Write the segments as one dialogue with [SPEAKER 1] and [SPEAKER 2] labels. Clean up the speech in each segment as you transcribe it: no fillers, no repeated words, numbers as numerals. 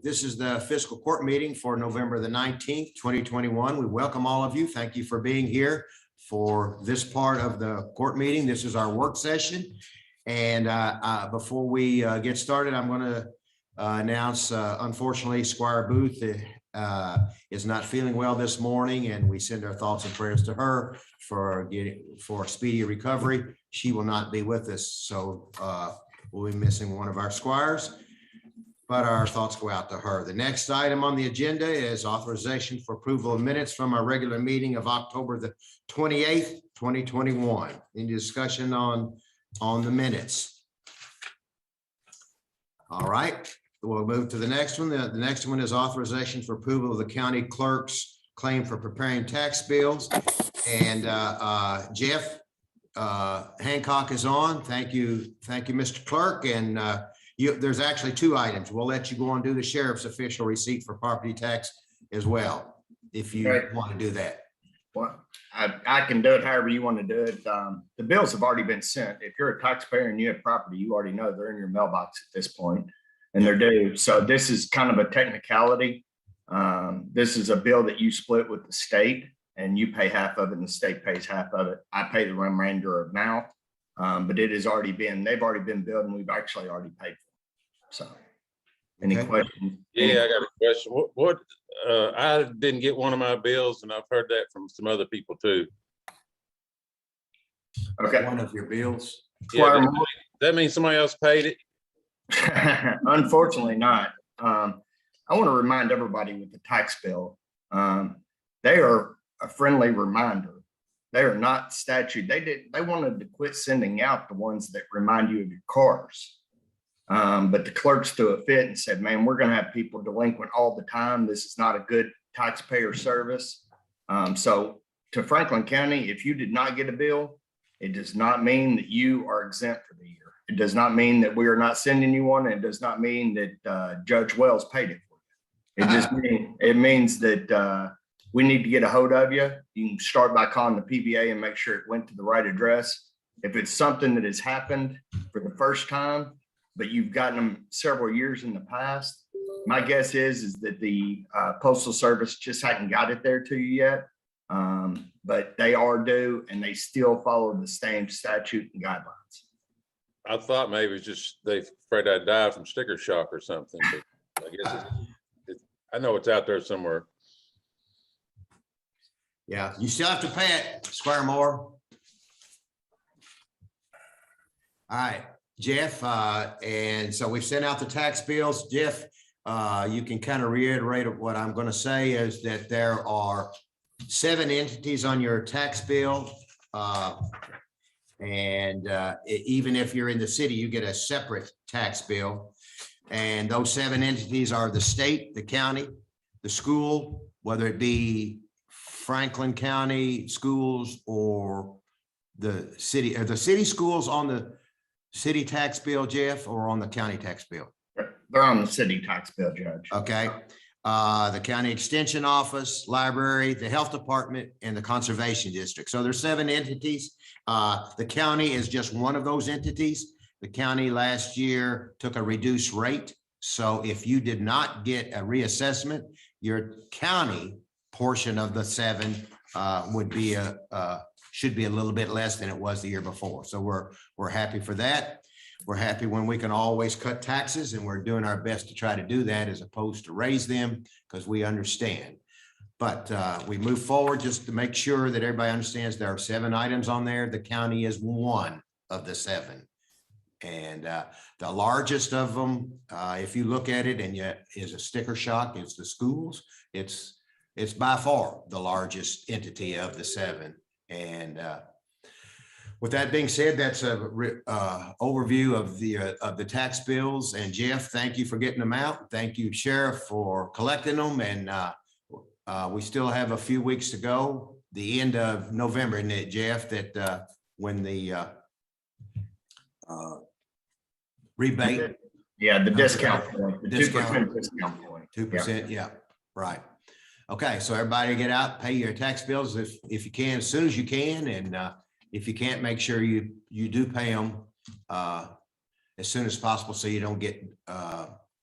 [SPEAKER 1] This is the fiscal court meeting for November the 19th, 2021. We welcome all of you. Thank you for being here for this part of the court meeting. This is our work session. And before we get started, I'm going to announce, unfortunately, Squire Booth is not feeling well this morning, and we send our thoughts and prayers to her for speedy recovery. She will not be with us, so we'll be missing one of our squires, but our thoughts go out to her. The next item on the agenda is authorization for approval of minutes from our regular meeting of October the 28th, 2021. Any discussion on the minutes? All right, we'll move to the next one. The next one is authorization for approval of the county clerk's claim for preparing tax bills. And Jeff Hancock is on. Thank you, Mr. Clerk. And there's actually two items. We'll let you go on and do the sheriff's official receipt for property tax as well, if you want to do that.
[SPEAKER 2] Well, I can do it however you want to do it. The bills have already been sent. If you're a taxpayer and you have property, you already know they're in your mailbox at this point, and they're due. So this is kind of a technicality. This is a bill that you split with the state, and you pay half of it and the state pays half of it. I pay the remainder of now, but they've already been billed, and we've actually already paid for it. So any questions?
[SPEAKER 3] Yeah, I got a question. What I didn't get one of my bills, and I've heard that from some other people too.
[SPEAKER 2] Okay.
[SPEAKER 1] One of your bills?
[SPEAKER 3] Yeah, that means somebody else paid it?
[SPEAKER 2] Unfortunately not. I want to remind everybody with the tax bill, they are a friendly reminder. They are not statute. They wanted to quit sending out the ones that remind you of your cars. But the clerks threw a fit and said, man, we're going to have people delinquent all the time. This is not a good taxpayer service. So to Franklin County, if you did not get a bill, it does not mean that you are exempt for the year. It does not mean that we are not sending you one. It does not mean that Judge Wells paid it for you. It means that we need to get a hold of you. You can start by calling the PBA and make sure it went to the right address. If it's something that has happened for the first time, but you've gotten them several years in the past, my guess is that the Postal Service just hadn't got it there to you yet. But they are due, and they still follow the same statute and guidelines.
[SPEAKER 3] I thought maybe it's just they afraid I'd die from sticker shock or something. But I guess I know it's out there somewhere.
[SPEAKER 1] Yeah, you still have to pay it, Squire Moore. All right, Jeff, and so we've sent out the tax bills. Jeff, you can kind of reiterate what I'm going to say is that there are 7 entities on your tax bill. And even if you're in the city, you get a separate tax bill. And those 7 entities are the state, the county, the school, whether it be Franklin County schools or the city. Are the city schools on the city tax bill, Jeff, or on the county tax bill?
[SPEAKER 2] They're on the city tax bill, Judge.
[SPEAKER 1] Okay. The county extension office, library, the health department, and the conservation district. So there's 7 entities. The county is just one of those entities. The county last year took a reduced rate. So if you did not get a reassessment, your county portion of the 7 would be should be a little bit less than it was the year before. So we're happy for that. We're happy when we can always cut taxes, and we're doing our best to try to do that as opposed to raise them, because we understand. But we move forward just to make sure that everybody understands there are 7 items on there. The county is one of the 7. And the largest of them, if you look at it, and yet is a sticker shock, is the schools. It's by far the largest entity of the 7. And with that being said, that's a overview of the tax bills. And Jeff, thank you for getting them out. Thank you, Sheriff, for collecting them. And we still have a few weeks to go. The end of November, isn't it, Jeff? That when the rebate.
[SPEAKER 2] Yeah, the discount point. The discount point.
[SPEAKER 1] 2%. Yeah, right. Okay, so everybody get out, pay your tax bills if you can, as soon as you can, and if you can't, make sure you do pay them as soon as possible, so you don't get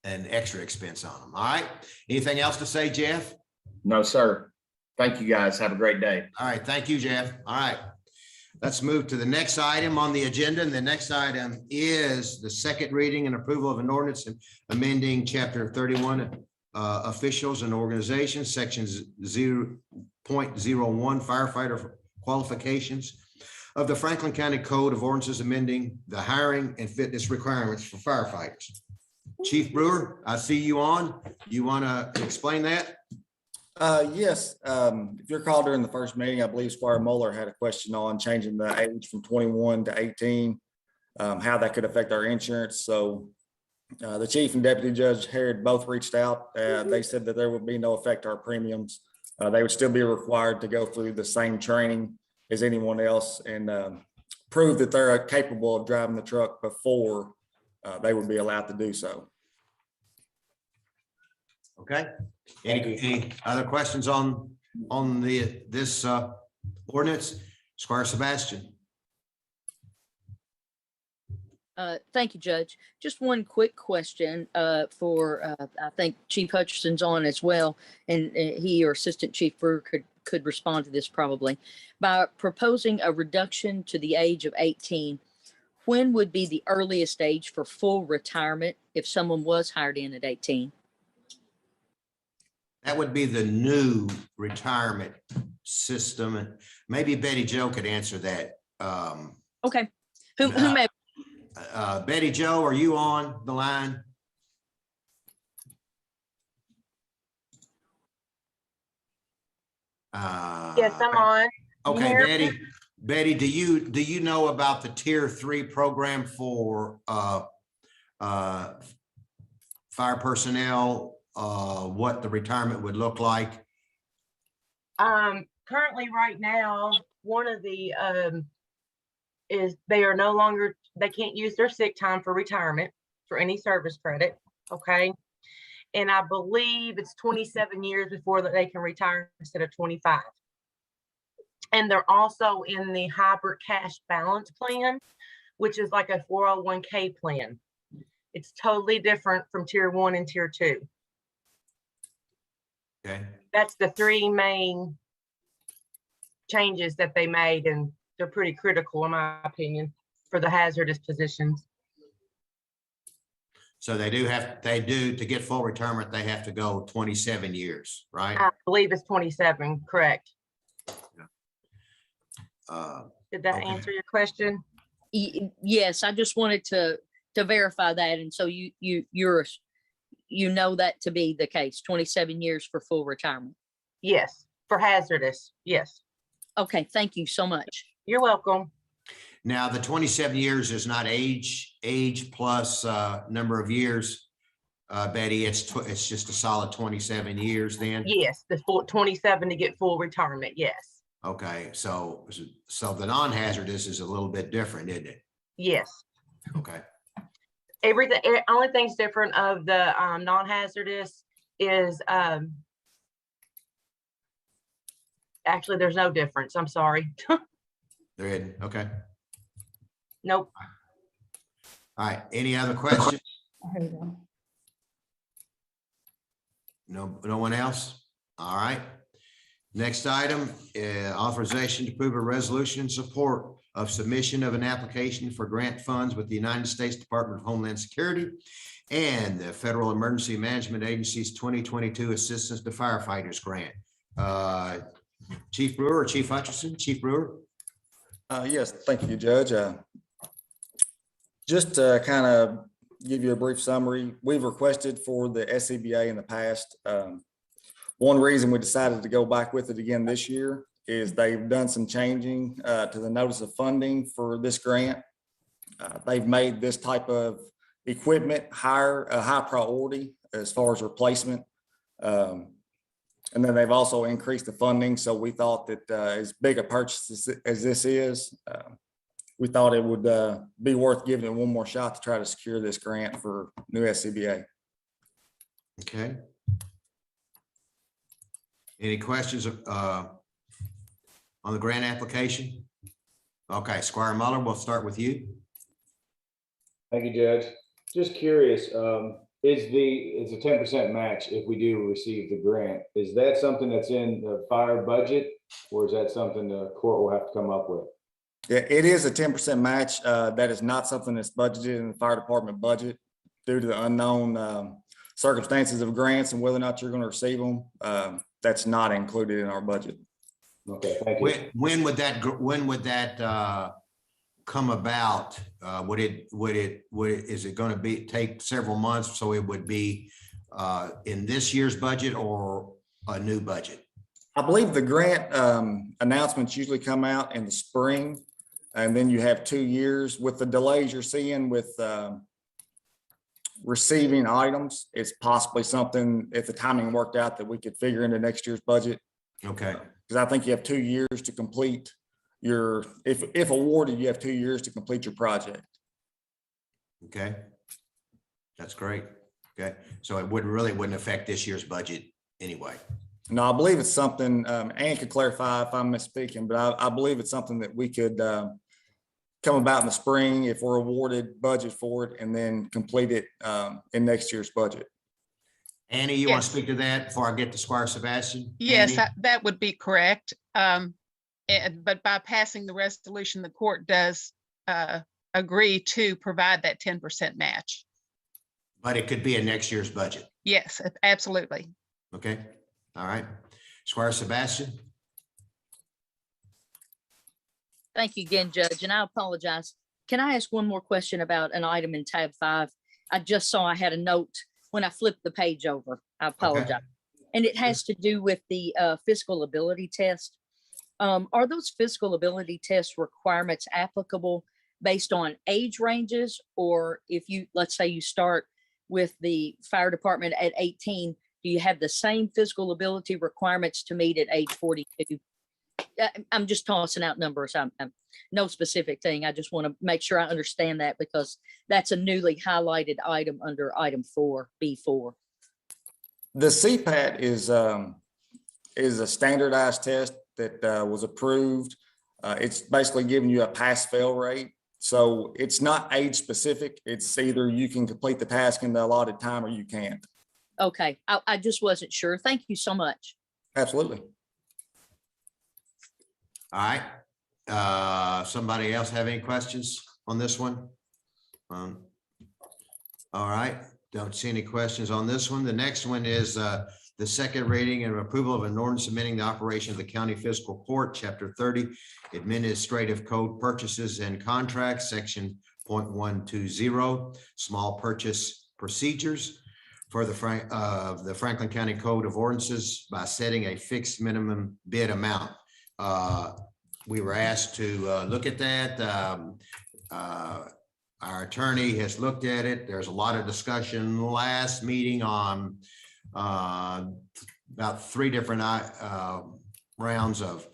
[SPEAKER 1] an extra expense on them. All right. Anything else to say, Jeff?
[SPEAKER 2] No, sir. Thank you, guys. Have a great day.
[SPEAKER 1] All right. Thank you, Jeff. All right. Let's move to the next item on the agenda. And the next item is the second reading and approval of an ordinance amending chapter 31, officials and organizations, sections 0.01 firefighter qualifications of the Franklin County Code of Ordinances, amending the hiring and fitness requirements for firefighters. Chief Brewer, I see you on. You want to explain that?
[SPEAKER 4] Yes, if you're called during the first meeting, I believe Squire Muller had a question on changing the age from 21 to 18, how that could affect our insurance. So the chief and deputy judge Harrod both reached out. They said that there would be no effect to our premiums. They would still be required to go through the same training as anyone else and prove that they're capable of driving the truck before they would be allowed to do so.
[SPEAKER 1] Okay. Any other questions on this ordinance? Squire Sebastian.
[SPEAKER 5] Thank you, Judge. Just one quick question for I think Chief Hutchinson's on as well, and he or Assistant Chief Brewer could respond to this probably. By proposing a reduction to the age of 18, when would be the earliest age for full retirement if someone was hired in at 18?
[SPEAKER 1] That would be the new retirement system. And maybe Betty Jo could answer that.
[SPEAKER 5] Okay. Who may?
[SPEAKER 1] Betty Jo, are you on the line?
[SPEAKER 6] Yes, I'm on.
[SPEAKER 1] Okay, Betty, do you know about the Tier 3 program for fire personnel? What the retirement would look like?
[SPEAKER 6] Currently right now, one of the is they are no longer, they can't use their sick time for retirement for any service credit. Okay. And I believe it's 27 years before that they can retire instead of 25. And they're also in the hybrid cash balance plan, which is like a 401k plan. It's totally different from Tier 1 and Tier 2.
[SPEAKER 1] Okay.
[SPEAKER 6] That's the three main changes that they made, and they're pretty critical, in my opinion, for the hazardous positions.
[SPEAKER 1] So they do to get full retirement, they have to go 27 years, right?
[SPEAKER 6] I believe it's 27, correct? Did that
[SPEAKER 1] Okay.
[SPEAKER 6] answer your question?
[SPEAKER 5] Yes, I just wanted to verify that, and so you know that to be the case. 27 years for full retirement.
[SPEAKER 6] Yes, for hazardous. Yes.
[SPEAKER 5] Okay, thank you so much.
[SPEAKER 6] You're welcome.
[SPEAKER 1] Now, the 27 years is not age plus number of years, Betty. It's just a solid 27 years then?
[SPEAKER 6] Yes, the full 27 to get full retirement. Yes.
[SPEAKER 1] Okay, so the non-hazardous is a little bit different, isn't it?
[SPEAKER 6] Yes.
[SPEAKER 1] Okay.
[SPEAKER 6] Everything, only thing's different of the non-hazardous is actually there's no difference. I'm sorry.
[SPEAKER 1] There isn't. Okay.
[SPEAKER 6] Nope.
[SPEAKER 1] All right. Any other questions? No one else? All right. Next item, authorization to approve a resolution in support of submission of an application for grant funds with the United States Department of Homeland Security and the Federal Emergency Management Agency's 2022 Assistance to Firefighters Grant. Chief Brewer or Chief Hutchinson? Chief Brewer?
[SPEAKER 4] Yes, thank you, Judge. Just to kind of give you a brief summary, we've requested for the SCBA in the past. One reason we decided to go back with it again this year is they've done some changing to the notice of funding for this grant. They've made this type of equipment a high priority as far as replacement. And then they've also increased the funding. So we thought that as big a purchase as this is, we thought it would be worth giving it one more shot to try to secure this grant for new SCBA.
[SPEAKER 1] Okay. Any questions on the grant application? Okay, Squire Muller, we'll start with you.
[SPEAKER 7] Thank you, Judge. Just curious, It's a 10% match if we do receive the grant. Is that something that's in the fire budget, or is that something the court will have to come up with?
[SPEAKER 4] Yeah, it is a 10% match. That is not something that's budgeted in the fire department budget due to the unknown circumstances of grants and whether or not you're going to receive them. That's not included in our budget.
[SPEAKER 7] Okay, thank you.
[SPEAKER 1] When would that come about? Is it going to take several months? So it would be in this year's budget or a new budget?
[SPEAKER 4] I believe the grant announcements usually come out in the spring, and then you have 2 years. With the delays you're seeing with receiving items, it's possibly something, if the timing worked out, that we could figure into next year's budget.
[SPEAKER 1] Okay.
[SPEAKER 4] Because I think you have 2 years to complete your, if awarded, you have 2 years to complete your project.
[SPEAKER 1] Okay. That's great. Okay. So it wouldn't affect this year's budget anyway.
[SPEAKER 4] No, I believe it's something, Ann could clarify if I'm misspeaking, but I believe it's something that we could come about in the spring if we're awarded budget for it, and then complete it in next year's budget.
[SPEAKER 1] Annie, you want
[SPEAKER 8] Yes.
[SPEAKER 1] to speak to that before I get to Squire Sebastian?
[SPEAKER 8] Yes,
[SPEAKER 1] Annie?
[SPEAKER 8] that would be correct. But by passing the resolution, the court does agree to provide that 10% match.
[SPEAKER 1] But it could be in next year's budget.
[SPEAKER 8] Yes, absolutely.
[SPEAKER 1] Okay. All right. Squire Sebastian?
[SPEAKER 5] Thank you again, Judge, and I apologize. Can I ask one more question about an item in tab 5? I just saw I had a note when I flipped the page over. I apologize. And it has to do with the fiscal ability test. Are those fiscal ability test requirements applicable based on age ranges? Or if you, let's say you start with the fire department at 18, do you have the same fiscal ability requirements to meet at age 42? I'm just tossing out numbers. I'm no specific thing. I just want to make sure I understand that, because that's a newly highlighted item under item 4B4.
[SPEAKER 4] The CPAT is a standardized test that was approved. It's basically giving you a pass-fail rate. So it's not age specific. It's either you can complete the task in the allotted time or you can't.
[SPEAKER 5] Okay, I just wasn't sure. Thank you so much.
[SPEAKER 4] Absolutely.
[SPEAKER 1] All right. Somebody else have any questions on this one? All right. Don't see any questions on this one. The next one is the second reading and approval of an ordinance amending the operation of the county fiscal court, chapter 30, administrative code purchases and contracts, section 0.120, small purchase procedures for the Franklin County Code of Ordinances by setting a fixed minimum bid amount. We were asked to look at that. Our attorney has looked at it. There's a lot of discussion last meeting on about 3 different rounds of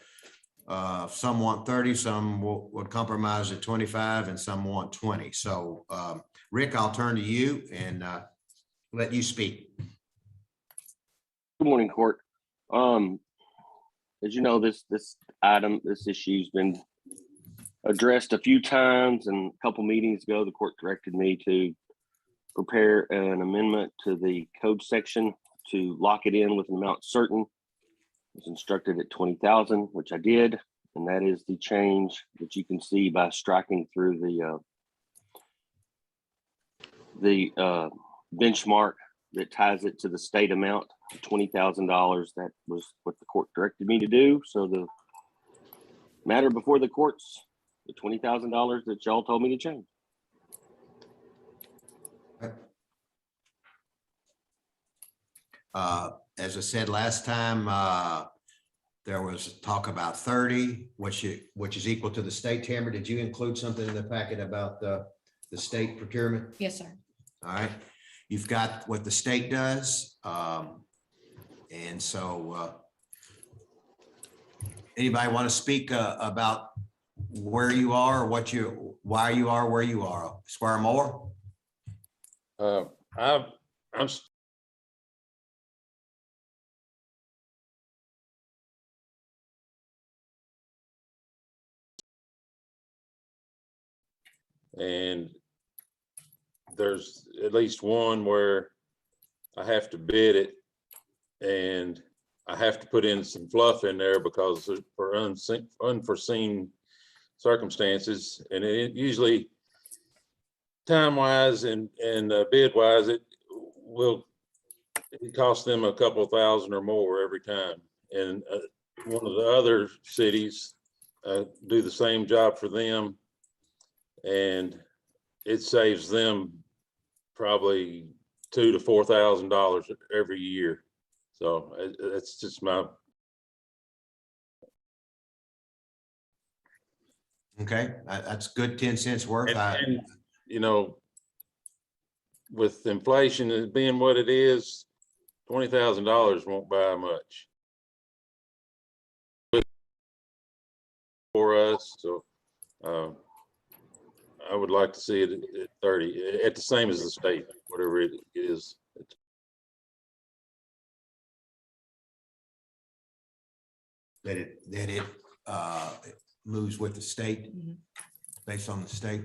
[SPEAKER 1] some want 30, some would compromise at 25, and some want 20. So Rick, I'll turn to you and let you speak.
[SPEAKER 9] Good morning, Court. As you know, this issue's been addressed a few times, and a couple meetings ago, the court directed me to prepare an amendment to the code section to lock it in with an amount certain. I was instructed at 20,000, which I did, and that is the change that you can see by striking through the benchmark that ties it to the state amount, $20,000. That was what the court directed me to do. So the matter before the courts, the $20,000 that y'all told me to change.
[SPEAKER 1] As I said last time, there was talk about 30, which is equal to the state. Tamara, did you include something in the packet about the state procurement?
[SPEAKER 10] Yes, sir.
[SPEAKER 1] All right, you've got what the state does. And so anybody want to speak about where you are, or why you are where you are? Squire Moore?
[SPEAKER 3] I'm and there's at least one where I have to bid it, and I have to put in some fluff in there because for unforeseen circumstances, and it usually time-wise and bid-wise, it costs them a couple of thousand or more every time. And one of the other cities do the same job for them, and it saves them probably $2,000 to $4,000 every year. So that's just my.
[SPEAKER 1] Okay, that's good 10 cents worth.
[SPEAKER 3] And, you know, with inflation being what it is, $20,000 won't buy much for us. So I would like to see it at 30, at the same as the state, whatever it is.
[SPEAKER 1] That it moves with the state, based on the state.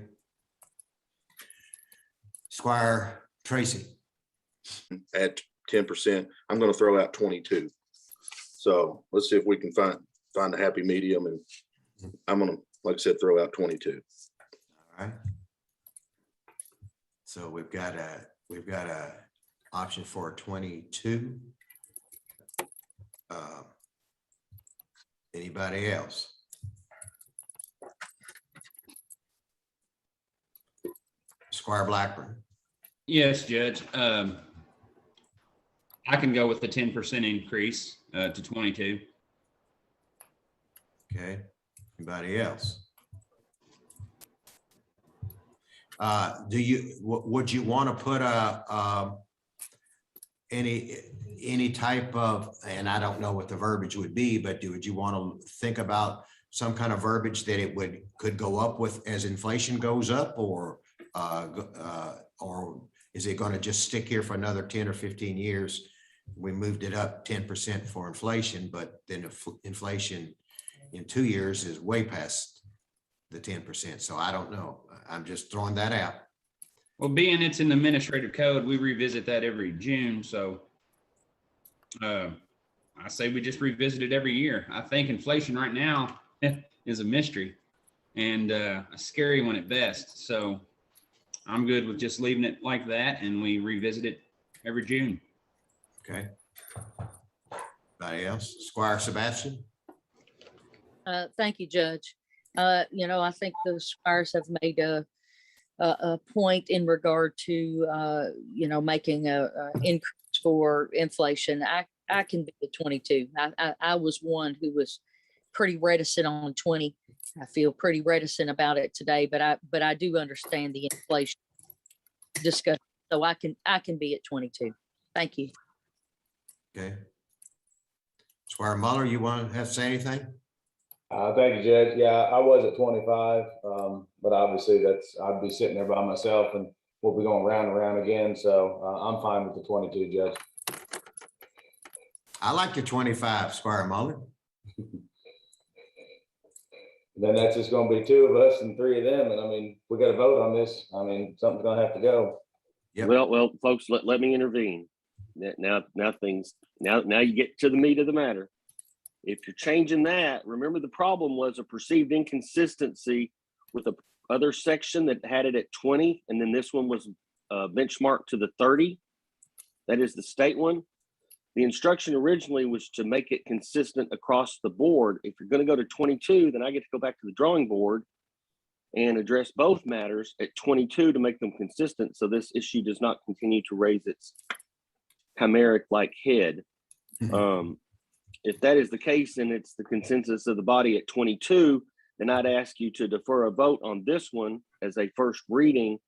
[SPEAKER 1] Squire Tracy.
[SPEAKER 10] At 10%, I'm gonna throw out 22. So let's see if we can find a happy medium, and I'm gonna, like I said, throw out 22.
[SPEAKER 1] All right. So we've got a option for 22. Anybody else? Squire Blackburn.
[SPEAKER 11] Yes, Judge. I can go with the 10% increase to 22.
[SPEAKER 1] Okay, anybody else? Would you want to put any type of, and I don't know what the verbiage would be, but would you want to think about some kind of verbiage that it could go up with as inflation goes up, or is it going to just stick here for another 10 or 15 years? We moved it up 10% for inflation, but then inflation in 2 years is way past the 10%. So I don't know. I'm just throwing that out.
[SPEAKER 11] Well, being it's in the administrative code, we revisit that every June. So I say we just revisit it every year. I think inflation right now is a mystery and a scary one at best. So I'm good with just leaving it like that, and we revisit it every June.
[SPEAKER 1] Okay. Anybody else? Squire Sebastian?
[SPEAKER 5] Thank you, Judge. You know, I think the squires have made a point in regard to, you know, making a increase for inflation. I can be at 22. I was one who was pretty reticent on 20. I feel pretty reticent about it today, but I do understand the inflation discussion. So I can be at 22. Thank you.
[SPEAKER 1] Okay. Squire Muller, you want to say anything?
[SPEAKER 7] Thank you, Judge. Yeah, I was at 25, but obviously I'd be sitting there by myself, and we'll be going round and round again. So I'm fine with the 22, Judge.
[SPEAKER 1] I like the 25, Squire Muller.
[SPEAKER 7] Then that's just going to be 2 of us and 3 of them. And I mean, we got to vote on this. I mean, something's going to have to go.
[SPEAKER 1] Yep.
[SPEAKER 9] Well, folks, let me intervene. Now you get to the meat of the matter. If you're changing that, remember the problem was a perceived inconsistency with the other section that had it at 20, and then this one was benchmarked to the 30. That is the state one. The instruction originally was to make it consistent across the board. If you're going to go to 22, then I get to go back to the drawing board and address both matters at 22 to make them consistent, so this issue does not continue to raise its chimeric-like head. If that is the case and it's the consensus of the body at 22, then I'd ask you to defer a vote on this one as a first reading,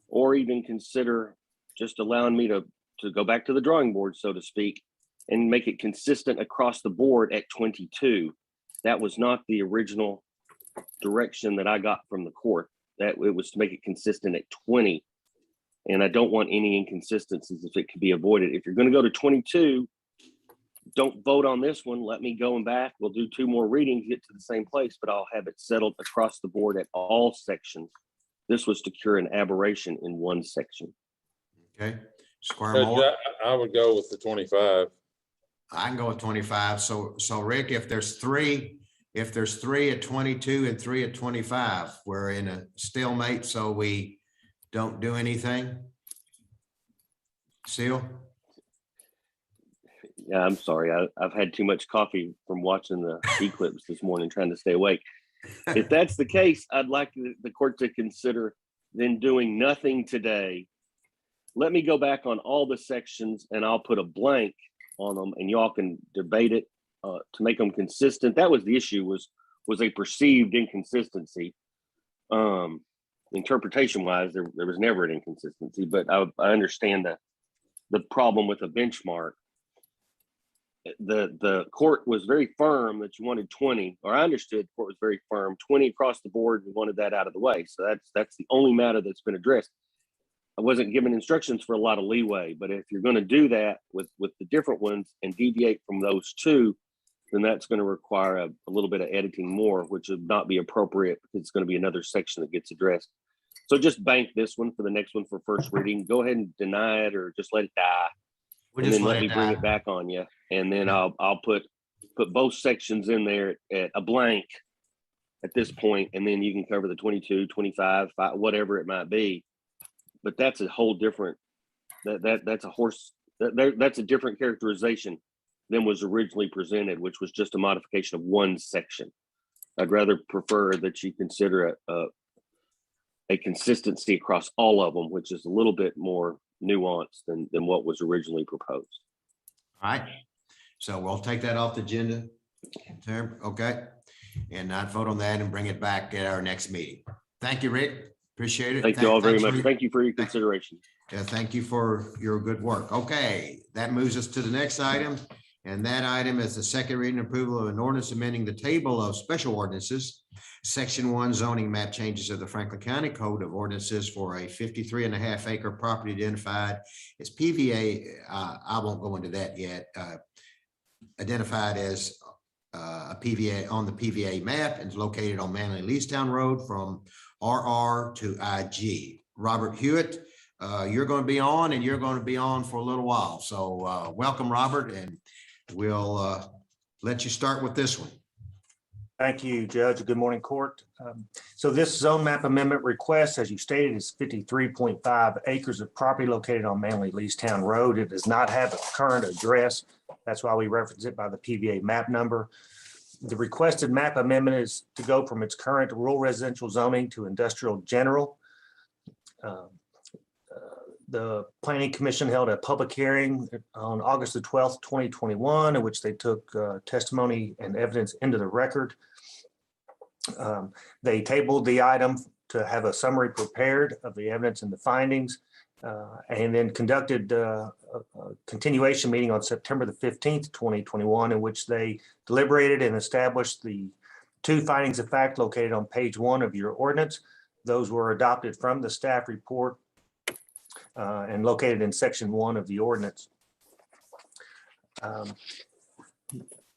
[SPEAKER 9] or even consider just allowing me to go back to the drawing board, so to speak, and make it consistent across the board at 22. That was not the original direction that I got from the court. That it was to make it consistent at 20. And I don't want any inconsistencies if it could be avoided. If you're going to go to 22, don't vote on this one. Let me go and back. We'll do 2 more readings, get to the same place, but I'll have it settled across the board at all sections. This was to cure an aberration in one section.
[SPEAKER 1] Okay. Squire
[SPEAKER 3] Judge,
[SPEAKER 1] Moore?
[SPEAKER 3] I would go with the 25.
[SPEAKER 1] I can go with 25. So Rick, if there's three at 22 and three at 25, we're in a stalemate, so we don't do anything. Seal?
[SPEAKER 9] Yeah, I'm sorry. I've had too much coffee from watching the eclipse this morning, trying to stay awake. If that's the case, I'd like the court to consider then doing nothing today. Let me go back on all the sections and I'll put a blank on them and y'all can debate it to make them consistent. That was the issue, was a perceived inconsistency. Interpretation wise, there was never an inconsistency, but I understand the problem with a benchmark. The court was very firm that you wanted 20, or I understood the court was very firm, 20 across the board. We wanted that out of the way. So that's the only matter that's been addressed. I wasn't given instructions for a lot of leeway, but if you're going to do that with the different ones and deviate from those two, then that's going to require a little bit of editing more, which would not be appropriate because it's going to be another section that gets addressed. So just bank this one for the next one for first reading. Go ahead and deny it or just let it die.
[SPEAKER 1] We'll
[SPEAKER 9] And
[SPEAKER 1] just
[SPEAKER 9] then
[SPEAKER 1] let
[SPEAKER 9] let me
[SPEAKER 1] it
[SPEAKER 9] bring
[SPEAKER 1] die.
[SPEAKER 9] it back on you. And then I'll put both sections in there at a blank at this point, and then you can cover the 22, 25, 5, whatever it might be. But that's a whole different, that's a different characterization than was originally presented, which was just a modification of one section. I'd rather prefer that you consider a consistency across all of them, which is a little bit more nuanced than what was originally proposed.
[SPEAKER 1] All right. So we'll take that off the agenda. Okay. And not vote on that and bring it back at our next meeting. Thank you, Rick. Appreciate it.
[SPEAKER 9] Thank you all very
[SPEAKER 1] Thanks
[SPEAKER 9] much. Thank you for your consideration.
[SPEAKER 1] Yeah, thank you for your good work. Okay, that moves us to the next item. And that item is the second reading approval of an ordinance amending the table of special ordinances, Section 1 zoning map changes of the Franklin County Code of Ordinances for a 53.5 acre property identified as PVA. I won't go into that yet. Identified as a PVA on the PVA map and is located on Manly Leestown Road from RR to IG. Robert Hewitt, you're going to be on and you're going to be on for a little while. So welcome, Robert, and we'll let you start with this one.
[SPEAKER 12] Thank you, Judge. Good morning, Court. So this zone map amendment request, as you stated, is 53.5 acres of property located on Manly Leestown Road. It does not have a current address. That's why we reference it by the PVA map number. The requested map amendment is to go from its current rural residential zoning to industrial general. The Planning Commission held a public hearing on August the 12th, 2021, in which they took testimony and evidence into the record. They tabled the item to have a summary prepared of the evidence and the findings, and then conducted a continuation meeting on September the 15th, 2021, in which they deliberated and established the two findings of fact located on page 1 of your ordinance. Those were adopted from the staff report and located in section 1 of the ordinance.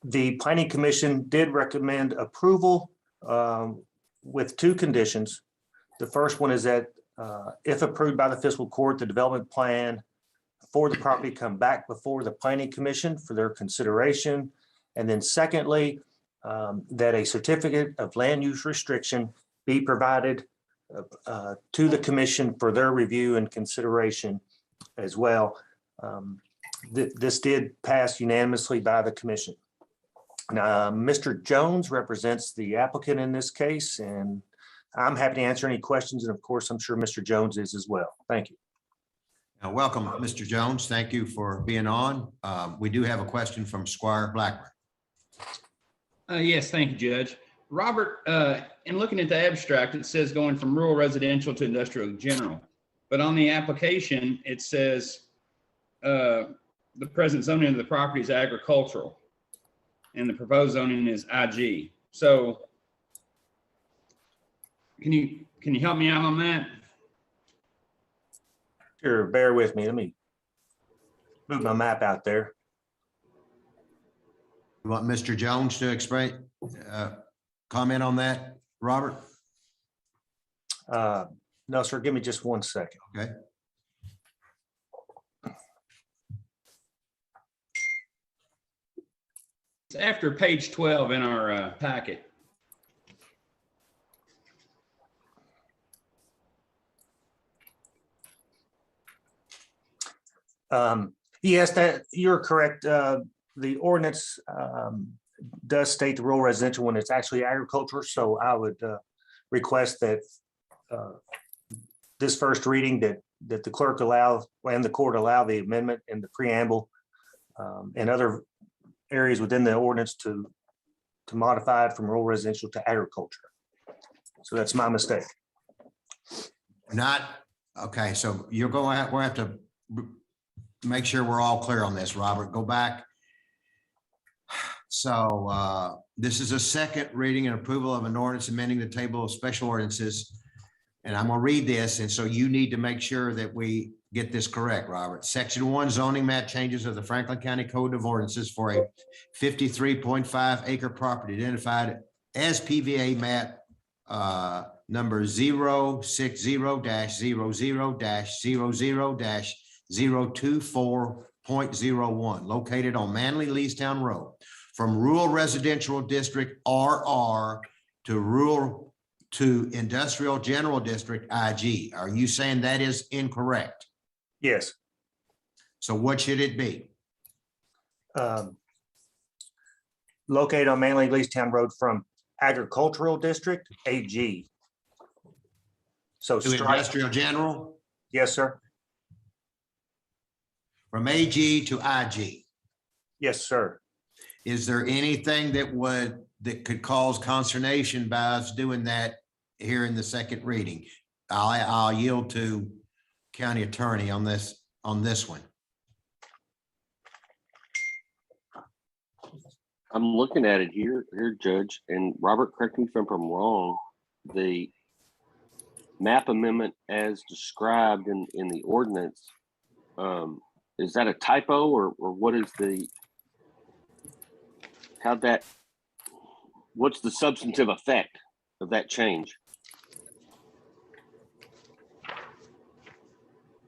[SPEAKER 12] The Planning Commission did recommend approval with two conditions. The first one is that if approved by the Fiscal Court, the development plan for the property come back before the Planning Commission for their consideration. And then secondly, that a certificate of land use restriction be provided to the commission for their review and consideration as well. This did pass unanimously by the commission. Now, Mr. Jones represents the applicant in this case, and I'm happy to answer any questions. And of course, I'm sure Mr. Jones is as well. Thank you.
[SPEAKER 1] Welcome, Mr. Jones. Thank you for being on. We do have a question from Squire Blackburn.
[SPEAKER 11] Yes, thank you, Judge. Robert, in looking at the abstract, it says going from rural residential to industrial general. But on the application, it says the present zoning of the property is agricultural and the proposed zoning is IG. So can you help me out on that?
[SPEAKER 12] Sure, bear with me. Let me move my map out there.
[SPEAKER 1] You want Mr. Jones to explain, comment on that, Robert?
[SPEAKER 12] No, sir, give me just 1 second.
[SPEAKER 1] Okay.
[SPEAKER 11] It's after page 12 in our packet.
[SPEAKER 12] Yes, that you're correct. The ordinance does state the rural residential when it's actually agriculture. So I would request that this first reading that the clerk allow and the court allow the amendment in the preamble and other areas within the ordinance to modify it from rural residential to agriculture. So that's my mistake.
[SPEAKER 1] Not, okay, so you're going to, we'll have to make sure we're all clear on this, Robert. Go back. So this is a second reading and approval of an ordinance amending the table of special ordinances. And I'm gonna read this, and so you need to make sure that we get this correct, Robert. Section 1, zoning map changes of the Franklin County Code of Ordinances for a 53.5 acre property identified as PVA map number 060-00-00-024.01, located on Manly Leestown Road, from rural residential district RR to industrial general district IG. Are you saying that is incorrect?
[SPEAKER 12] Yes.
[SPEAKER 1] So what should it be?
[SPEAKER 12] Located on Manly Leestown Road from agricultural district AG. So
[SPEAKER 1] To
[SPEAKER 12] strike,
[SPEAKER 1] industrial general,
[SPEAKER 12] yes, sir.
[SPEAKER 1] from AG to IG.
[SPEAKER 12] Yes, sir.
[SPEAKER 1] Is there anything that could cause consternation by us doing that here in the second reading? I'll yield to county attorney on this one.
[SPEAKER 9] I'm looking at it here, Judge, and Robert, correct me if I'm wrong. The map amendment as described in the ordinance, is that a typo or what is what's the substantive effect of that change?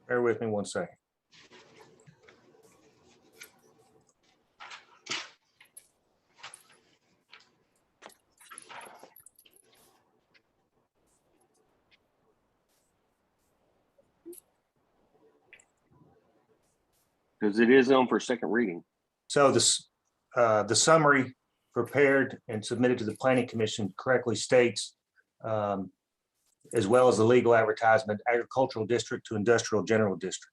[SPEAKER 12] Bear with me one second.
[SPEAKER 9] Because it is on for second reading.
[SPEAKER 12] So this, the summary prepared and submitted to the planning commission correctly states, as well as the legal advertisement, agricultural district to industrial general district.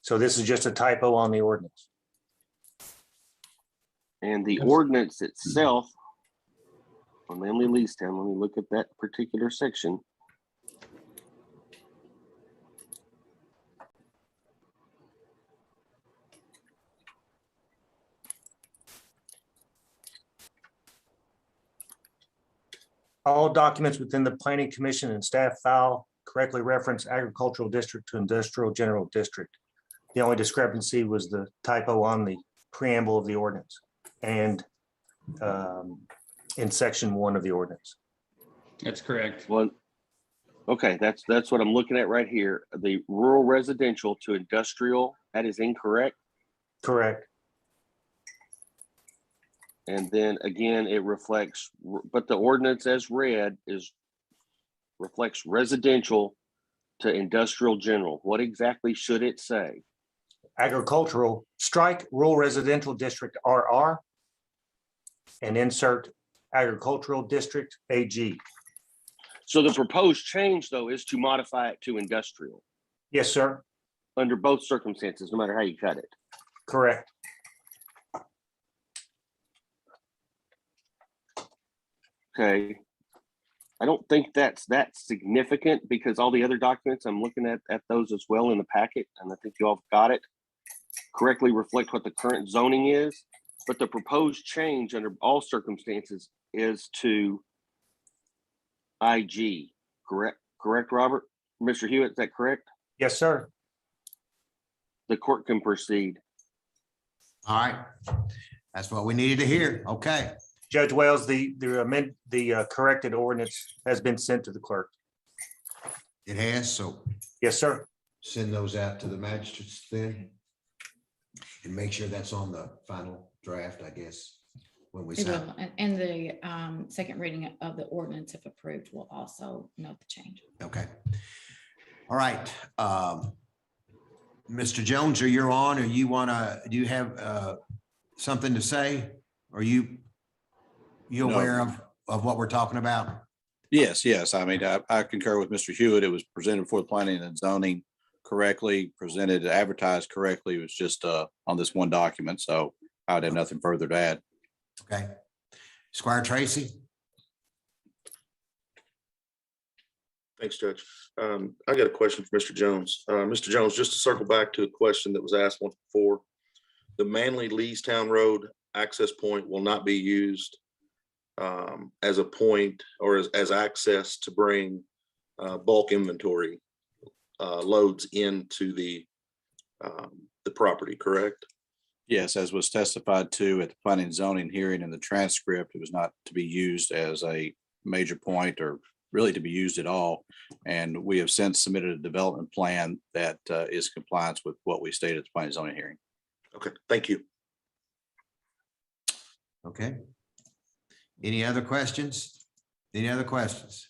[SPEAKER 12] So this is just a typo on the ordinance.
[SPEAKER 9] And the ordinance itself on Manly Leestown, let me look at that particular section.
[SPEAKER 12] All documents within the planning commission and staff file correctly reference agricultural district to industrial general district. The only discrepancy was the typo on the preamble of the ordinance and in section 1 of the ordinance.
[SPEAKER 11] That's correct.
[SPEAKER 9] Well, okay, that's what I'm looking at right here. The rural residential to industrial, that is incorrect.
[SPEAKER 12] Correct.
[SPEAKER 9] And then again, it reflects, but the ordinance as read reflects residential to industrial general. What exactly should it say?
[SPEAKER 12] Agricultural, strike rural residential district RR and insert agricultural district AG.
[SPEAKER 9] So the proposed change though is to modify it to industrial
[SPEAKER 12] Yes, sir.
[SPEAKER 9] under both circumstances, no matter how you cut it.
[SPEAKER 12] Correct.
[SPEAKER 9] Okay. I don't think that's that significant because all the other documents, I'm looking at those as well in the packet, and I think you all got it, correctly reflect what the current zoning is, but the proposed change under all circumstances is to IG, correct, Robert? Mr. Hewitt, is that correct?
[SPEAKER 12] Yes, sir.
[SPEAKER 9] The court can proceed.
[SPEAKER 1] All right. That's what we needed to hear. Okay.
[SPEAKER 12] Judge Wells, the corrected ordinance has been sent to the clerk.
[SPEAKER 1] It has, so
[SPEAKER 12] Yes, sir.
[SPEAKER 1] send those out to the magistrates then. And make sure that's on the final draft, I guess, when we
[SPEAKER 13] It
[SPEAKER 1] sign.
[SPEAKER 13] will, and the second reading of the ordinance, if approved, will also note the change.
[SPEAKER 1] Okay. All right. Mr. Jones, are you on, or you do you have something to say? Are you
[SPEAKER 14] No.
[SPEAKER 1] aware of what we're talking about?
[SPEAKER 14] Yes. I mean, I concur with Mr. Hewitt. It was presented before the planning and zoning correctly, presented, advertised correctly. It was just on this one document. So I would have nothing further to add.
[SPEAKER 1] Okay. Squire Tracy?
[SPEAKER 10] Thanks, Judge. I got a question for Mr. Jones. Mr. Jones, just to circle back to a question that was asked once before, the Manley Leestown Road access point will not be used as a point or as access to bring bulk inventory loads into the property, correct?
[SPEAKER 14] Yes, as was testified to at the planning and zoning hearing in the transcript, it was not to be used as a major point or really to be used at all. And we have since submitted a development plan that is compliance with what we stated at the planning and zoning hearing.
[SPEAKER 10] Okay, thank you.
[SPEAKER 1] Okay. Any other questions? Any other questions?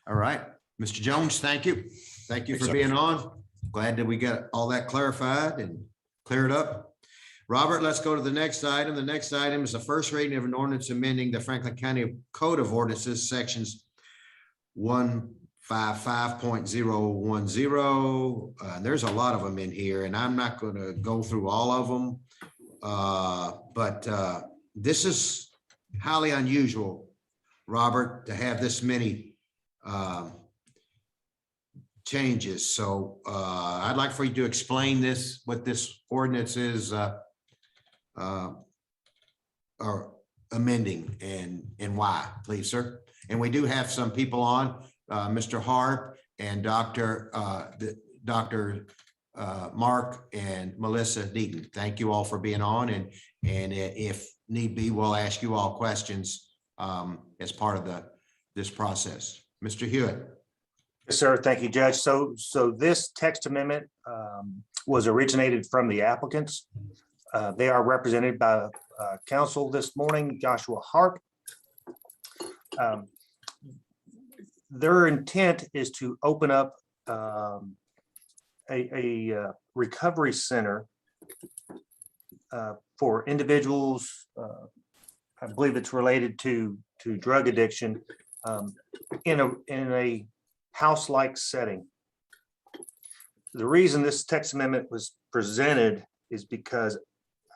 [SPEAKER 1] All right, Mr. Jones, thank you. Thank you for being on. Glad that we got all that clarified and cleared up. Robert, let's go to the next item. The next item is the first reading of an ordinance amending the Franklin County Code of Ordinances, sections 155.010. There's a lot of them in here, and I'm not going to go through all of them. But this is highly unusual, Robert, to have this many changes. So I'd like for you to explain this, what this ordinance is or amending and why, please, sir. And we do have some people on, Mr. Harp and Dr. Mark and Melissa Deaton. Thank you all for being on, and if need be, we'll ask you all questions as part of this process. Mr. Hewitt.
[SPEAKER 12] Yes, sir. Thank you, Judge. So this text amendment was originated from the applicants. They are represented by counsel this morning, Joshua Harp. Their intent is to open up a recovery center for individuals. I believe it's related to drug addiction in a house-like setting. The reason this text amendment was presented is because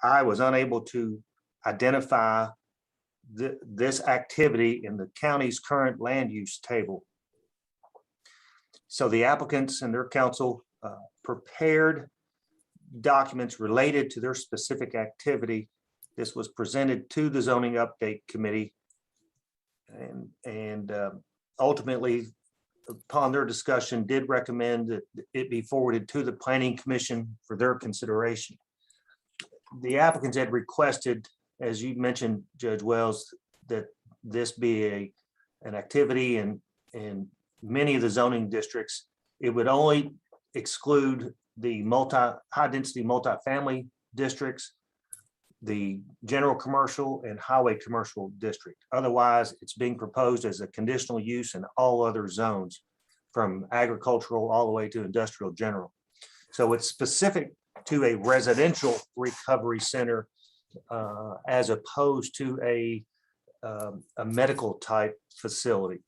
[SPEAKER 12] I was unable to identify this activity in the county's current land use table. So the applicants and their counsel prepared documents related to their specific activity. This was presented to the zoning update committee, and ultimately, upon their discussion, did recommend that it be forwarded to the planning commission for their consideration. The applicants had requested, as you mentioned, Judge Wells, that this be an activity in many of the zoning districts. It would only exclude the high-density multifamily districts, the general commercial and highway commercial district. Otherwise, it's being proposed as a conditional use in all other zones, from agricultural all the way to industrial general. So it's specific to a residential recovery center as opposed to a medical type facility.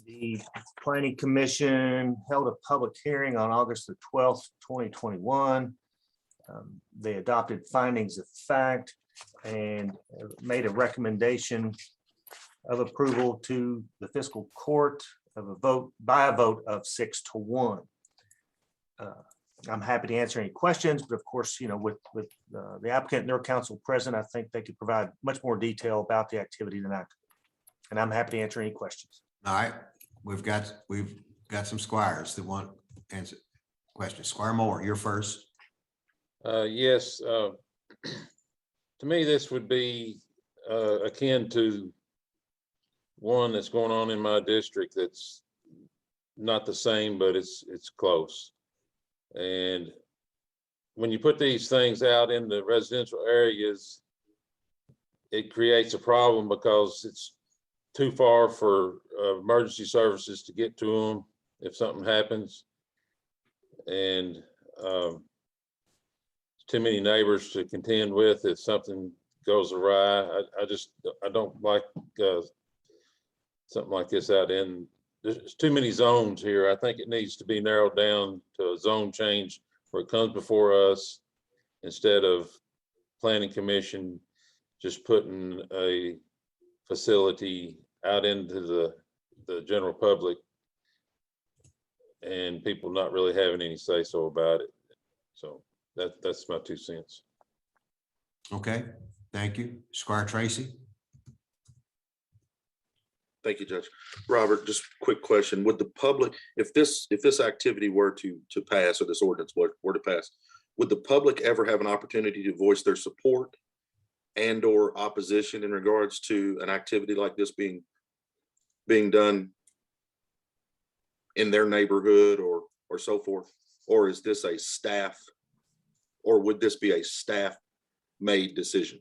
[SPEAKER 12] The Planning Commission held a public hearing on August the 12th, 2021. They adopted findings of fact and made a recommendation of approval to the Fiscal Court by a vote of 6-1. I'm happy to answer any questions, but of course, with the applicant and their counsel present, I think they could provide much more detail about the activity than I could. And I'm happy to answer any questions.
[SPEAKER 1] All right, we've got some squires that want to answer questions. Squire Moore, you're first.
[SPEAKER 3] Yes, to me, this would be akin to one that's going on in my district that's not the same, but it's close. And when you put these things out in the residential areas, it creates a problem because it's too far for emergency services to get to them if something happens. And too many neighbors to contend with if something goes awry. I don't like something like this out in, there's too many zones here. I think it needs to be narrowed down to a zone change where it comes before us instead of planning commission just putting a facility out into the general public and people not really having any say so about it. So that's my 2 cents.
[SPEAKER 1] Okay, thank you. Squire Tracy?
[SPEAKER 10] Thank you, Judge. Robert, just quick question. Would the public, if this activity were to pass, or this ordinance were to pass, would the public ever have an opportunity to voice their support and or opposition in regards to an activity like this being done in their neighborhood or so forth? Or is this a staff, or would this be a staff made decision?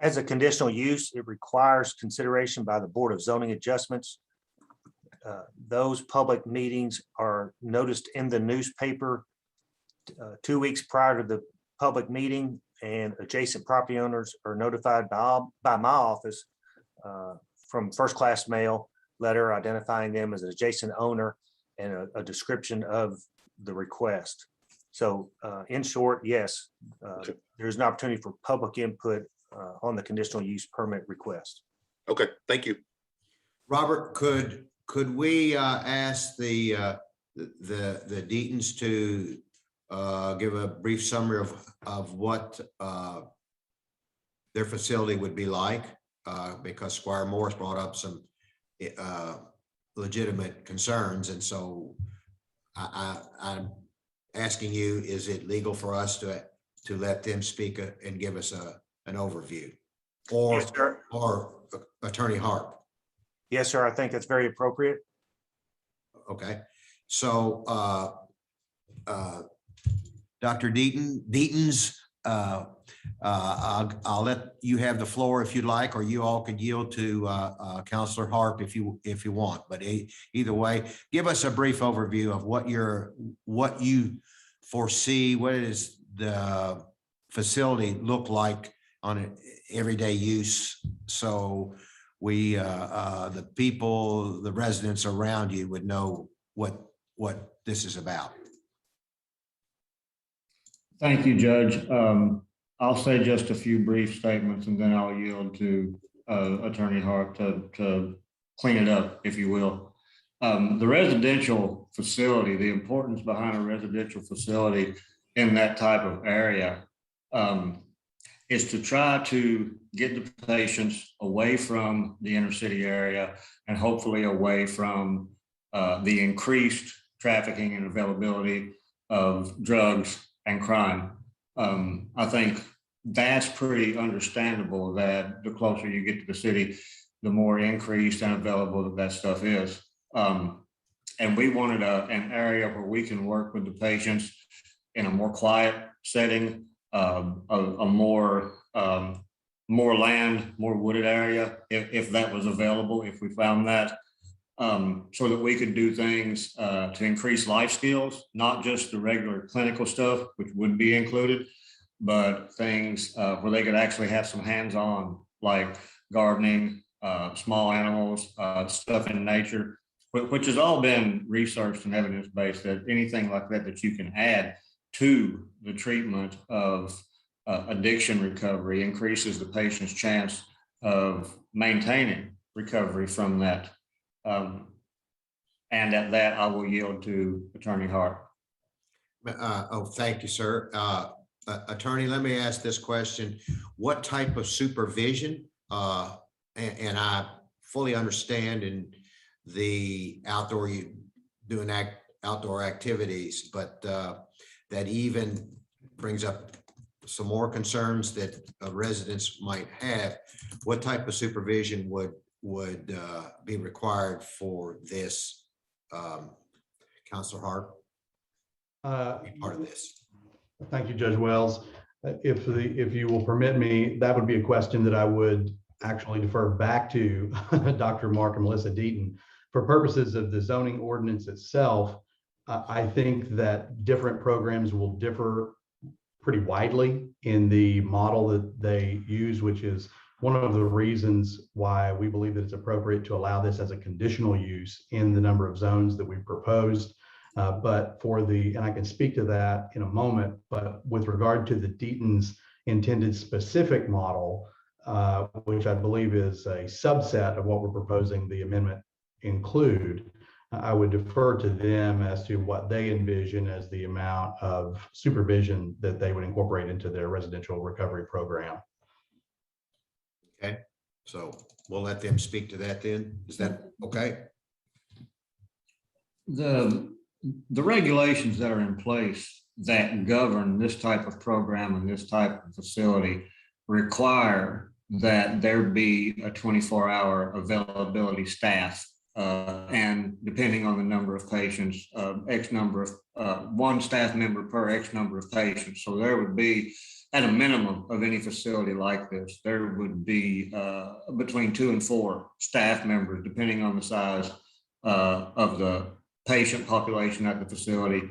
[SPEAKER 12] As a conditional use, it requires consideration by the Board of Zoning Adjustments. Those public meetings are noticed in the newspaper 2 weeks prior to the public meeting, and adjacent property owners are notified by my office from first-class mail letter identifying them as an adjacent owner and a description of the request. So in short, yes, there's an opportunity for public input on the conditional use permit request.
[SPEAKER 10] Okay, thank you.
[SPEAKER 1] Robert, could we ask the Deatons to give a brief summary of what their facility would be like? Because Squire Morris brought up some legitimate concerns, and so I'm asking you, is it legal for us to let them speak and give us an overview? Or,
[SPEAKER 12] Yes, sir.
[SPEAKER 1] or Attorney Harp?
[SPEAKER 12] Yes, sir. I think that's very appropriate.
[SPEAKER 1] Okay, so Dr. Deatons, I'll let you have the floor if you'd like, or you all could yield to Counselor Harp if you want. But either way, give us a brief overview of what you foresee. What does the facility look like on an everyday use? So we, the people, the residents around you would know what this is about.
[SPEAKER 15] Thank you, Judge. I'll say just a few brief statements and then I'll yield to Attorney Hart to clean it up, if you will. The residential facility, the importance behind a residential facility in that type of area is to try to get the patients away from the inner city area and hopefully away from the increased trafficking and availability of drugs and crime. I think that's pretty understandable that the closer you get to the city, the more increased and available that stuff is. And we wanted an area where we can work with the patients in a more quiet setting, a more land, more wooded area, if that was available, if we found that. So that we could do things to increase life skills, not just the regular clinical stuff, which would be included, but things where they could actually have some hands-on, like gardening, small animals, stuff in nature, which has all been researched and evidence-based, that anything like that you can add to the treatment of addiction recovery increases the patient's chance of maintaining recovery from that. And at that, I will yield to Attorney Hart.
[SPEAKER 1] Thank you, sir. Attorney, let me ask this question. What type of supervision, and I fully understand in the outdoor, doing outdoor activities, but that even brings up some more concerns that residents might have. What type of supervision would be required for this, Counselor Hart? Be part of this.
[SPEAKER 16] Thank you, Judge Wells. If you will permit me, that would be a question that I would actually defer back to Dr. Mark and Melissa Deaton. For purposes of the zoning ordinance itself, I think that different programs will differ pretty widely in the model that they use, which is one of the reasons why we believe that it's appropriate to allow this as a conditional use in the number of zones that we've proposed. But and I can speak to that in a moment, but with regard to the Deaton's intended specific model, which I believe is a subset of what we're proposing the amendment include, I would defer to them as to what they envision as the amount of supervision that they would incorporate into their residential recovery program.
[SPEAKER 1] Okay, so we'll let them speak to that then. Is that okay?
[SPEAKER 15] The regulations that are in place that govern this type of program and this type of facility require that there be a 24-hour availability staff. And depending on the number of patients, X number of one staff member per X number of patients. So there would be, at a minimum of any facility like this, there would be between 2 and 4 staff members, depending on the size of the patient population at the facility,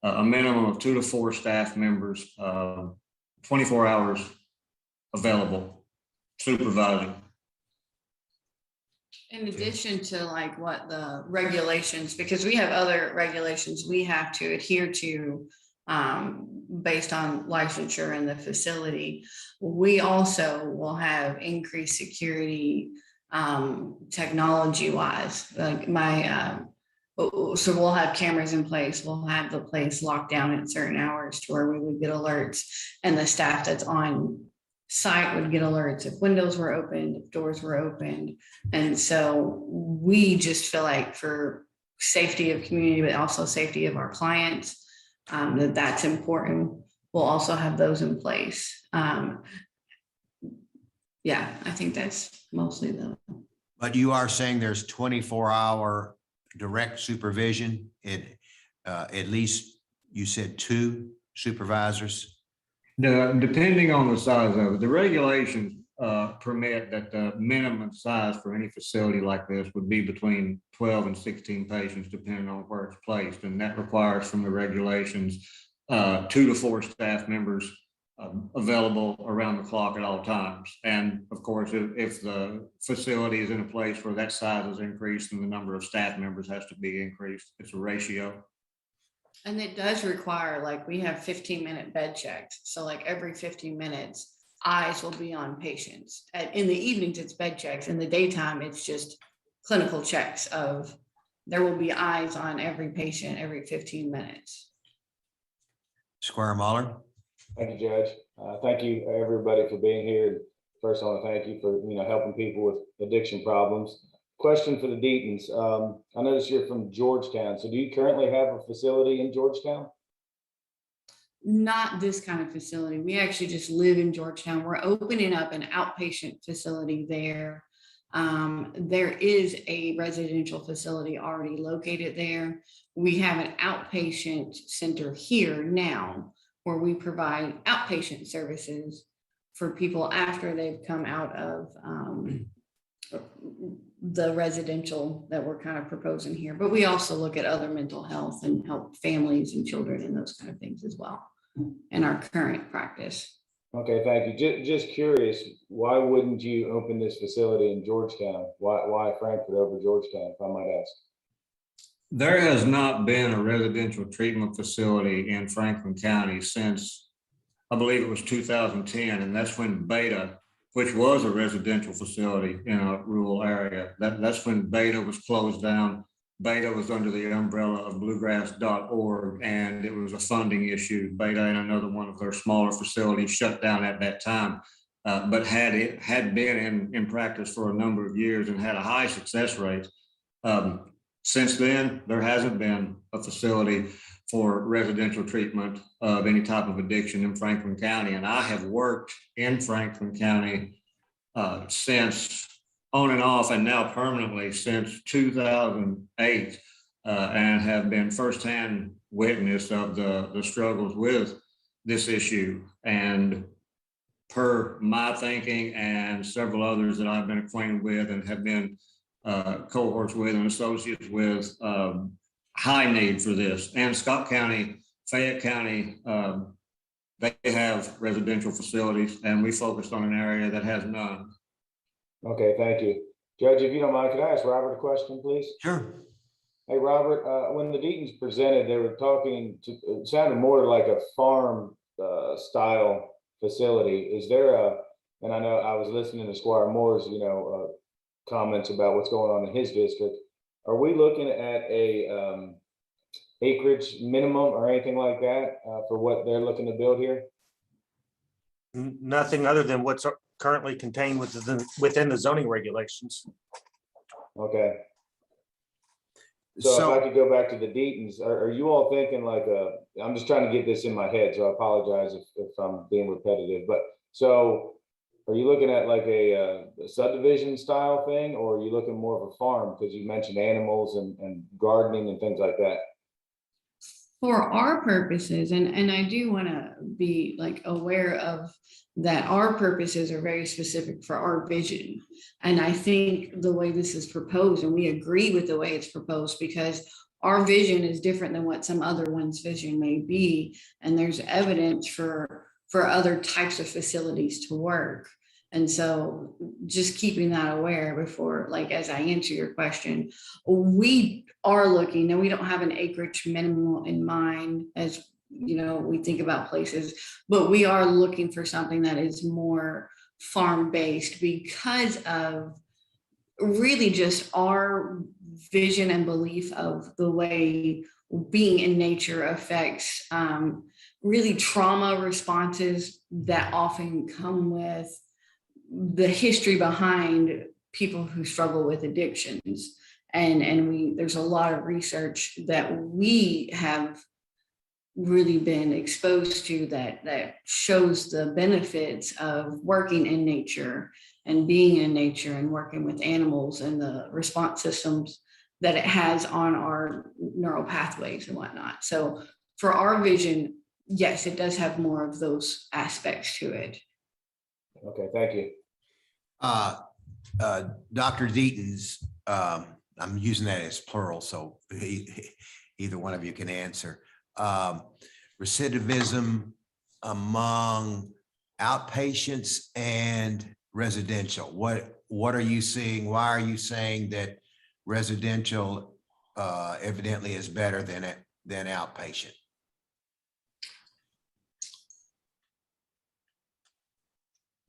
[SPEAKER 15] a minimum of 2 to 4 staff members, 24 hours available, supervising.
[SPEAKER 17] In addition to like what the regulations, because we have other regulations we have to adhere to based on licensure in the facility, we also will have increased security technology wise. Like so we'll have cameras in place. We'll have the place locked down at certain hours to where we would get alerts, and the staff that's on site would get alerts if windows were opened, if doors were opened. And so we just feel like for safety of community, but also safety of our clients, that's important. We'll also have those in place. Yeah, I think that's mostly the.
[SPEAKER 1] But you are saying there's 24-hour direct supervision, at least you said 2 supervisors?
[SPEAKER 15] Depending on the size of it, the regulations permit that the minimum size for any facility like this would be between 12 and 16 patients, depending on where it's placed. And that requires from the regulations 2 to 4 staff members available around the clock at all times. And of course, if the facility is in a place where that size is increased, then the number of staff members has to be increased. It's a ratio.
[SPEAKER 17] And it does require, like, we have 15-minute bed checks. So like every 15 minutes, eyes will be on patients. In the evenings, it's bed checks. In the daytime, it's just clinical checks of, there will be eyes on every patient every 15 minutes.
[SPEAKER 1] Squire Mahler.
[SPEAKER 7] Thank you, Judge. Thank you, everybody, for being here. First, I want to thank you for helping people with addiction problems. Question for the Deatons. I noticed you're from Georgetown. So do you currently have a facility in Georgetown?
[SPEAKER 17] Not this kind of facility. We actually just live in Georgetown. We're opening up an outpatient facility there. There is a residential facility already located there. We have an outpatient center here now where we provide outpatient services for people after they've come out of the residential that we're kind of proposing here. But we also look at other mental health and help families and children and those kind of things as well in our current practice.
[SPEAKER 7] Okay, thank you. Just curious, why wouldn't you open this facility in Georgetown? Why Frankfort over Georgetown, if I might ask?
[SPEAKER 15] There has not been a residential treatment facility in Franklin County since, I believe it was 2010, and that's when Beta, which was a residential facility in a rural area, that's when Beta was closed down. Beta was under the umbrella of bluegrass.org, and it was a funding issue. Beta and another one of their smaller facilities shut down at that time, but had been in practice for a number of years and had a high success rate. Since then, there hasn't been a facility for residential treatment of any type of addiction in Franklin County. And I have worked in Franklin County since on and off and now permanently since 2008 and have been firsthand witness of the struggles with this issue. And per my thinking and several others that I've been acquainted with and have been cohorts with and associates with, high need for this. And Scott County, Fayette County, they have residential facilities, and we focused on an area that has none.
[SPEAKER 7] Okay, thank you. Judge, if you don't mind, could I ask Robert a question, please?
[SPEAKER 1] Sure.
[SPEAKER 7] Hey, Robert, when the Deatons presented, they were talking to, it sounded more like a farm style facility. Is there and I know I was listening to Squire Moore's, comments about what's going on in his district. Are we looking at a acreage minimum or anything like that for what they're looking to build here?
[SPEAKER 12] Nothing other than what's currently contained within the zoning regulations.
[SPEAKER 7] Okay. So if I could go back to the Deatons, are you all thinking like I'm just trying to get this in my head, so I apologize if I'm being repetitive, but so are you looking at like a subdivision style thing, or are you looking more of a farm? Because you mentioned animals and gardening and things like that.
[SPEAKER 17] For our purposes, and I do want to be like aware of that our purposes are very specific for our vision. And I think the way this is proposed, and we agree with the way it's proposed, because our vision is different than what some other one's vision may be. And there's evidence for other types of facilities to work. And so just keeping that aware before, like, as I answer your question, we are looking, and we don't have an acreage minimum in mind as, we think about places, but we are looking for something that is more farm-based because of really just our vision and belief of the way being in nature affects really trauma responses that often come with the history behind people who struggle with addictions. And there's a lot of research that we have really been exposed to that shows the benefits of working in nature and being in nature and working with animals and the response systems that it has on our neural pathways and whatnot. So for our vision, yes, it does have more of those aspects to it.
[SPEAKER 7] Okay, thank you.
[SPEAKER 1] Dr. Deatons, I'm using that as plural, so either one of you can answer. Recidivism among outpatients and residential. What are you seeing? Why are you saying that residential evidently is better than outpatient?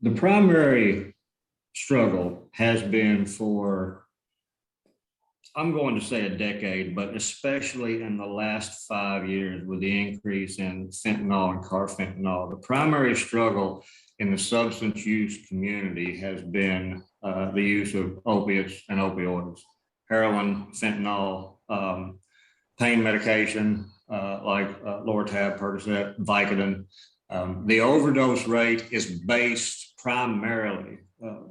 [SPEAKER 15] The primary struggle has been for, I'm going to say a decade, but especially in the last 5 years with the increase in fentanyl and carfentanil, the primary struggle in the substance use community has been the use of opiates and opioids, heroin, fentanyl, pain medication like Lortab, Percocet, Vicodin. The overdose rate is based primarily,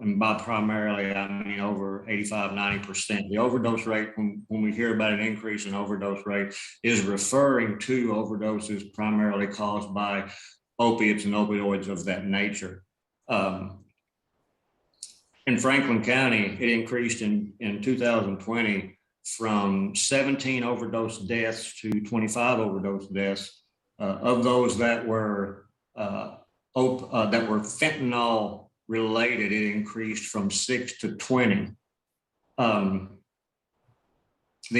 [SPEAKER 15] and by primarily, I mean over 85, 90%. The overdose rate, when we hear about an increase in overdose rate, is referring to overdoses primarily caused by opiates and opioids of that nature. In Franklin County, it increased in 2020 from 17 overdose deaths to 25 overdose deaths. Of those that were fentanyl related, it increased from 6 to 20. The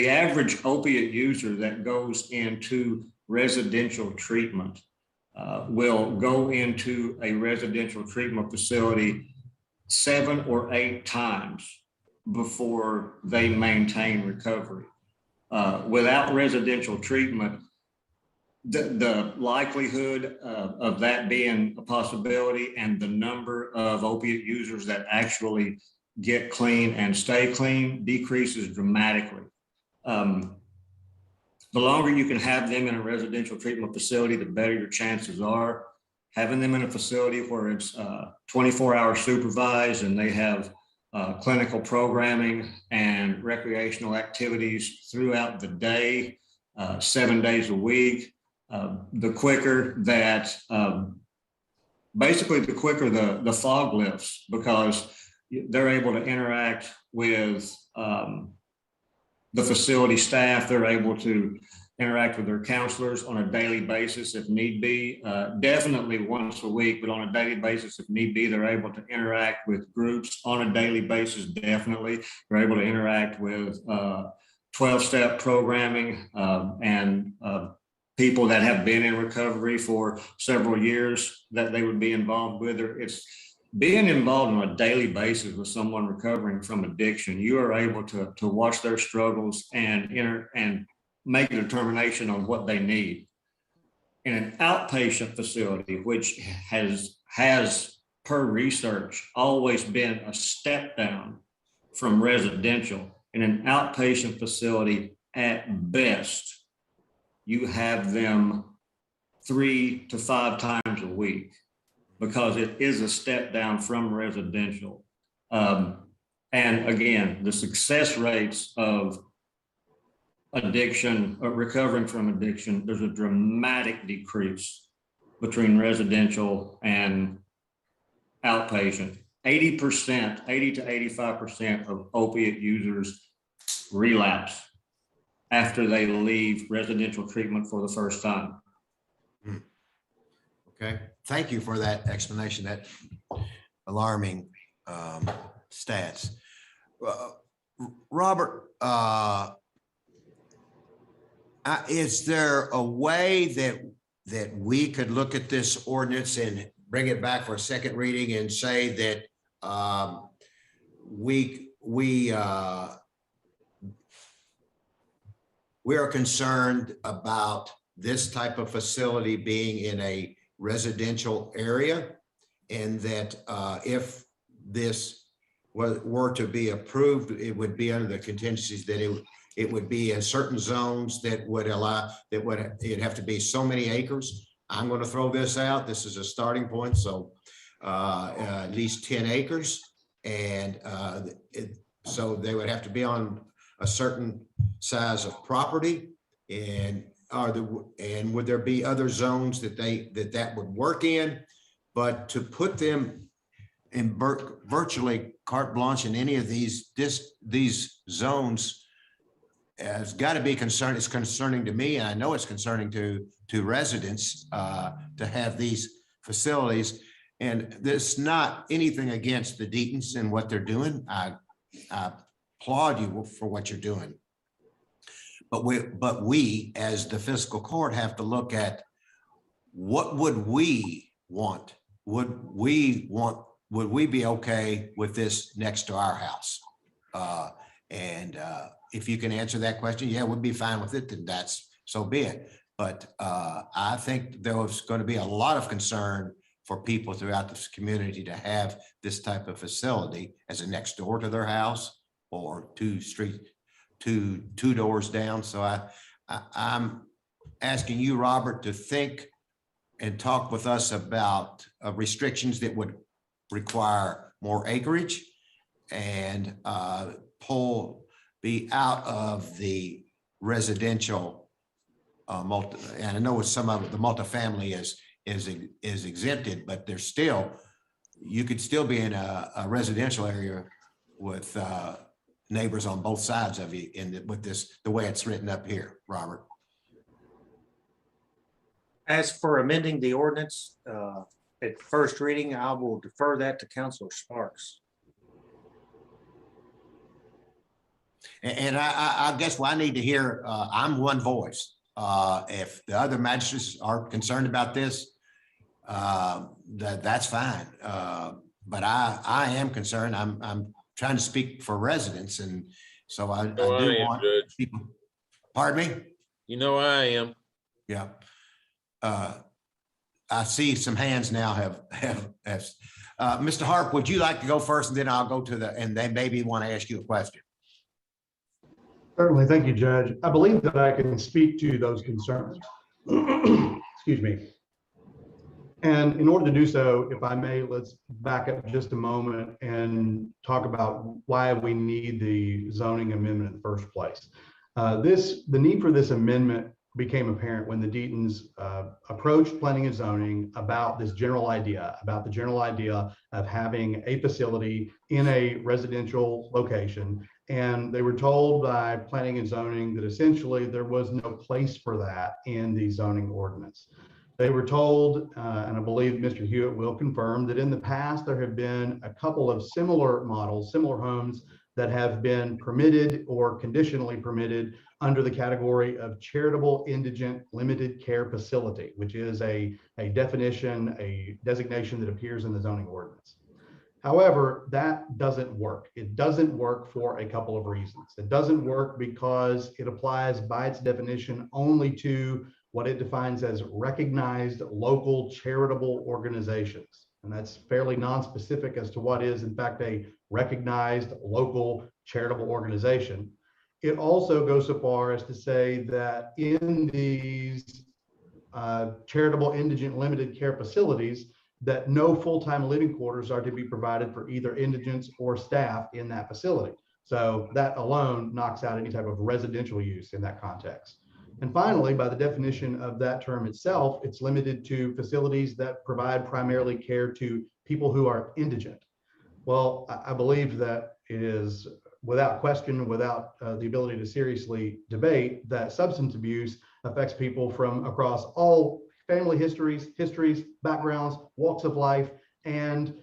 [SPEAKER 15] average opiate user that goes into residential treatment will go into a residential treatment facility 7 or 8 times before they maintain recovery. Without residential treatment, the likelihood of that being a possibility and the number of opiate users that actually get clean and stay clean decreases dramatically. The longer you can have them in a residential treatment facility, the better your chances are. Having them in a facility where it's 24-hour supervised and they have clinical programming and recreational activities throughout the day, 7 days a week, the quicker that, basically the quicker the fog lifts, because they're able to interact with the facility staff. They're able to interact with their counselors on a daily basis if need be, definitely once a week, but on a daily basis if need be. They're able to interact with groups on a daily basis, definitely. They're able to interact with 12-step programming and people that have been in recovery for several years that they would be involved with. It's being involved on a daily basis with someone recovering from addiction. You are able to watch their struggles and make a determination on what they need. In an outpatient facility, which has per research always been a step down from residential, in an outpatient facility, at best, you have them 3 to 5 times a week, because it is a step down from residential. And again, the success rates of addiction or recovering from addiction, there's a dramatic decrease between residential and outpatient. 80%, 80 to 85% of opiate users relapse after they leave residential treatment for the first time.
[SPEAKER 1] Okay, thank you for that explanation, that alarming stats. Robert, is there a way that we could look at this ordinance and bring it back for a second reading and say that we are concerned about this type of facility being in a residential area, and that if this were to be approved, it would be under the contingencies that it would be in certain zones that would allow, it'd have to be so many acres. I'm going to throw this out. This is a starting point. So at least 10 acres. And so they would have to be on a certain size of property. And would there be other zones that would work in? But to put them in virtually carte blanche in any of these zones has got to be concerned. It's concerning to me, and I know it's concerning to residents to have these facilities. And there's not anything against the Deatons and what they're doing. I applaud you for what you're doing. But we, as the fiscal court, have to look at what would we want? Would we be okay with this next to our house? If you can answer that question, yeah, we'd be fine with it, then that's so be it. But I think there was going to be a lot of concern for people throughout this community to have this type of facility as a next door to their house or two doors down. So I'm asking you, Robert, to think and talk with us about restrictions that would require more acreage and be out of the residential and I know with some of it, the multifamily is exempted, but there's still, you could still be in a residential area with neighbors on both sides of you with the way it's written up here, Robert.
[SPEAKER 12] As for amending the ordinance at first reading, I will defer that to Councilor Sparks.
[SPEAKER 1] And I guess what I need to hear, I'm one voice. If the other magistrates are concerned about this, that's fine. But I am concerned. I'm trying to speak for residents, and so I do want people. Pardon me?
[SPEAKER 3] You know I am.
[SPEAKER 1] Yeah. I see some hands now have Mr. Harp, would you like to go first, and then I'll go and they maybe want to ask you a question.
[SPEAKER 16] Certainly. Thank you, Judge. I believe that I can speak to those concerns. Excuse me. And in order to do so, if I may, let's back up just a moment and talk about why we need the zoning amendment in the first place. The need for this amendment became apparent when the Deatons approached planning and zoning about this general idea, of having a facility in a residential location. And they were told by planning and zoning that essentially there was no place for that in the zoning ordinance. They were told, and I believe Mr. Hewitt will confirm, that in the past there have been a couple of similar models, similar homes that have been permitted or conditionally permitted under the category of charitable indigent limited care facility, which is a definition, a designation that appears in the zoning ordinance. However, that doesn't work. It doesn't work for a couple of reasons. It doesn't work because it applies by its definition only to what it defines as recognized local charitable organizations. And that's fairly non-specific as to what is in fact a recognized local charitable organization. It also goes so far as to say that in these charitable indigent limited care facilities, that no full-time living quarters are to be provided for either indigents or staff in that facility. So that alone knocks out any type of residential use in that context. And finally, by the definition of that term itself, it's limited to facilities that provide primarily care to people who are indigent. Well, I believe that it is without question, without the ability to seriously debate, that substance abuse affects people from across all family histories, backgrounds, walks of life, and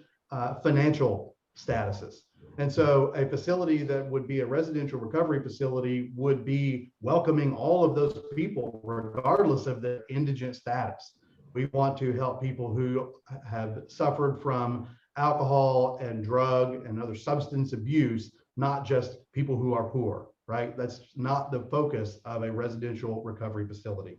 [SPEAKER 16] financial statuses. And so a facility that would be a residential recovery facility would be welcoming all of those people, regardless of their indigent status. We want to help people who have suffered from alcohol and drug and other substance abuse, not just people who are poor, right? That's not the focus of a residential recovery facility.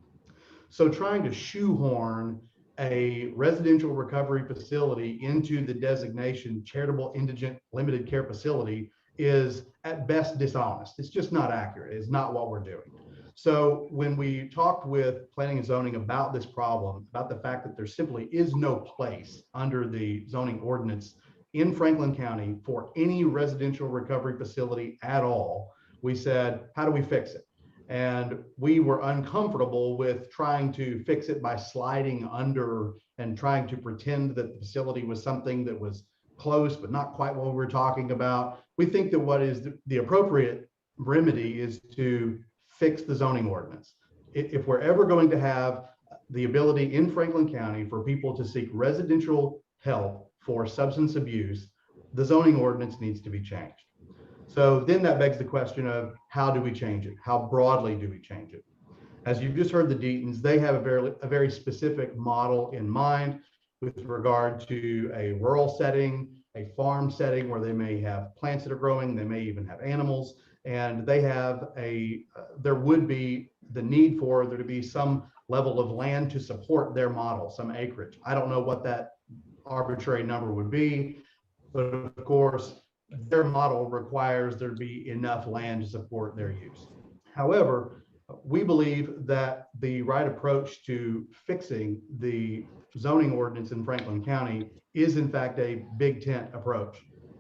[SPEAKER 16] So trying to shoehorn a residential recovery facility into the designation charitable indigent limited care facility is at best dishonest. It's just not accurate. It's not what we're doing. So when we talked with planning and zoning about this problem, about the fact that there simply is no place under the zoning ordinance in Franklin County for any residential recovery facility at all, we said, how do we fix it? And we were uncomfortable with trying to fix it by sliding under and trying to pretend that the facility was something that was close, but not quite what we were talking about. We think that what is the appropriate remedy is to fix the zoning ordinance. If we're ever going to have the ability in Franklin County for people to seek residential help for substance abuse, the zoning ordinance needs to be changed. So then that begs the question of how do we change it? How broadly do we change it? As you've just heard the Deatons, they have a very specific model in mind with regard to a rural setting, a farm setting where they may have plants that are growing, they may even have animals, and they have there would be the need for there to be some level of land to support their model, some acreage. I don't know what that arbitrary number would be, but of course, their model requires there to be enough land to support their use. However, we believe that the right approach to fixing the zoning ordinance in Franklin County is in fact a big tent approach.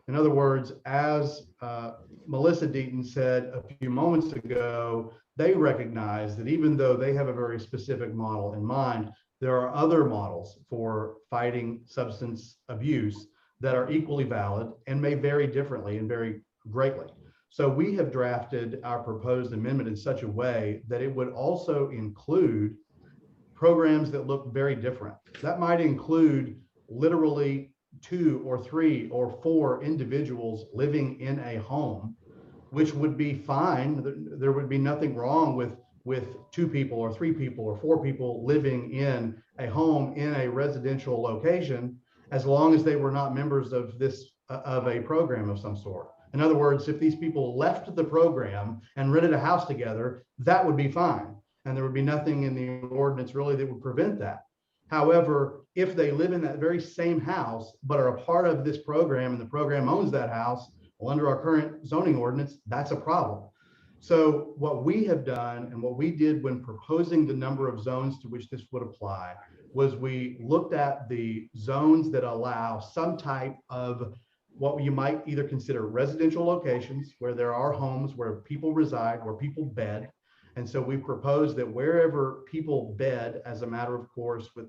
[SPEAKER 16] In other words, as Melissa Deaton said a few moments ago, they recognize that even though they have a very specific model in mind, there are other models for fighting substance abuse that are equally valid and may vary differently and vary greatly. So we have drafted our proposed amendment in such a way that it would also include programs that look very different. That might include literally 2 or 3 or 4 individuals living in a home, which would be fine. There would be nothing wrong with 2 people or 3 people or 4 people living in a home in a residential location, as long as they were not members of a program of some sort. In other words, if these people left the program and rented a house together, that would be fine. And there would be nothing in the ordinance really that would prevent that. However, if they live in that very same house, but are a part of this program and the program owns that house, well, under our current zoning ordinance, that's a problem. So what we have done and what we did when proposing the number of zones to which this would apply was we looked at the zones that allow some type of what you might either consider residential locations where there are homes where people reside, where people bed, And so we propose that wherever people bed, as a matter of course, with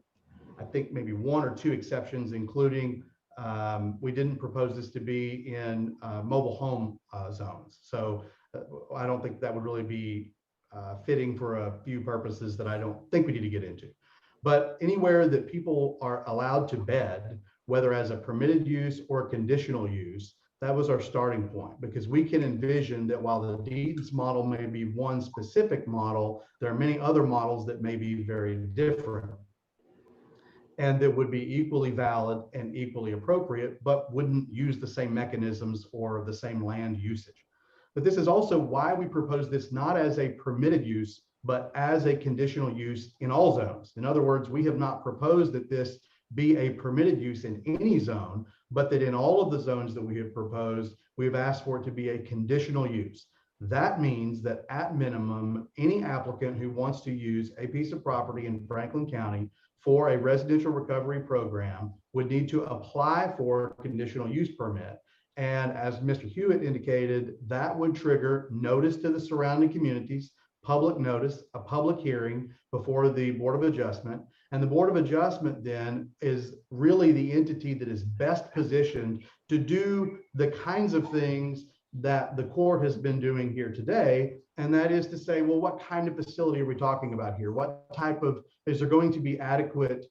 [SPEAKER 16] I think maybe one or two exceptions, including we didn't propose this to be in mobile home zones. So I don't think that would really be fitting for a few purposes that I don't think we need to get into. But anywhere that people are allowed to bed, whether as a permitted use or conditional use, that was our starting point, because we can envision that while the Deeds model may be one specific model, there are many other models that may be very different and that would be equally valid and equally appropriate, but wouldn't use the same mechanisms or the same land usage. But this is also why we propose this not as a permitted use, but as a conditional use in all zones. In other words, we have not proposed that this be a permitted use in any zone, but that in all of the zones that we have proposed, we've asked for it to be a conditional use. That means that at minimum, any applicant who wants to use a piece of property in Franklin County for a residential recovery program would need to apply for a conditional use permit. And as Mr. Hewitt indicated, that would trigger notice to the surrounding communities, public notice, a public hearing before the Board of Adjustment. And the Board of Adjustment then is really the entity that is best positioned to do the kinds of things that the court has been doing here today. And that is to say, well, what kind of facility are we talking about here? What type of, is there going to be adequate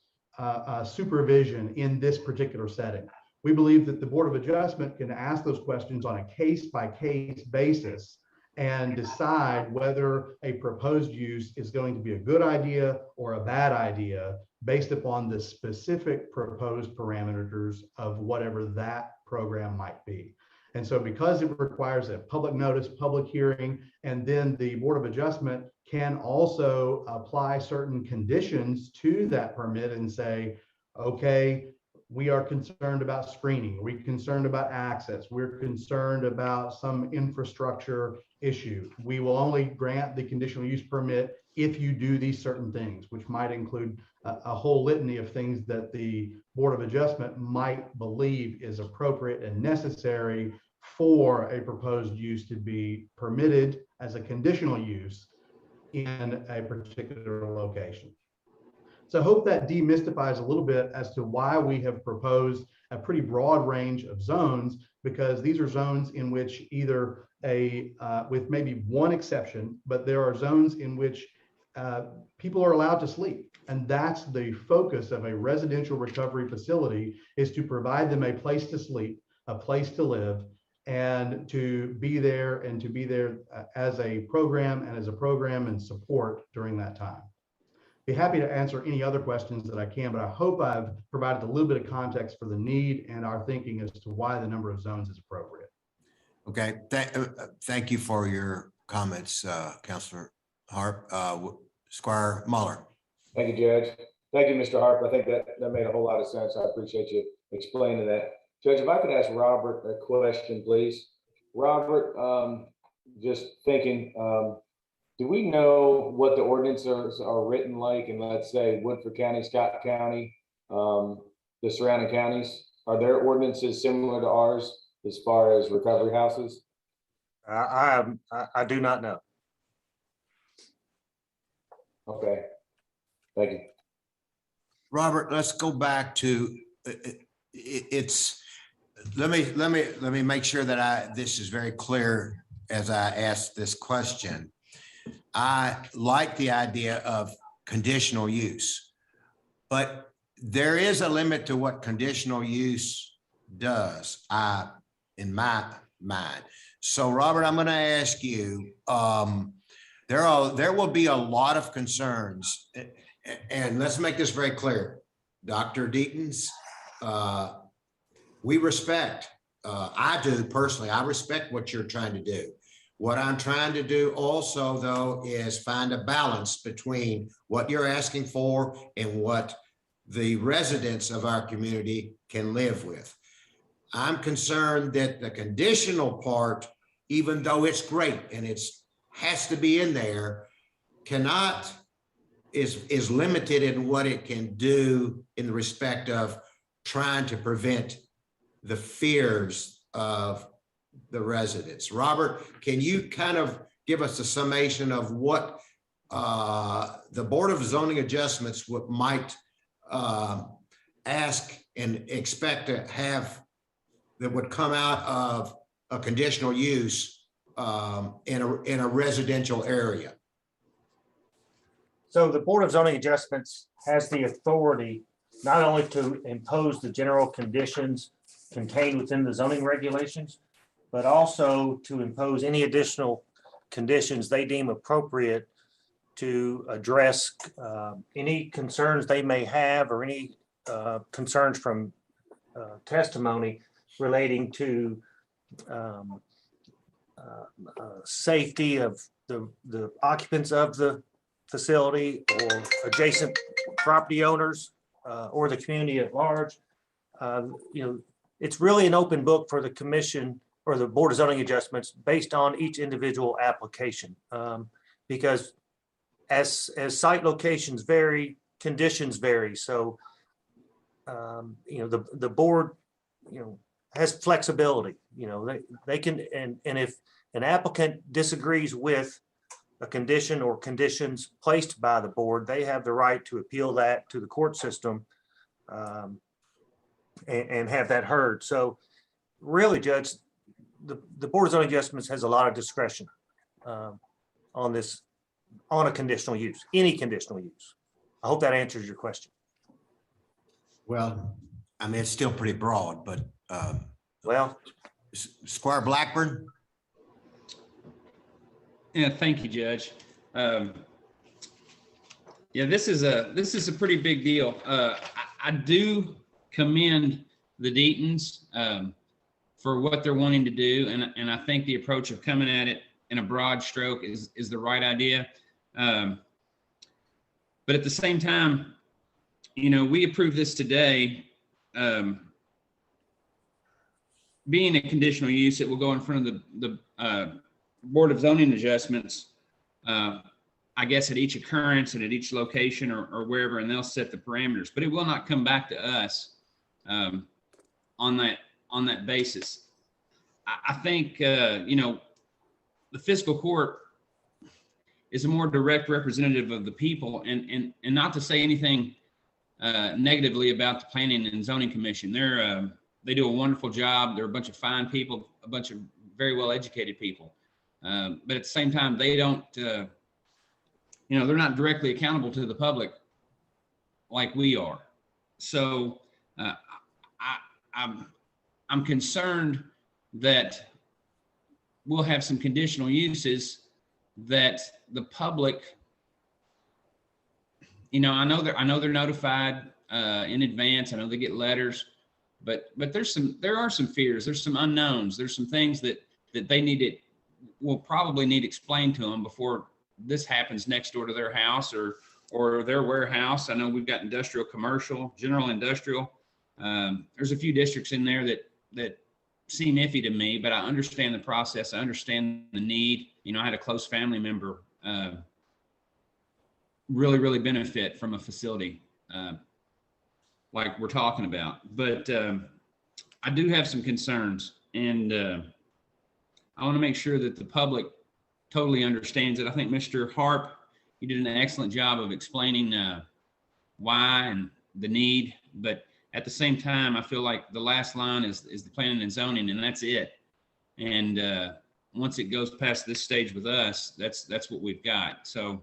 [SPEAKER 16] supervision in this particular setting? We believe that the Board of Adjustment can ask those questions on a case-by-case basis and decide whether a proposed use is going to be a good idea or a bad idea based upon the specific proposed parameters of whatever that program might be. And so because it requires a public notice, public hearing, and then the Board of Adjustment can also apply certain conditions to that permit and say, okay, we are concerned about screening, we're concerned about access, we're concerned about some infrastructure issue. We will only grant the conditional use permit if you do these certain things, which might include a whole litany of things that the Board of Adjustment might believe is appropriate and necessary for a proposed use to be permitted as a conditional use in a particular location. So I hope that demystifies a little bit as to why we have proposed a pretty broad range of zones, because these are zones in which either with maybe one exception, but there are zones in which people are allowed to sleep. And that's the focus of a residential recovery facility, is to provide them a place to sleep, a place to live, and to be there as a program and support during that time. Be happy to answer any other questions that I can, but I hope I've provided a little bit of context for the need and our thinking as to why the number of zones is appropriate.
[SPEAKER 1] Okay, thank you for your comments, Councilor Harp. Squire Muller.
[SPEAKER 7] Thank you, Judge. Thank you, Mr. Harp. I think that made a whole lot of sense. I appreciate you explaining that. Judge, if I could ask Robert a question, please. Robert, just thinking, do we know what the ordinances are written like in, let's say, Woodford County, Scott County, the surrounding counties? Are their ordinances similar to ours as far as recovery houses?
[SPEAKER 12] I do not know.
[SPEAKER 7] Okay, thank you.
[SPEAKER 1] Robert, let's go back to let me make sure that this is very clear as I ask this question. I like the idea of conditional use, but there is a limit to what conditional use does, in my mind. So Robert, I'm going to ask you, there will be a lot of concerns, and let's make this very clear. Dr. Deaton's, we respect, I do personally, I respect what you're trying to do. What I'm trying to do also, though, is find a balance between what you're asking for and what the residents of our community can live with. I'm concerned that the conditional part, even though it's great and has to be in there, is limited in what it can do in the respect of trying to prevent the fears of the residents. Robert, can you kind of give us a summation of what the Board of Zoning Adjustments might ask and expect to have that would come out of a conditional use in a residential area?
[SPEAKER 12] So the Board of Zoning Adjustments has the authority not only to impose the general conditions contained within the zoning regulations, but also to impose any additional conditions they deem appropriate to address any concerns they may have or any concerns from testimony relating to safety of the occupants of the facility or adjacent property owners or the community at large. It's really an open book for the commission or the Board of Zoning Adjustments based on each individual application. Because as site locations vary, conditions vary. So, the board, has flexibility, they can, and if an applicant disagrees with a condition or conditions placed by the board, they have the right to appeal that to the court system and have that heard. So really, Judge, the Board of Zoning Adjustments has a lot of discretion on this, on a conditional use, any conditional use. I hope that answers your question.
[SPEAKER 1] Well, I mean, it's still pretty broad, but
[SPEAKER 12] well,
[SPEAKER 1] Squire Blackburn.
[SPEAKER 11] Yeah, thank you, Judge. Yeah, this is a pretty big deal. I do commend the Deatons for what they're wanting to do, and I think the approach of coming at it in a broad stroke is the right idea. But at the same time, we approve this today. Being a conditional use, it will go in front of the Board of Zoning Adjustments, I guess at each occurrence and at each location or wherever, and they'll set the parameters, but it will not come back to us on that basis. I think, the fiscal court is a more direct representative of the people, and not to say anything negatively about the Planning and Zoning Commission. They do a wonderful job. They're a bunch of fine people, a bunch of very well-educated people. But at the same time, they don't, they're not directly accountable to the public like we are. So I'm concerned that we'll have some conditional uses that the public, I know they're notified in advance. I know they get letters, but there are some fears. There's some unknowns. There's some things that they will probably need explained to them before this happens next door to their house or their warehouse. I know we've got industrial, commercial, general industrial. There's a few districts in there that seem iffy to me, but I understand the process. I understand the need. I had a close family member really benefit from a facility like we're talking about. But I do have some concerns, and I want to make sure that the public totally understands it. I think Mr. Harp, you did an excellent job of explaining why and the need, but at the same time, I feel like the last line is the planning and zoning, and that's it. And once it goes past this stage with us, that's what we've got. So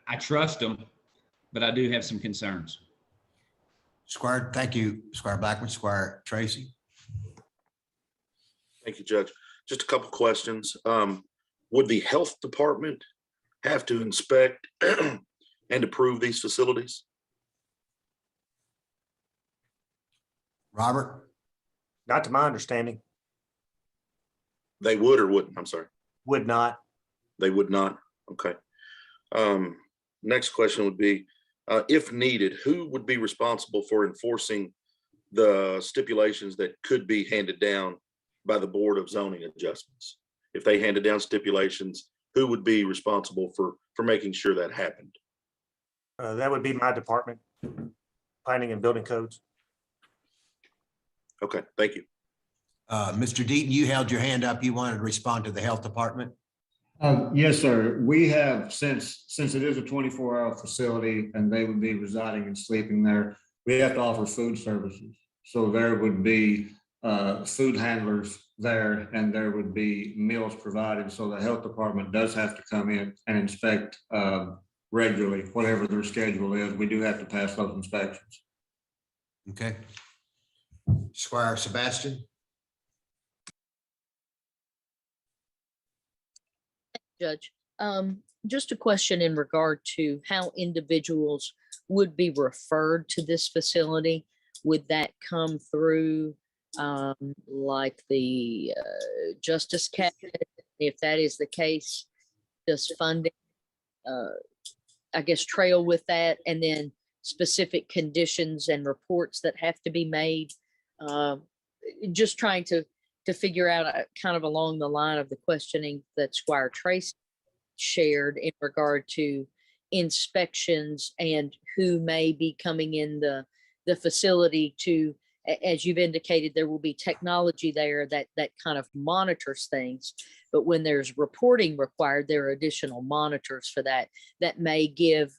[SPEAKER 11] I trust them, but I do have some concerns.
[SPEAKER 1] Squire, thank you, Squire Blackman. Squire Tracy.
[SPEAKER 10] Thank you, Judge. Just a couple questions. Would the health department have to inspect and approve these facilities?
[SPEAKER 1] Robert?
[SPEAKER 12] Not to my understanding.
[SPEAKER 10] They would or wouldn't? I'm sorry.
[SPEAKER 12] Would not.
[SPEAKER 10] They would not. Okay. Next question would be, if needed, who would be responsible for enforcing the stipulations that could be handed down by the Board of Zoning Adjustments? If they handed down stipulations, who would be responsible for making sure that happened?
[SPEAKER 12] That would be my department, planning and building codes.
[SPEAKER 10] Okay, thank you.
[SPEAKER 1] Mr. Deaton, you held your hand up. You wanted to respond to the health department?
[SPEAKER 15] Yes, sir. We have, since it is a 24-hour facility and they would be residing and sleeping there, we have to offer food services. So there would be food handlers there and there would be meals provided. So the health department does have to come in and inspect regularly, whatever their schedule is. We do have to pass those inspections.
[SPEAKER 1] Okay. Squire Sebastian?
[SPEAKER 5] Judge, just a question in regard to how individuals would be referred to this facility. Would that come through like the Justice Cabinet? If that is the case, does funding, I guess, trail with that? And then specific conditions and reports that have to be made? Just trying to figure out kind of along the line of the questioning that Squire Tracy shared in regard to inspections and who may be coming in the facility to, as you've indicated, there will be technology there that kind of monitors things. But when there's reporting required, there are additional monitors for that may give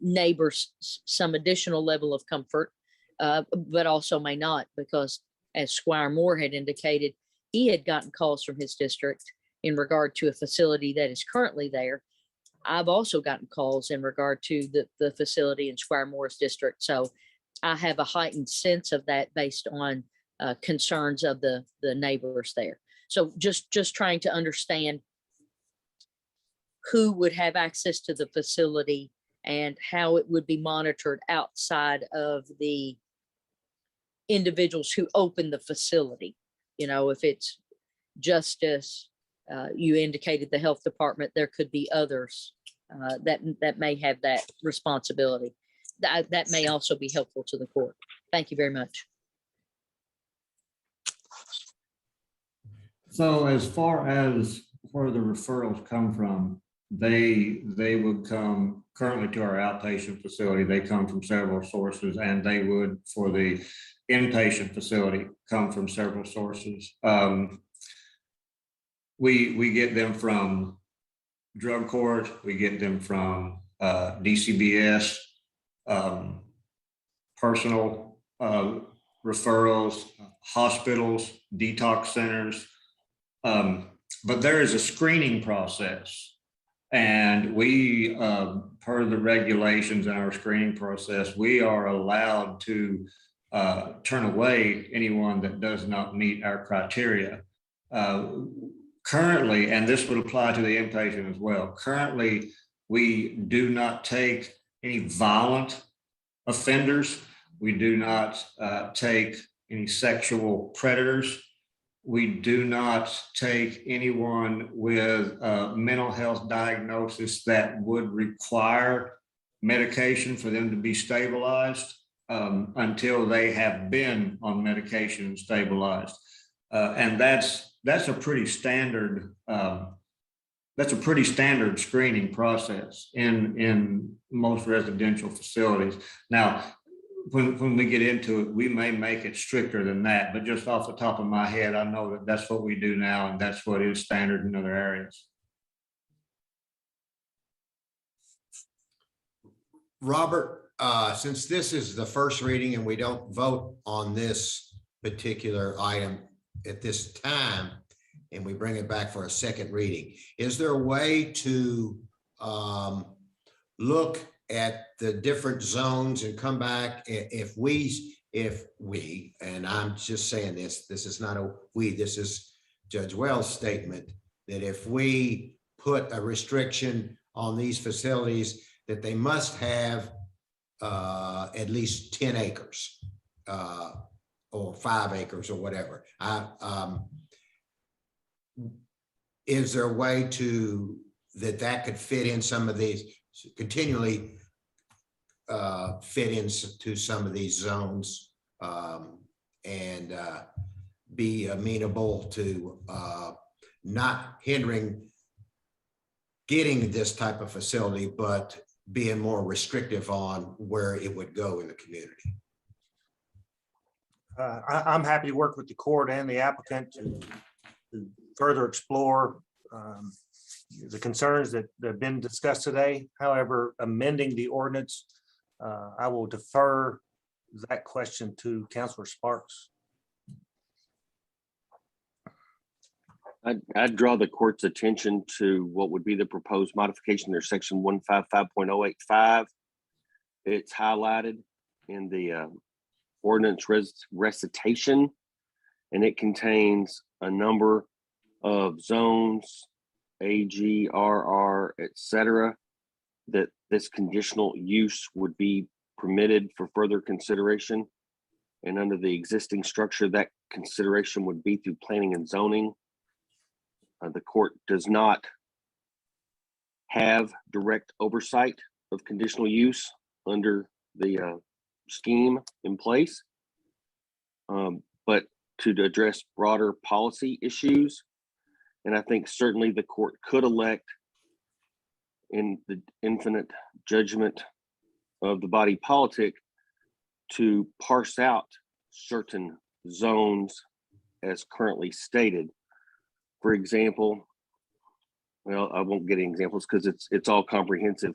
[SPEAKER 5] neighbors some additional level of comfort, but also may not, because as Squire Moore had indicated, he had gotten calls from his district in regard to a facility that is currently there. I've also gotten calls in regard to the facility in Squire Moore's district. So I have a heightened sense of that based on concerns of the neighbors there. So just trying to understand who would have access to the facility and how it would be monitored outside of the individuals who open the facility. You know, if it's Justice, you indicated the health department, there could be others that may have that responsibility. That may also be helpful to the court. Thank you very much.
[SPEAKER 15] So as far as where the referrals come from, they would come currently to our outpatient facility. They come from several sources, and they would, for the inpatient facility, come from several sources. We get them from drug court, we get them from DCBS, personal referrals, hospitals, detox centers. But there is a screening process. And we, per the regulations in our screening process, we are allowed to turn away anyone that does not meet our criteria. Currently, and this would apply to the inpatient as well, currently, we do not take any violent offenders. We do not take any sexual predators. We do not take anyone with a mental health diagnosis that would require medication for them to be stabilized until they have been on medication and stabilized. And that's a pretty standard screening process in most residential facilities. Now, when we get into it, we may make it stricter than that, but just off the top of my head, I know that that's what we do now, and that's what is standard in other areas.
[SPEAKER 1] Robert, since this is the first reading and we don't vote on this particular item at this time, and we bring it back for a second reading, is there a way to look at the different zones and come back if we, and I'm just saying this is not a we, this is Judge Wells' statement, that if we put a restriction on these facilities that they must have at least 10 acres or 5 acres or whatever. Is there a way to that could fit in some of these, continually fit into some of these zones and be amenable to not hindering getting this type of facility, but being more restrictive on where it would go in the community?
[SPEAKER 12] I'm happy to work with the court and the applicant to further explore the concerns that have been discussed today. However, amending the ordinance, I will defer that question to Councilor Sparks.
[SPEAKER 9] I'd draw the court's attention to what would be the proposed modification there, section 155.085. It's highlighted in the ordinance recitation, and it contains a number of zones, AG, RR, et cetera, that this conditional use would be permitted for further consideration. And under the existing structure, that consideration would be through planning and zoning. The court does not have direct oversight of conditional use under the scheme in place. But to address broader policy issues, and I think certainly the court could elect, in the infinite judgment of the body politic, to parse out certain zones as currently stated. For example, well, I won't get any examples because it's all comprehensive.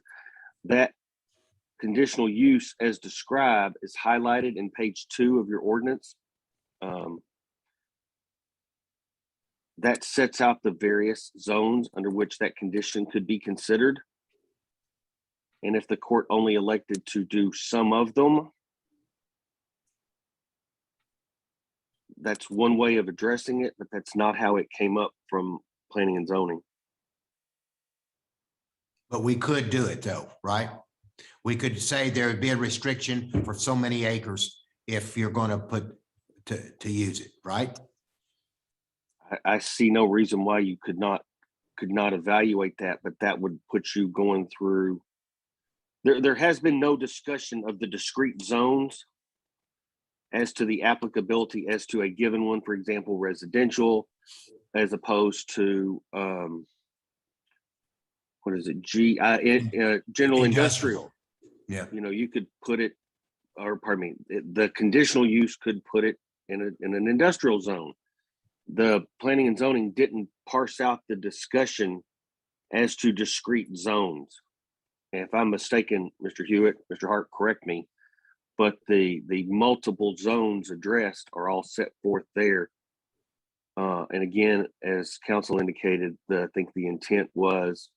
[SPEAKER 9] That conditional use as described is highlighted in page 2 of your ordinance. That sets out the various zones under which that condition could be considered. And if the court only elected to do some of them, that's one way of addressing it, but that's not how it came up from planning and zoning.
[SPEAKER 1] But we could do it though, right? We could say there would be a restriction for so many acres if you're going to put to use it, right?
[SPEAKER 9] I see no reason why you could not evaluate that, but that would put you going through. There has been no discussion of the discrete zones as to the applicability as to a given one, for example, residential, as opposed to what is it? General industrial.
[SPEAKER 1] Yeah.
[SPEAKER 9] You know, you could put it, or pardon me, the conditional use could put it in an industrial zone. The planning and zoning didn't parse out the discussion as to discrete zones. And if I'm mistaken, Mr. Hewitt, Mr. Hart, correct me, but the multiple zones addressed are all set forth there. And again, as council indicated, I think the intent was,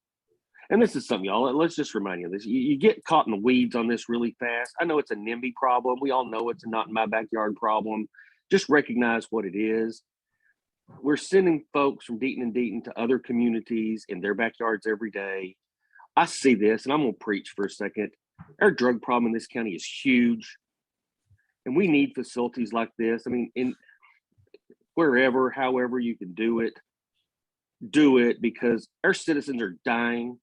[SPEAKER 9] and this is something, y'all, let's just remind you of this. You get caught in the weeds on this really fast. I know it's a NIMBY problem. We all know it's a not in my backyard problem. Just recognize what it is. We're sending folks from Deaton and Deaton to other communities in their backyards every day. I see this, and I'm going to preach for a second. Our drug problem in this county is huge, and we need facilities like this. I mean, in wherever, however you can do it, because our citizens are dying,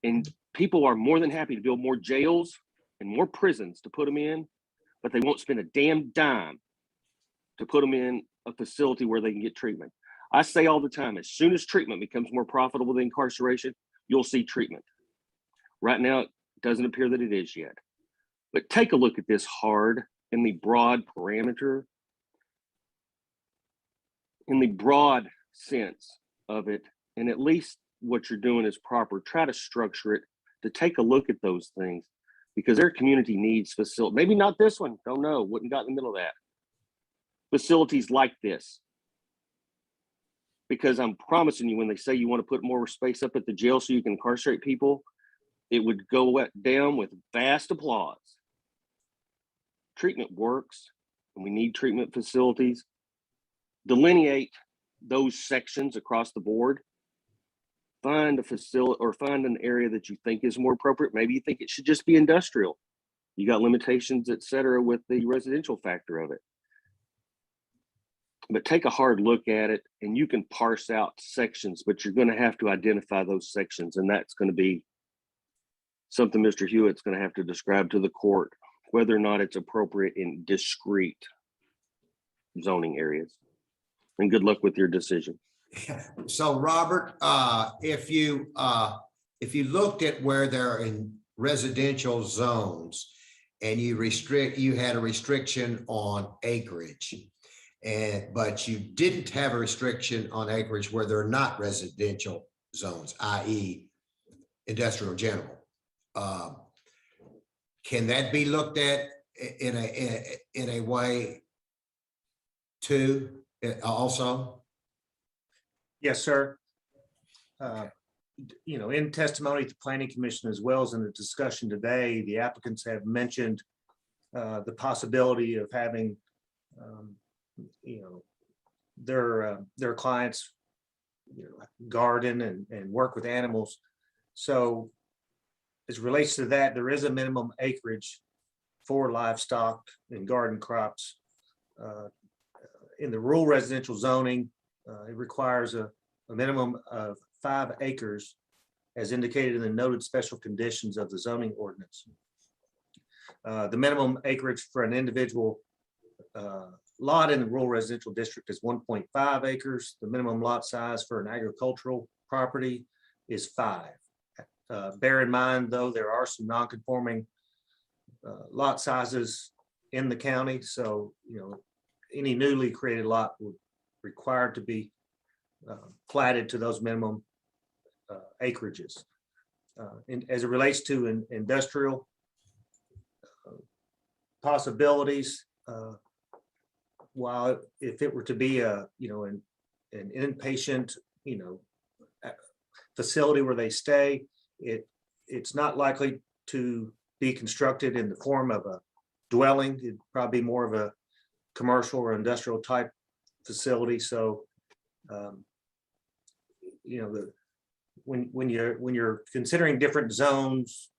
[SPEAKER 9] and people are more than happy to build more jails and more prisons to put them in, but they won't spend a damn dime to put them in a facility where they can get treatment. I say all the time, as soon as treatment becomes more profitable than incarceration, you'll see treatment. Right now, it doesn't appear that it is yet. But take a look at this hard in the broad parameter, in the broad sense of it, and at least what you're doing is proper. Try to structure it to take a look at those things, because their community needs facility. Maybe not this one, don't know, wouldn't got in the middle of that. Facilities like this. Because I'm promising you, when they say you want to put more space up at the jail so you can incarcerate people, it would go down with vast applause. Treatment works, and we need treatment facilities. Delineate those sections across the board. Find a facility or find an area that you think is more appropriate. Maybe you think it should just be industrial. You got limitations, et cetera, with the residential factor of it. But take a hard look at it, and you can parse out sections, but you're going to have to identify those sections. And that's going to be something Mr. Hewitt's going to have to describe to the court, whether or not it's appropriate in discrete zoning areas. And good luck with your decision.
[SPEAKER 1] So Robert, if you looked at where they're in residential zones, and you had a restriction on acreage. But you didn't have a restriction on acreage where they're not residential zones, i.e. industrial general. Can that be looked at in a way too, also?
[SPEAKER 12] Yes, sir. In testimony to the Planning Commission, as well as in the discussion today, the applicants have mentioned the possibility of having, their clients, garden and work with animals. So as it relates to that, there is a minimum acreage for livestock and garden crops. In the rural residential zoning, it requires a minimum of 5 acres as indicated in the noted special conditions of the zoning ordinance. The minimum acreage for an individual lot in the rural residential district is 1.5 acres. The minimum lot size for an agricultural property is 5. Bear in mind, though, there are some non-conforming lot sizes in the county. So, any newly created lot would require to be platted to those minimum acreages. And as it relates to an industrial possibilities, while if it were to be an inpatient, facility where they stay, it's not likely to be constructed in the form of a dwelling. It'd probably be more of a commercial or industrial type facility. So, when you're considering different zones,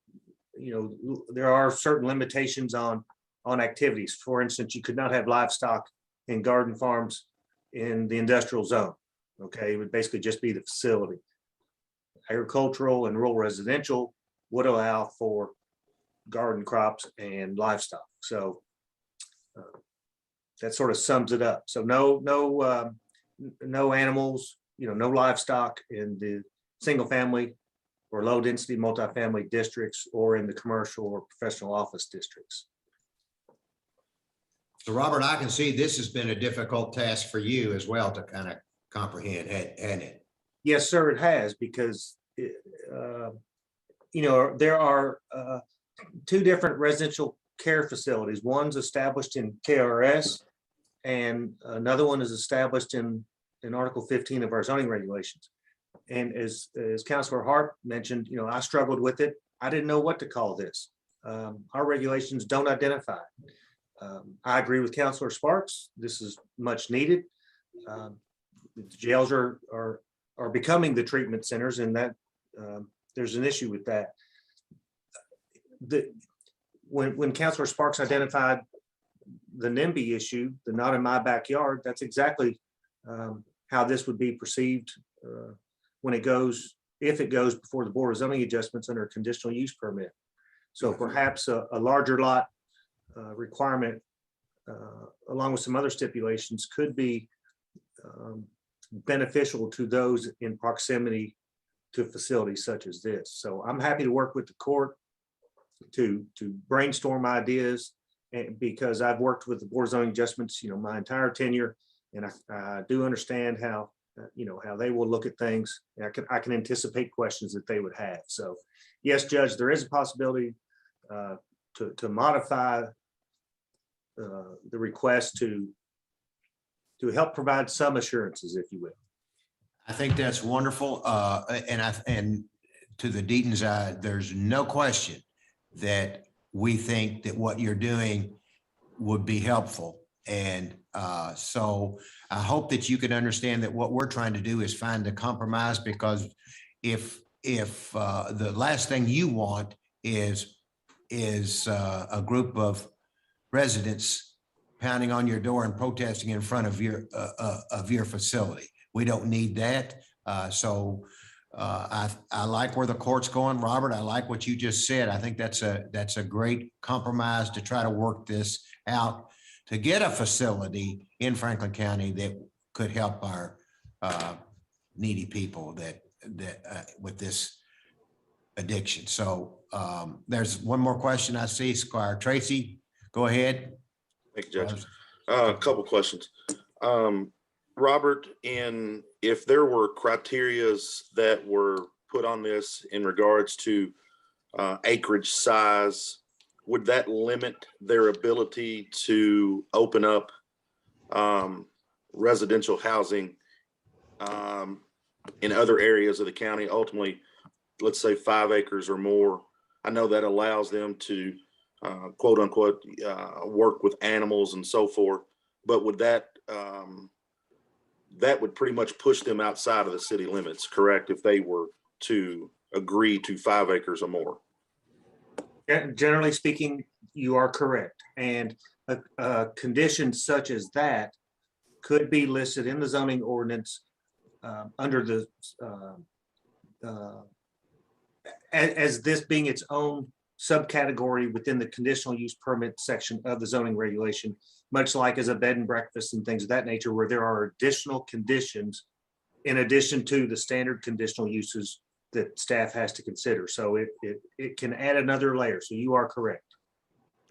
[SPEAKER 12] there are certain limitations on activities. For instance, you could not have livestock and garden farms in the industrial zone. Okay, it would basically just be the facility. Agricultural and rural residential would allow for garden crops and livestock. So that sort of sums it up. So no animals, no livestock in the single family or low density multifamily districts or in the commercial or professional office districts.
[SPEAKER 1] So Robert, I can see this has been a difficult task for you as well to kind of comprehend, hadn't it?
[SPEAKER 12] Yes, sir, it has, because there are 2 different residential care facilities. One's established in KRS and another one is established in Article 15 of our zoning regulations. And as Councilor Hart mentioned, I struggled with it. I didn't know what to call this. Our regulations don't identify. I agree with Councilor Sparks. This is much needed. The jails are becoming the treatment centers, and that there's an issue with that. When Councilor Sparks identified the NIMBY issue, the not in my backyard, that's exactly how this would be perceived when it goes, if it goes before the Board of Zoning Adjustments under a conditional use permit. So perhaps a larger lot requirement, along with some other stipulations, could be beneficial to those in proximity to facilities such as this. So I'm happy to work with the court to brainstorm ideas, and because I've worked with the Board of Zoning Adjustments, my entire tenure, and I do understand how how they will look at things. I can anticipate questions that they would have. So yes, Judge, there is a possibility to modify the request to help provide some assurances, if you will.
[SPEAKER 1] I think that's wonderful. And to the Deatons, there's no question that we think that what you're doing would be helpful. And so I hope that you can understand that what we're trying to do is find a compromise, because if the last thing you want is a group of residents pounding on your door and protesting in front of your facility. We don't need that. So I like where the court's going, Robert. I like what you just said. I think that's a great compromise to try to work this out, to get a facility in Franklin County that could help our needy people that with this addiction. So there's one more question I see. Squire Tracy, go ahead.
[SPEAKER 10] Thank you, Judge. A couple questions. Robert, if there were criterias that were put on this in regards to acreage size, would that limit their ability to open up residential housing in other areas of the county? Ultimately, let's say 5 acres or more. I know that allows them to quote unquote work with animals and so forth, but would that would pretty much push them outside of the city limits, correct? If they were to agree to 5 acres or more.
[SPEAKER 12] Generally speaking, you are correct. And a condition such as that could be listed in the zoning ordinance under the as this being its own subcategory within the conditional use permit section of the zoning regulation, much like as a bed and breakfast and things of that nature, where there are additional conditions in addition to the standard conditional uses that staff has to consider. So it can add another layer. So you are correct.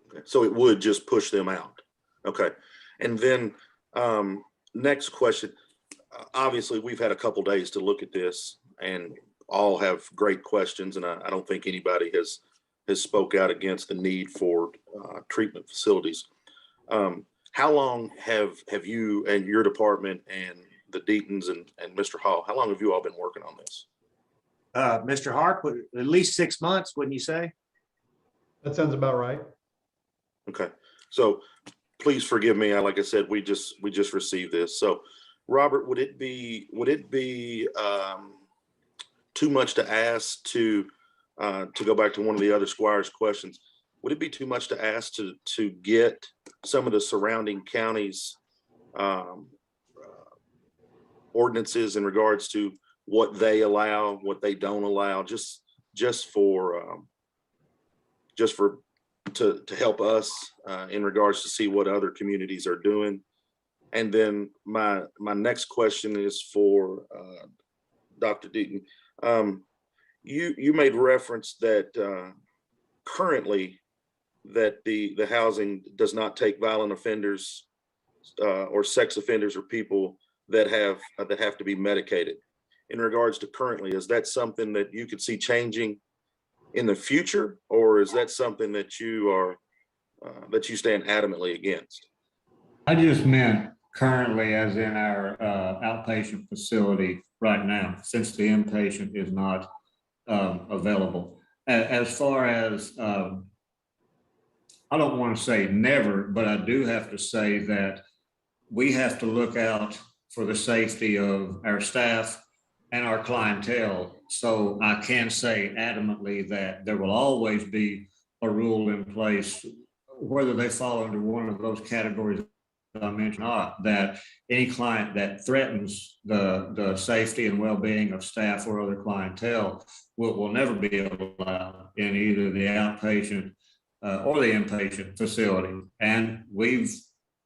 [SPEAKER 10] Okay. So it would just push them out. Okay. And then next question. Obviously, we've had a couple days to look at this and all have great questions. And I don't think anybody has spoke out against the need for treatment facilities. How long have you and your department and the Deatons and Mr. Hall, how long have you all been working on this?
[SPEAKER 12] Mr. Harp, at least 6 months, wouldn't you say?
[SPEAKER 16] That sounds about right.
[SPEAKER 10] Okay, so please forgive me. Like I said, we just received this. So, Robert, would it be too much to ask to go back to one of the other Squire's questions? Would it be too much to ask to get some of the surrounding counties ordinances in regards to what they allow, what they don't allow, just to help us in regards to see what other communities are doing? And then my next question is for Dr. Deaton. You made reference that currently that the housing does not take violent offenders or sex offenders or people that have to be medicated. In regards to currently, is that something that you could see changing in the future, or is that something that you are that you stand adamantly against?
[SPEAKER 15] I just meant currently as in our outpatient facility right now, since the inpatient is not available. As far as, I don't want to say never, but I do have to say that we have to look out for the safety of our staff and our clientele. So I can say adamantly that there will always be a rule in place, whether they fall under one of those categories that I mentioned or not, that any client that threatens the safety and well-being of staff or other clientele will never be allowed in either the outpatient or the inpatient facility. And we've,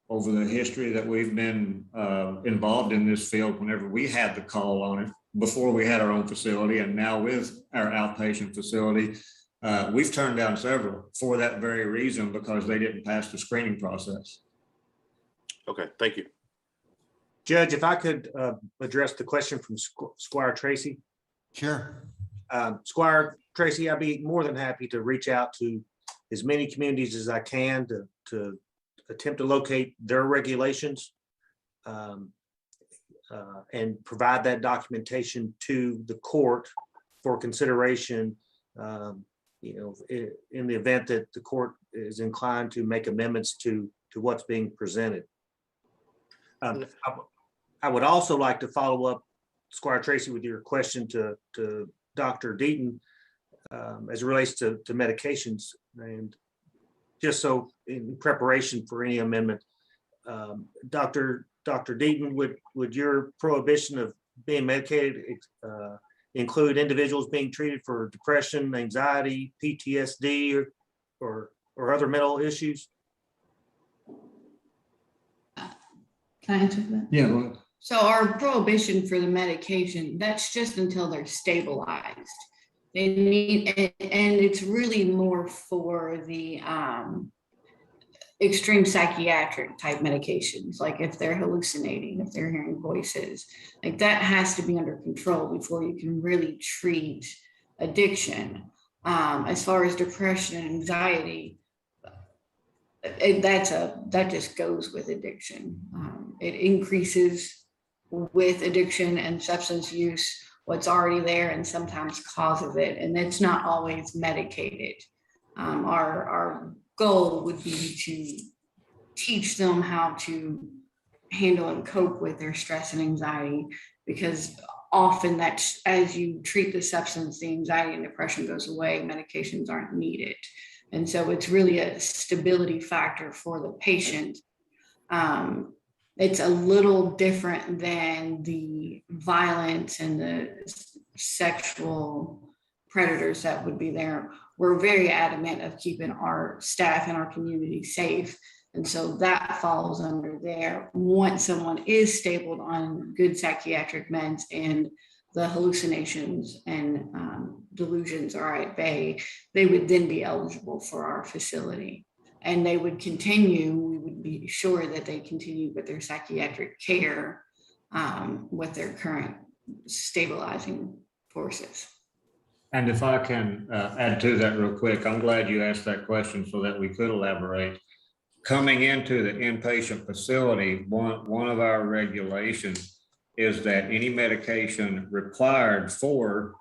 [SPEAKER 15] over the history that we've been involved in this field, whenever we had the call on it, before we had our own facility, and now with our outpatient facility, we've turned down several for that very reason, because they didn't pass the screening process.
[SPEAKER 10] Okay, thank you.
[SPEAKER 12] Judge, if I could address the question from Squire Tracy.
[SPEAKER 1] Sure.
[SPEAKER 12] Squire Tracy, I'd be more than happy to reach out to as many communities as I can to attempt to locate their regulations and provide that documentation to the court for consideration, in the event that the court is inclined to make amendments to what's being presented. I would also like to follow up, Squire Tracy, with your question to Dr. Deaton as it relates to medications, and just so in preparation for any amendment, Dr. Deaton, would your prohibition of being medicated include individuals being treated for depression, anxiety, PTSD, or other mental issues?
[SPEAKER 17] Can I answer that?
[SPEAKER 15] Yeah. Well,
[SPEAKER 17] so our prohibition for the medication, that's just until they're stabilized. They need, and it's really more for the extreme psychiatric type medications, like if they're hallucinating, if they're hearing voices, like that has to be under control before you can really treat addiction. As far as depression and anxiety, that just goes with addiction. It increases with addiction and substance use what's already there and sometimes causes it, and it's not always medicated. Our goal would be to teach them how to handle and cope with their stress and anxiety, because often that's, as you treat the substance, the anxiety and depression goes away, medications aren't needed. And so it's really a stability factor for the patient. It's a little different than the violence and the sexual predators that would be there. We're very adamant of keeping our staff and our community safe. And so that falls under there. Once someone is stabled on good psychiatric meds and the hallucinations and delusions are at bay, they would then be eligible for our facility. And they would continue, we would be sure that they continue with their psychiatric care with their current stabilizing forces.
[SPEAKER 15] And if I can add to that real quick, I'm glad you asked that question so that we could elaborate. Coming into the inpatient facility, one of our regulations is that any medication required for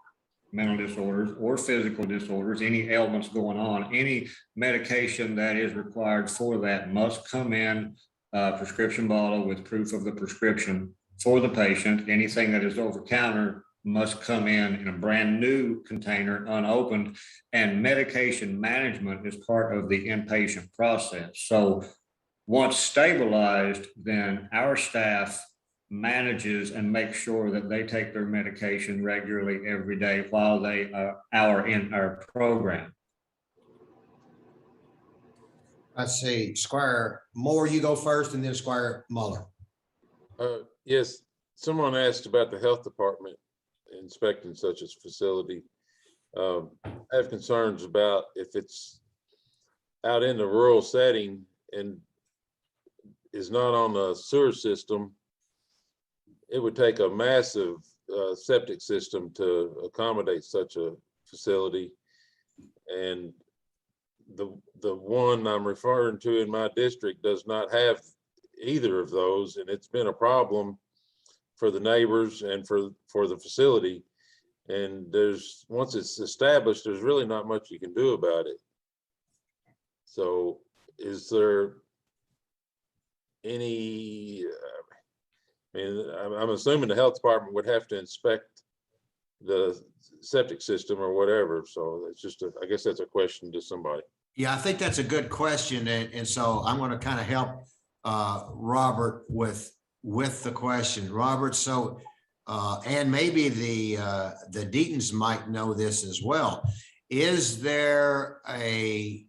[SPEAKER 15] mental disorders or physical disorders, any ailments going on, any medication that is required for that must come in a prescription bottle with proof of the prescription for the patient. Anything that is over counter must come in a brand new container, unopened, and medication management is part of the inpatient process. So once stabilized, then our staff manages and makes sure that they take their medication regularly every day while they are in our program.
[SPEAKER 1] Let's see, Squire Moore, you go first, and then Squire Muller.
[SPEAKER 3] Yes, someone asked about the health department inspecting such a facility. I have concerns about if it's out in the rural setting and is not on the sewer system. It would take a massive septic system to accommodate such a facility. And the one I'm referring to in my district does not have either of those. And it's been a problem for the neighbors and for the facility. And once it's established, there's really not much you can do about it. So is there any, I mean, I'm assuming the health department would have to inspect the septic system or whatever. So it's just, I guess that's a question to somebody.
[SPEAKER 1] Yeah, I think that's a good question. And so I'm going to kind of help Robert with the question. Robert, so, and maybe the Deatons might know this as well. Is there a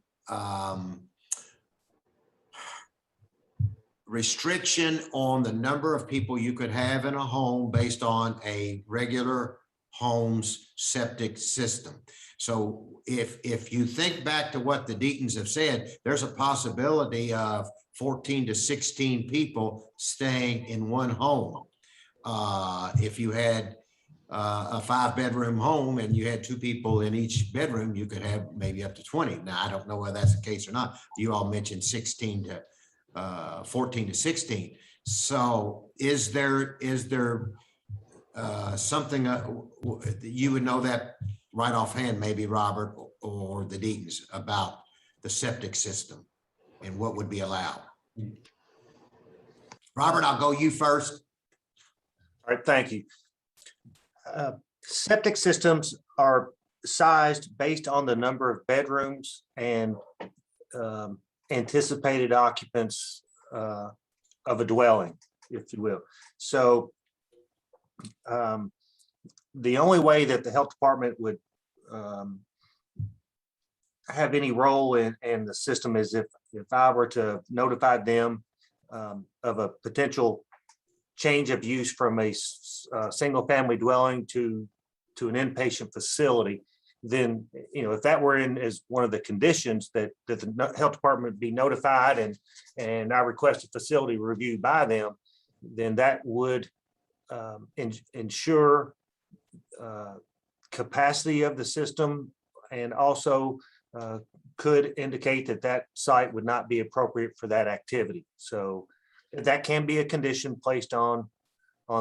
[SPEAKER 1] restriction on the number of people you could have in a home based on a regular home's septic system? So if you think back to what the Deatons have said, there's a possibility of 14 to 16 people staying in one home. If you had a 5-bedroom home and you had 2 people in each bedroom, you could have maybe up to 20. Now, I don't know whether that's the case or not. You all mentioned 14 to 16. So is there something you would know that right offhand, maybe Robert or the Deatons, about the septic system and what would be allowed? Robert, I'll go you first.
[SPEAKER 12] All right, thank you. Septic systems are sized based on the number of bedrooms and anticipated occupants of a dwelling, if you will. So the only way that the health department would have any role in the system is if I were to notify them of a potential change of use from a single family dwelling to an inpatient facility. then, if that were in as one of the conditions that the health department be notified and I request a facility review by them, then that would ensure capacity of the system, and also could indicate that site would not be appropriate for that activity. So that can be a condition placed on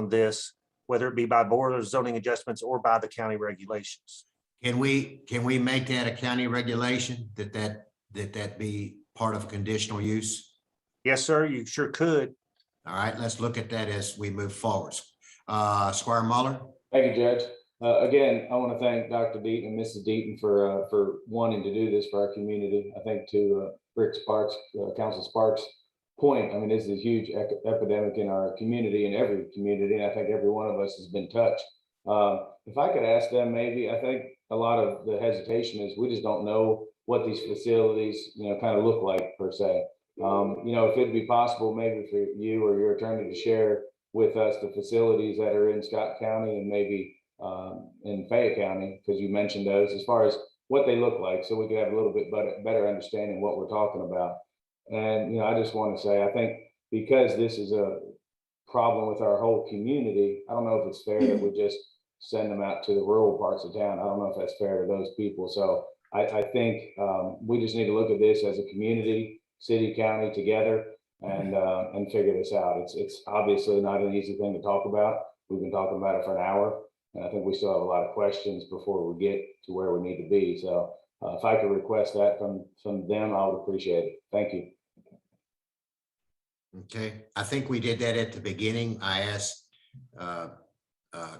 [SPEAKER 12] this, whether it be by Board of Zoning Adjustments or by the county regulations.
[SPEAKER 1] Can we make that a county regulation that be part of conditional use?
[SPEAKER 12] Yes, sir, you sure could.
[SPEAKER 1] All right, let's look at that as we move forward. Squire Muller.
[SPEAKER 7] Thank you, Judge. Again, I want to thank Dr. Deaton and Mrs. Deaton for wanting to do this for our community. I think to Rick Sparks, Council Sparks' point, I mean, this is a huge epidemic in our community, in every community, and I think every one of us has been touched. If I could ask them, maybe, I think a lot of the hesitation is we just don't know what these facilities, kind of look like per se. If it'd be possible, maybe for you or your attorney to share with us the facilities that are in Scott County and maybe in Fayette County, because you mentioned those, as far as what they look like, so we could have a little bit better understanding what we're talking about. And, I just want to say, I think because this is a problem with our whole community, I don't know if it's fair that we just send them out to the rural parts of town. I don't know if that's fair to those people. So I think we just need to look at this as a community, city, county together and figure this out. It's obviously not an easy thing to talk about. We've been talking about it for an hour, and I think we still have a lot of questions before we get to where we need to be. So if I could request that from them, I would appreciate it. Thank you.
[SPEAKER 1] Okay, I think we did that at the beginning. I asked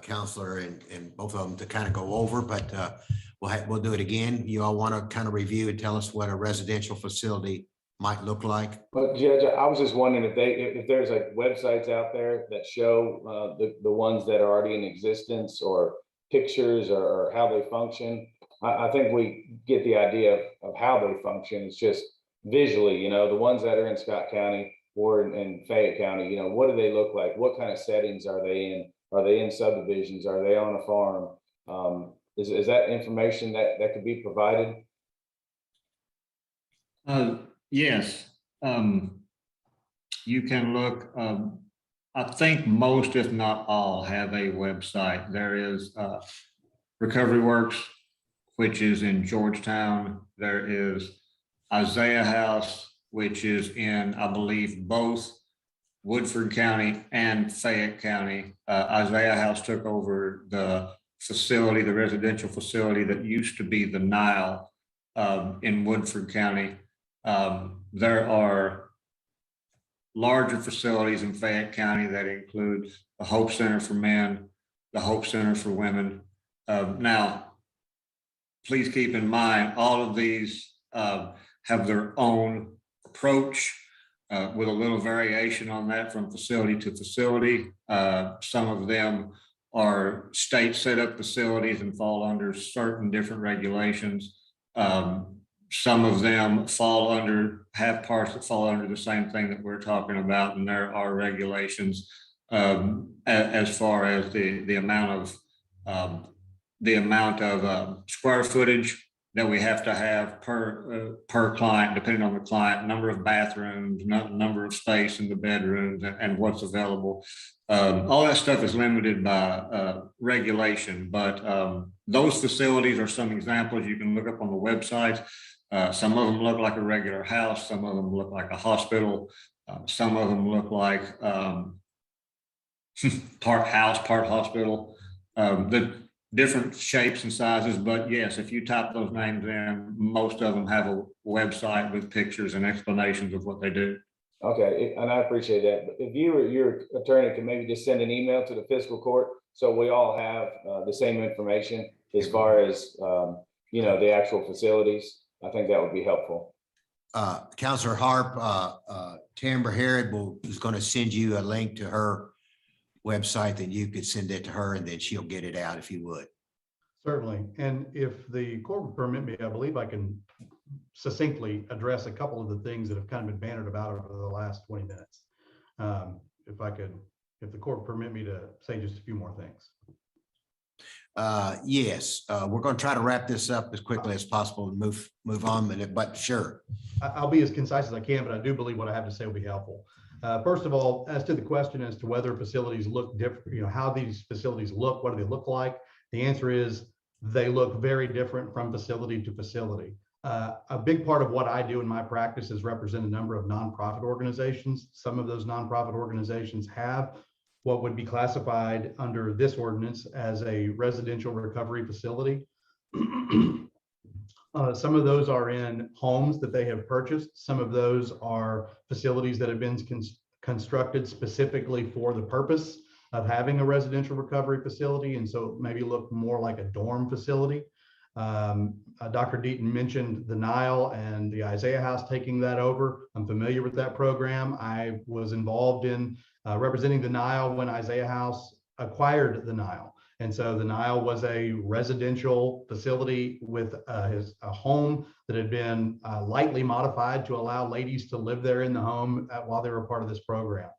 [SPEAKER 1] Counselor and both of them to kind of go over, but we'll do it again. You all want to kind of review and tell us what a residential facility might look like?
[SPEAKER 7] But Judge, I was just wondering if there's like websites out there that show the ones that are already in existence, or pictures, or how they function. I think we get the idea of how they function. It's just visually, the ones that are in Scott County or in Fayette County, what do they look like? What kind of settings are they in? Are they in subdivisions? Are they on a farm? Is that information that could be provided?
[SPEAKER 15] Yes. You can look, I think most, if not all, have a website. There is Recovery Works, which is in Georgetown. There is Isaiah House, which is in, I believe, both Woodford County and Fayette County. Isaiah House took over the facility, the residential facility that used to be the Nile in Woodford County. There are larger facilities in Fayette County that include the Hope Center for Men, the Hope Center for Women. Now, please keep in mind, all of these have their own approach with a little variation on that from facility to facility. Some of them are state set up facilities and fall under certain different regulations. Some of them have parts that fall under the same thing that we're talking about, and there are regulations as far as the amount of square footage that we have to have per client, depending on the client, number of bathrooms, number of space in the bedrooms, and what's available. All that stuff is limited by regulation, but those facilities are some examples you can look up on the website. Some of them look like a regular house. Some of them look like a hospital. Some of them look like part house, part hospital. The different shapes and sizes, but yes, if you type those names in, most of them have a website with pictures and explanations of what they do.
[SPEAKER 7] Okay, and I appreciate that. But if you or your attorney can maybe just send an email to the fiscal court, so we all have the same information as far as the actual facilities, I think that would be helpful.
[SPEAKER 1] Counselor Harp, Tamara Harrod is going to send you a link to her website, that you could send it to her and then she'll get it out if you would. Certainly. And if the court would permit me, I believe I can succinctly address a couple of the things that have kind of been bannered about over the last 20 minutes. If the court permit me to say just a few more things. Yes, we're going to try to wrap this up as quickly as possible and move on, but sure.
[SPEAKER 16] I'll be as concise as I can, but I do believe what I have to say will be helpful. First of all, as to the question as to whether facilities look different, how these facilities look, what do they look like? The answer is they look very different from facility to facility. A big part of what I do in my practice is represent a number of nonprofit organizations. Some of those nonprofit organizations have what would be classified under this ordinance as a residential recovery facility. Some of those are in homes that they have purchased. Some of those are facilities that have been constructed specifically for the purpose of having a residential recovery facility, and so maybe look more like a dorm facility. Dr. Deaton mentioned the Nile and the Isaiah House taking that over. I'm familiar with that program. I was involved in representing the Nile when Isaiah House acquired the Nile. And so the Nile was a residential facility with a home that had been lightly modified to allow ladies to live there in the home while they were part of this program.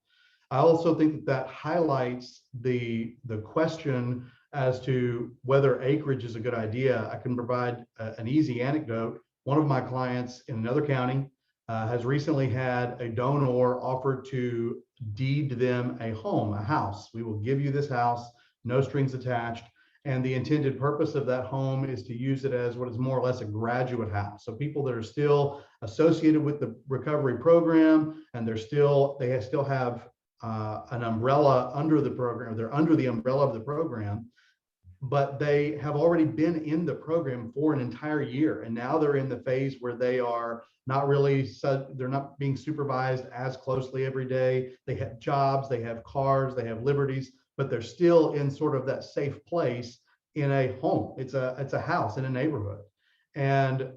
[SPEAKER 16] I also think that highlights the question as to whether acreage is a good idea. I can provide an easy anecdote. One of my clients in another county has recently had a donor offer to deed them a home, a house. We will give you this house, no strings attached. And the intended purpose of that home is to use it as what is more or less a graduate house. So people that are still associated with the recovery program, and they still have an umbrella under the program, they're under the umbrella of the program, but they have already been in the program for an entire year. And now they're in the phase where they are not really, they're not being supervised as closely every day. They have jobs, they have cars, they have liberties, but they're still in sort of that safe place in a home. It's a house in a neighborhood. And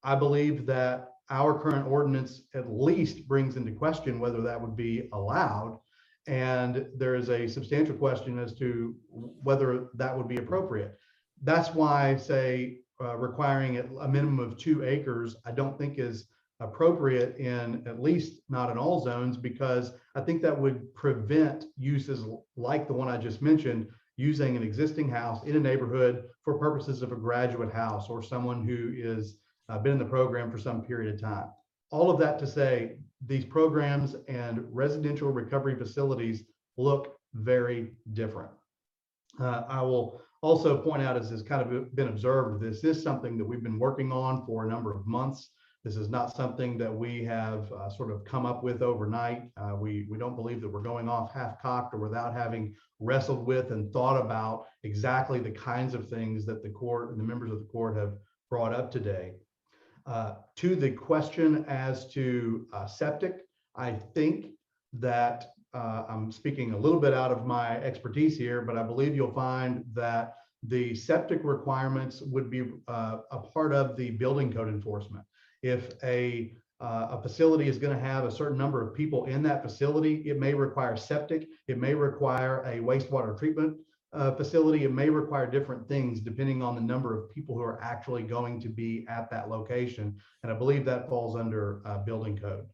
[SPEAKER 16] I believe that our current ordinance at least brings into question whether that would be allowed. And there is a substantial question as to whether that would be appropriate. That's why I say requiring a minimum of 2 acres, I don't think is appropriate in, at least not in all zones, because I think that would prevent uses like the one I just mentioned, using an existing house in a neighborhood for purposes of a graduate house or someone who is been in the program for some period of time. All of that to say, these programs and residential recovery facilities look very different. I will also point out, as has kind of been observed, this is something that we've been working on for a number of months. This is not something that we have sort of come up with overnight. We don't believe that we're going off half-cocked or without having wrestled with and thought about exactly the kinds of things that the court and the members of the court have brought up today. To the question as to septic, I think that I'm speaking a little bit out of my expertise here, but I believe you'll find that the septic requirements would be a part of the building code enforcement. If a facility is going to have a certain number of people in that facility, it may require septic, it may require a wastewater treatment facility, it may require different things depending on the number of people who are actually going to be at that location. And I believe that falls under building code.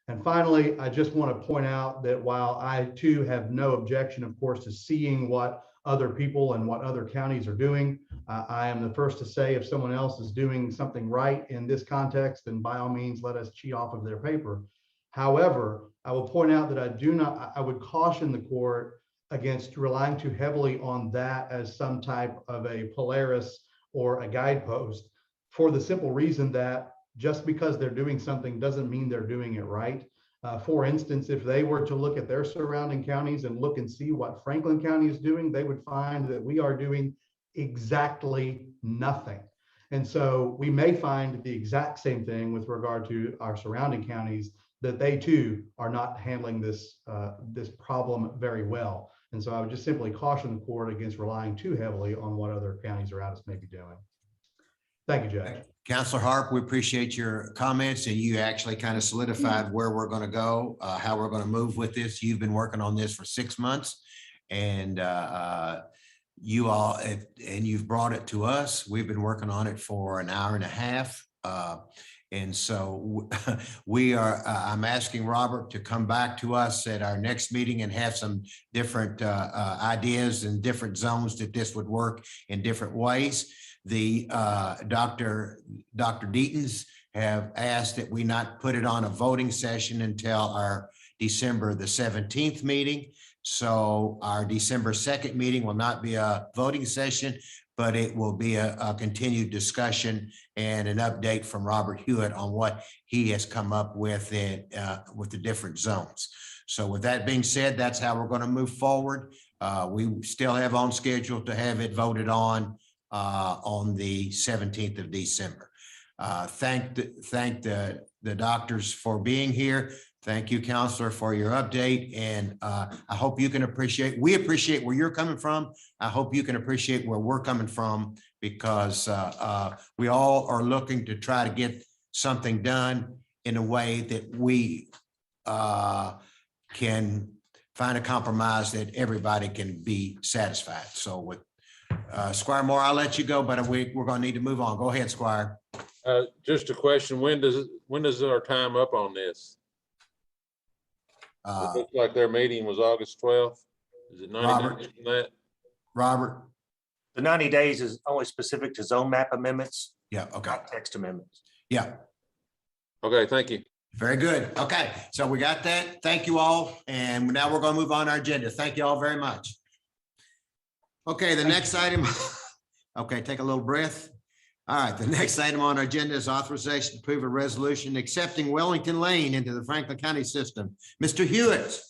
[SPEAKER 16] And finally, I just want to point out that while I too have no objection, of course, to seeing what other people and what other counties are doing, I am the first to say if someone else is doing something right in this context, then by all means, let us cheat off of their paper. However, I will point out that I would caution the court against relying too heavily on that as some type of a Polaris or a guidepost, for the simple reason that just because they're doing something doesn't mean they're doing it right. For instance, if they were to look at their surrounding counties and look and see what Franklin County is doing, they would find that we are doing exactly nothing. And so we may find the exact same thing with regard to our surrounding counties, that they too are not handling this problem very well. And so I would just simply caution the court against relying too heavily on what other counties around us may be doing. Thank you, Judge.
[SPEAKER 1] Councilor Harp, we appreciate your comments, and you actually kind of solidified where we're going to go, how we're going to move with this. You've been working on this for 6 months, and you all, and you've brought it to us. We've been working on it for an hour and a half. And so we are, I'm asking Robert to come back to us at our next meeting and have some different ideas and different zones that this would work in different ways. The Dr. Deaton's have asked that we not put it on a voting session until our December the 17th meeting. So our December 2nd meeting will not be a voting session, but it will be a continued discussion and an update from Robert Hewitt on what he has come up with with the different zones. So with that being said, that's how we're going to move forward. We still have on schedule to have it voted on the 17th of December. Thank the doctors for being here. Thank you, Counselor, for your update. And I hope you can appreciate, we appreciate where you're coming from. I hope you can appreciate where we're coming from, because we all are looking to try to get something done in a way that we can find a compromise that everybody can be satisfied. So with Squire Moore, I'll let you go, but we're going to need to move on. Go ahead, Squire.
[SPEAKER 3] Just a question. When does our time up on this? It looks like their meeting was August 12th. Is it 90 days from that?
[SPEAKER 1] Robert?
[SPEAKER 12] The 90 days is only specific to zone map amendments.
[SPEAKER 1] Yeah, okay.
[SPEAKER 12] Not text amendments.
[SPEAKER 1] Yeah.
[SPEAKER 3] Okay, thank you.
[SPEAKER 1] Very good. Okay, so we got that. Thank you all. And now we're going to move on our agenda. Thank you all very much. Okay, the next item. Okay, take a little breath. All right, the next item on our agenda is authorization to approve a resolution accepting Wellington Lane into the Franklin County system. Mr. Hewitt.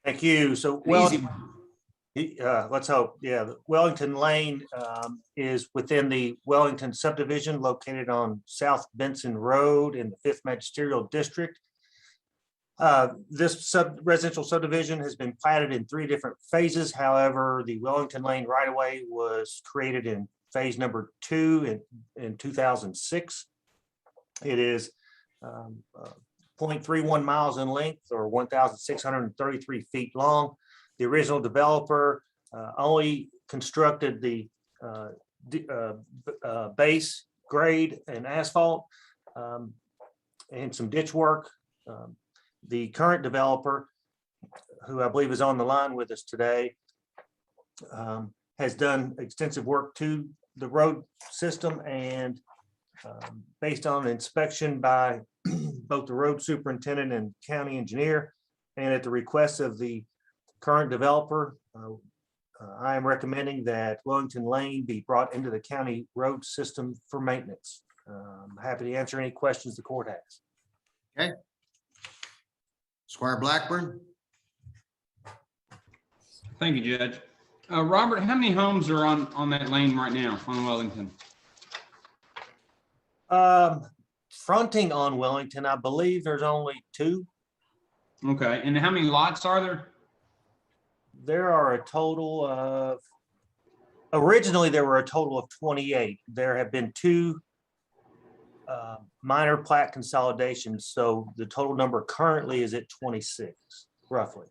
[SPEAKER 12] Thank you. So, let's hope. Yeah, Wellington Lane is within the Wellington subdivision located on South Benson Road in the 5th Magisterial District. This residential subdivision has been platted in 3 different phases. However, the Wellington Lane right-of-way was created in phase number 2 in 2006. It is 0.31 miles in length, or 1,633 feet long. The original developer only constructed the base grade and asphalt and some ditch work. The current developer, who I believe is on the line with us today, has done extensive work to the road system, and based on inspection by both the road superintendent and county engineer, and at the request of the current developer, I am recommending that Wellington Lane be brought into the county road system for maintenance. I'm happy to answer any questions the court has.
[SPEAKER 1] Okay. Squire Blackburn.
[SPEAKER 11] Thank you, Judge. Robert, how many homes are on that lane right now on Wellington?
[SPEAKER 12] Fronting on Wellington, I believe there's only 2.
[SPEAKER 11] Okay, and how many lots are there?
[SPEAKER 12] There are a total of, originally there were a total of 28. There have been 2 minor plat consolidations, so the total number currently is at 26, roughly.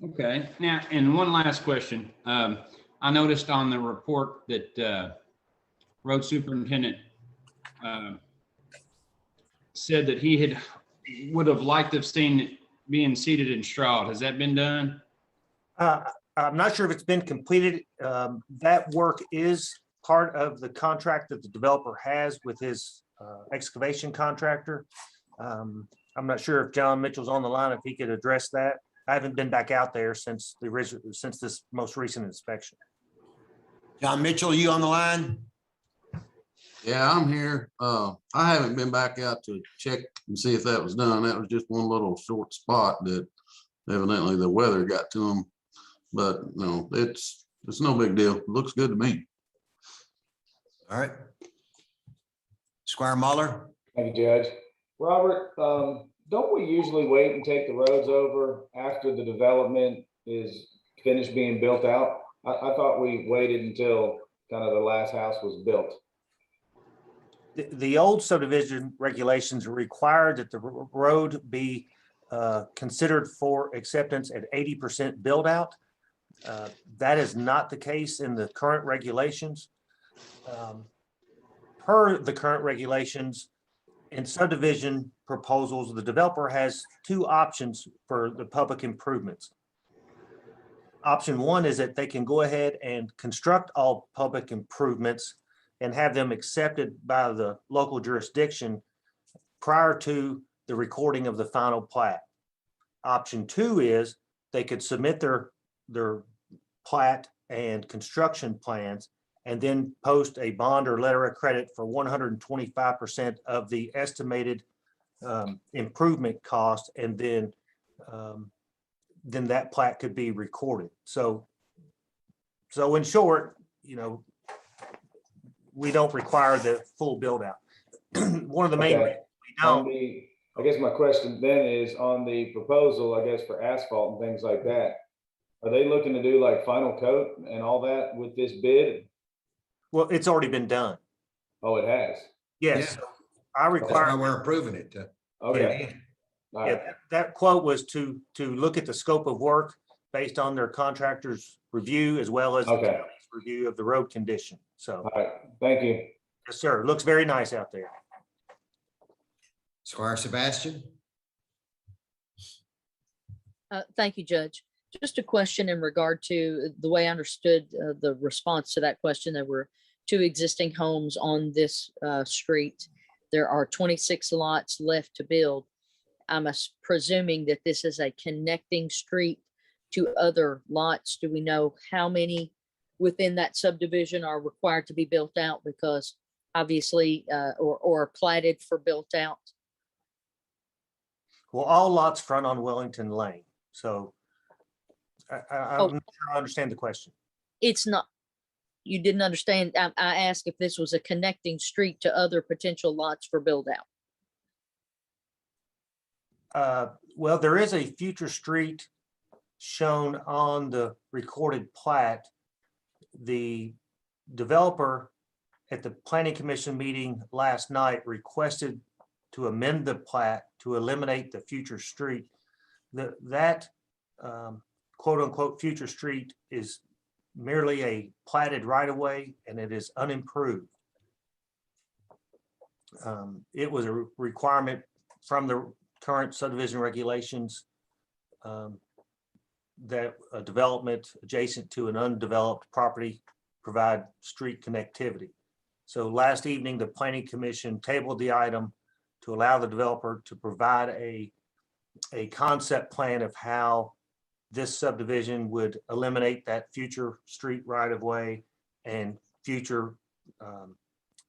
[SPEAKER 11] Okay, now, and one last question. I noticed on the report that road superintendent said that he would have liked to have seen it being seeded and strawed. Has that been done?
[SPEAKER 12] I'm not sure if it's been completed. That work is part of the contract that the developer has with his excavation contractor. I'm not sure if John Mitchell's on the line, if he could address that. I haven't been back out there since this most recent inspection.
[SPEAKER 1] John Mitchell, you on the line?
[SPEAKER 18] Yeah, I'm here. I haven't been back out to check and see if that was done. That was just one little short spot that evidently the weather got to them. But no, it's no big deal. It looks good to me.
[SPEAKER 1] All right. Squire Muller.
[SPEAKER 7] Thank you, Judge. Robert, don't we usually wait and take the roads over after the development is finished being built out? I thought we waited until kind of the last house was built.
[SPEAKER 12] The old subdivision regulations require that the road be considered for acceptance at 80% build out. That is not the case in the current regulations. per the current regulations, in subdivision proposals, the developer has two options for the public improvements. Option one is that they can go ahead and construct all public improvements and have them accepted by the local jurisdiction prior to the recording of the final plat. Option two is they could submit their plat and construction plans and then post a bond or letter of credit for 125% of the estimated improvement cost, and then that plat could be recorded. So in short, we don't require the full build out. One of the main
[SPEAKER 7] Okay.
[SPEAKER 12] reasons we don't.
[SPEAKER 7] I guess my question then is on the proposal, I guess, for asphalt and things like that. Are they looking to do like final coat and all that with this bid?
[SPEAKER 12] Well, it's already been done.
[SPEAKER 7] Oh, it has?
[SPEAKER 12] Yes.
[SPEAKER 19] Yeah.
[SPEAKER 12] I
[SPEAKER 19] That's why
[SPEAKER 12] require,
[SPEAKER 19] we're approving it.
[SPEAKER 7] Okay. All right.
[SPEAKER 12] that quote was to look at the scope of work based on their contractor's review as well as the
[SPEAKER 7] Okay.
[SPEAKER 12] county's review of the road condition. So,
[SPEAKER 7] All right. Thank you.
[SPEAKER 12] yes, sir. Looks very nice out there.
[SPEAKER 19] Squire Sebastian?
[SPEAKER 5] Thank you, Judge. Just a question in regard to the way I understood the response to that question. There were two existing homes on this street. There are 26 lots left to build. I'm presuming that this is a connecting street to other lots. Do we know how many within that subdivision are required to be built out? Because obviously, or are platted for built out?
[SPEAKER 12] Well, all lots front on Wellington Lane. So I'm not sure I understand the question.
[SPEAKER 5] It's not, you didn't understand. I asked if this was a connecting street to other potential lots for build out.
[SPEAKER 12] Well, there is a future street shown on the recorded plat. The developer at the planning commission meeting last night requested to amend the plat to eliminate the future street. That quote unquote future street is merely a platted right of way and it is unimproved. It was a requirement from the current subdivision regulations that a development adjacent to an undeveloped property provide street connectivity. So last evening, the planning commission tabled the item to allow the developer to provide a concept plan of how this subdivision would eliminate that future street right of way and future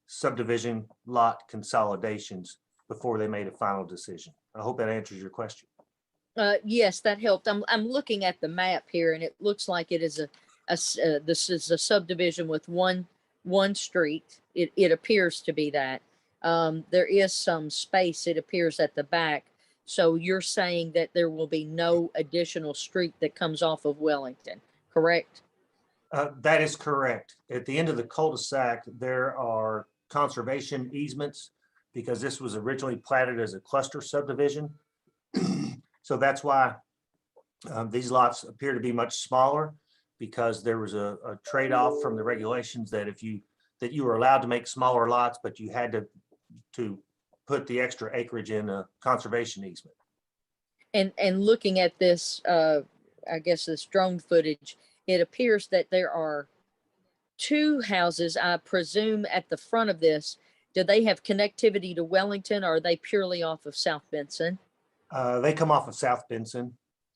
[SPEAKER 12] subdivision lot consolidations before they made a final decision. I hope that answers your question.
[SPEAKER 5] Yes, that helped. I'm looking at the map here, and it looks like it is this is a subdivision with one street. It appears to be that. There is some space, it appears, at the back. So you're saying that there will be no additional street that comes off of Wellington, correct?
[SPEAKER 12] That is correct. At the end of the cul-de-sac, there are conservation easements because this was originally platted as a cluster subdivision. So that's why these lots appear to be much smaller, because there was a trade-off from the regulations that that you were allowed to make smaller lots, but you had to put the extra acreage in a conservation easement.
[SPEAKER 5] And looking at this, I guess this drone footage, it appears that there are two houses, I presume, at the front of this. Do they have connectivity to Wellington, or are they purely off of South Benson?
[SPEAKER 12] They come off of South Benson.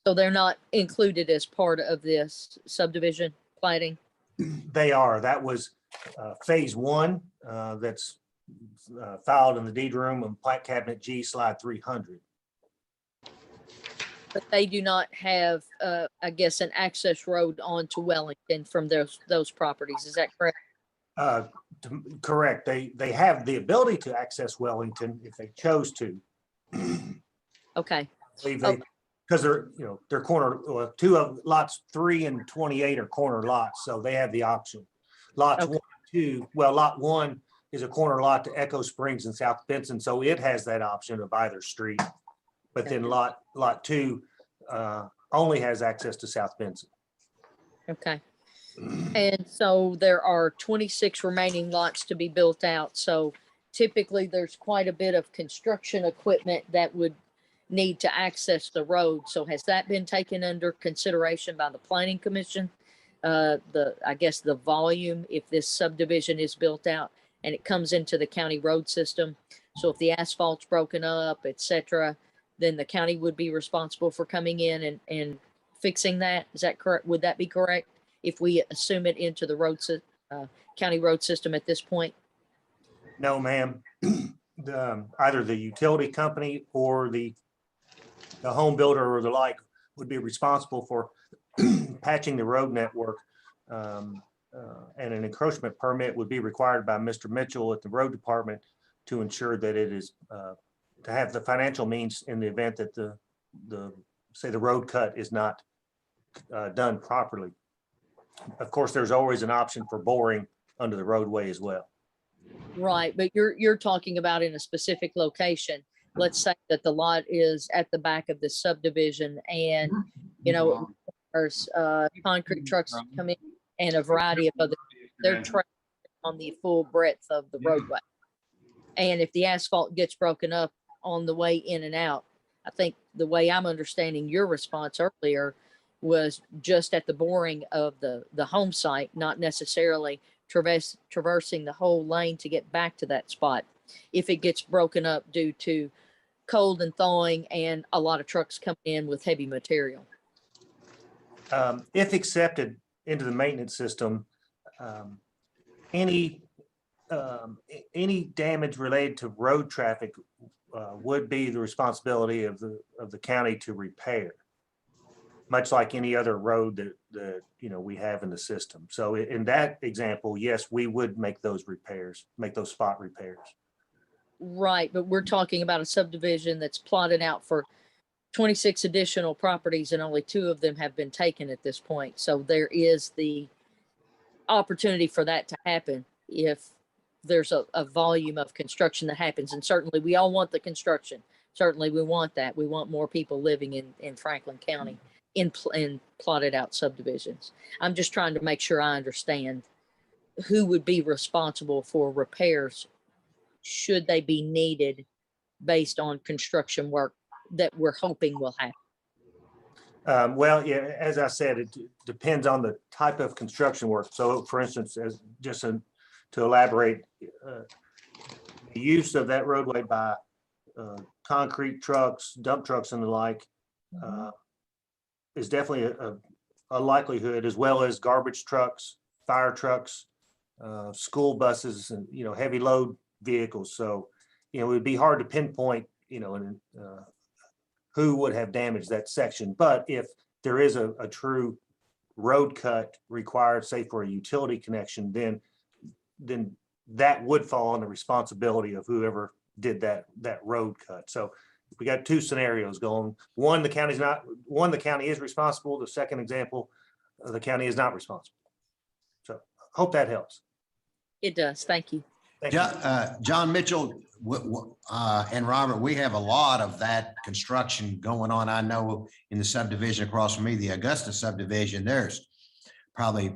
[SPEAKER 5] So they're not included as part of this subdivision plating?
[SPEAKER 12] They are. That was phase one that's filed in the deed room on plat cabinet G slide 300.
[SPEAKER 5] But they do not have, I guess, an access road onto Wellington from those properties. Is that correct?
[SPEAKER 12] Correct. They have the ability to access Wellington if they chose to.
[SPEAKER 5] Okay.
[SPEAKER 12] Because they're corner, two of lots 3 and 28 are corner lots, so they have the option. Lots 1 and 2, well, lot 1 is a corner lot to Echo Springs and South Benson, so it has that option of either street. But then lot 2 only has access to South Benson.
[SPEAKER 5] Okay. And so there are 26 remaining lots to be built out. So typically there's quite a bit of construction equipment that would need to access the road. So has that been taken under consideration by the Planning Commission? I guess the volume, if this subdivision is built out and it comes into the county road system. So if the asphalt's broken up, et cetera, then the county would be responsible for coming in and fixing that. Is that correct? Would that be correct? If we assume it into the county road system at this point?
[SPEAKER 12] No, ma'am. Either the utility company or the home builder or the like would be responsible for patching the road network. And an encroachment permit would be required by Mr. Mitchell at the road department to ensure that it is, to have the financial means in the event that say the road cut is not done properly. Of course, there's always an option for boring under the roadway as well.
[SPEAKER 5] Right, but you're talking about in a specific location. Let's say that the lot is at the back of the subdivision and, you know, there's concrete trucks come in and a variety of other, they're trailed on the full breadth of the roadway. And if the asphalt gets broken up on the way in and out, I think the way I'm understanding your response earlier was just at the boring of the home site, not necessarily traversing the whole lane to get back to that spot. If it gets broken up due to cold and thawing and a lot of trucks coming in with heavy material.
[SPEAKER 12] If accepted into the maintenance system, any damage related to road traffic would be the responsibility of the county to repair, much like any other road that you know we have in the system. So in that example, yes, we would make those repairs, make those spot repairs.
[SPEAKER 5] Right, but we're talking about a subdivision that's plotted out for 26 additional properties and only 2 of them have been taken at this point. So there is the opportunity for that to happen if there's a volume of construction that happens. And certainly we all want the construction. Certainly we want that. We want more people living in Franklin County in plotted out subdivisions. I'm just trying to make sure I understand who would be responsible for repairs should they be needed based on construction work that we're hoping will happen.
[SPEAKER 12] Well, yeah, as I said, it depends on the type of construction work. So for instance, to elaborate, the use of that roadway by concrete trucks, dump trucks and the like is definitely a likelihood, as well as garbage trucks, fire trucks, school buses, and, you know, heavy load vehicles. So, you know, it would be hard to pinpoint, you know, who would have damaged that section. But if there is a true road cut required, say for a utility connection, then that would fall on the responsibility of whoever did that road cut. So we got 2 scenarios going. One, the county is responsible. The second example, the county is not responsible. So hope that helps.
[SPEAKER 5] It does. Thank you.
[SPEAKER 12] Thank you.
[SPEAKER 1] John Mitchell and Robert, we have a lot of that construction going on. I know in the subdivision across from me, the Augusta subdivision, there's probably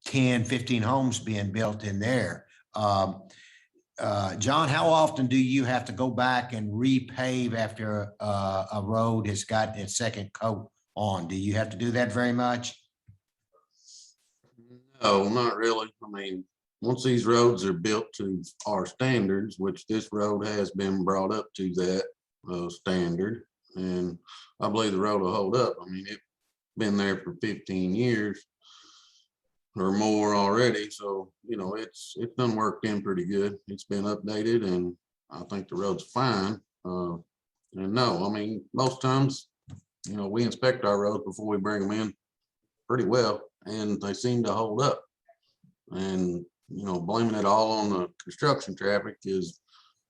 [SPEAKER 1] 10, 15 homes being built in there. John, how often do you have to go back and repave after a road has got its second coat on? Do you have to do that very much?
[SPEAKER 18] No, not really. I mean, once these roads are built to our standards, which this road has been brought up to that standard, and I believe the road will hold up. I mean, it's been there for 15 years or more already. So, you know, it's done worked in pretty good. It's been updated and I think the road's fine. And no, I mean, most times, you know, we inspect our roads before we bring them in pretty well, and they seem to hold up. And, you know, blaming it all on the construction traffic is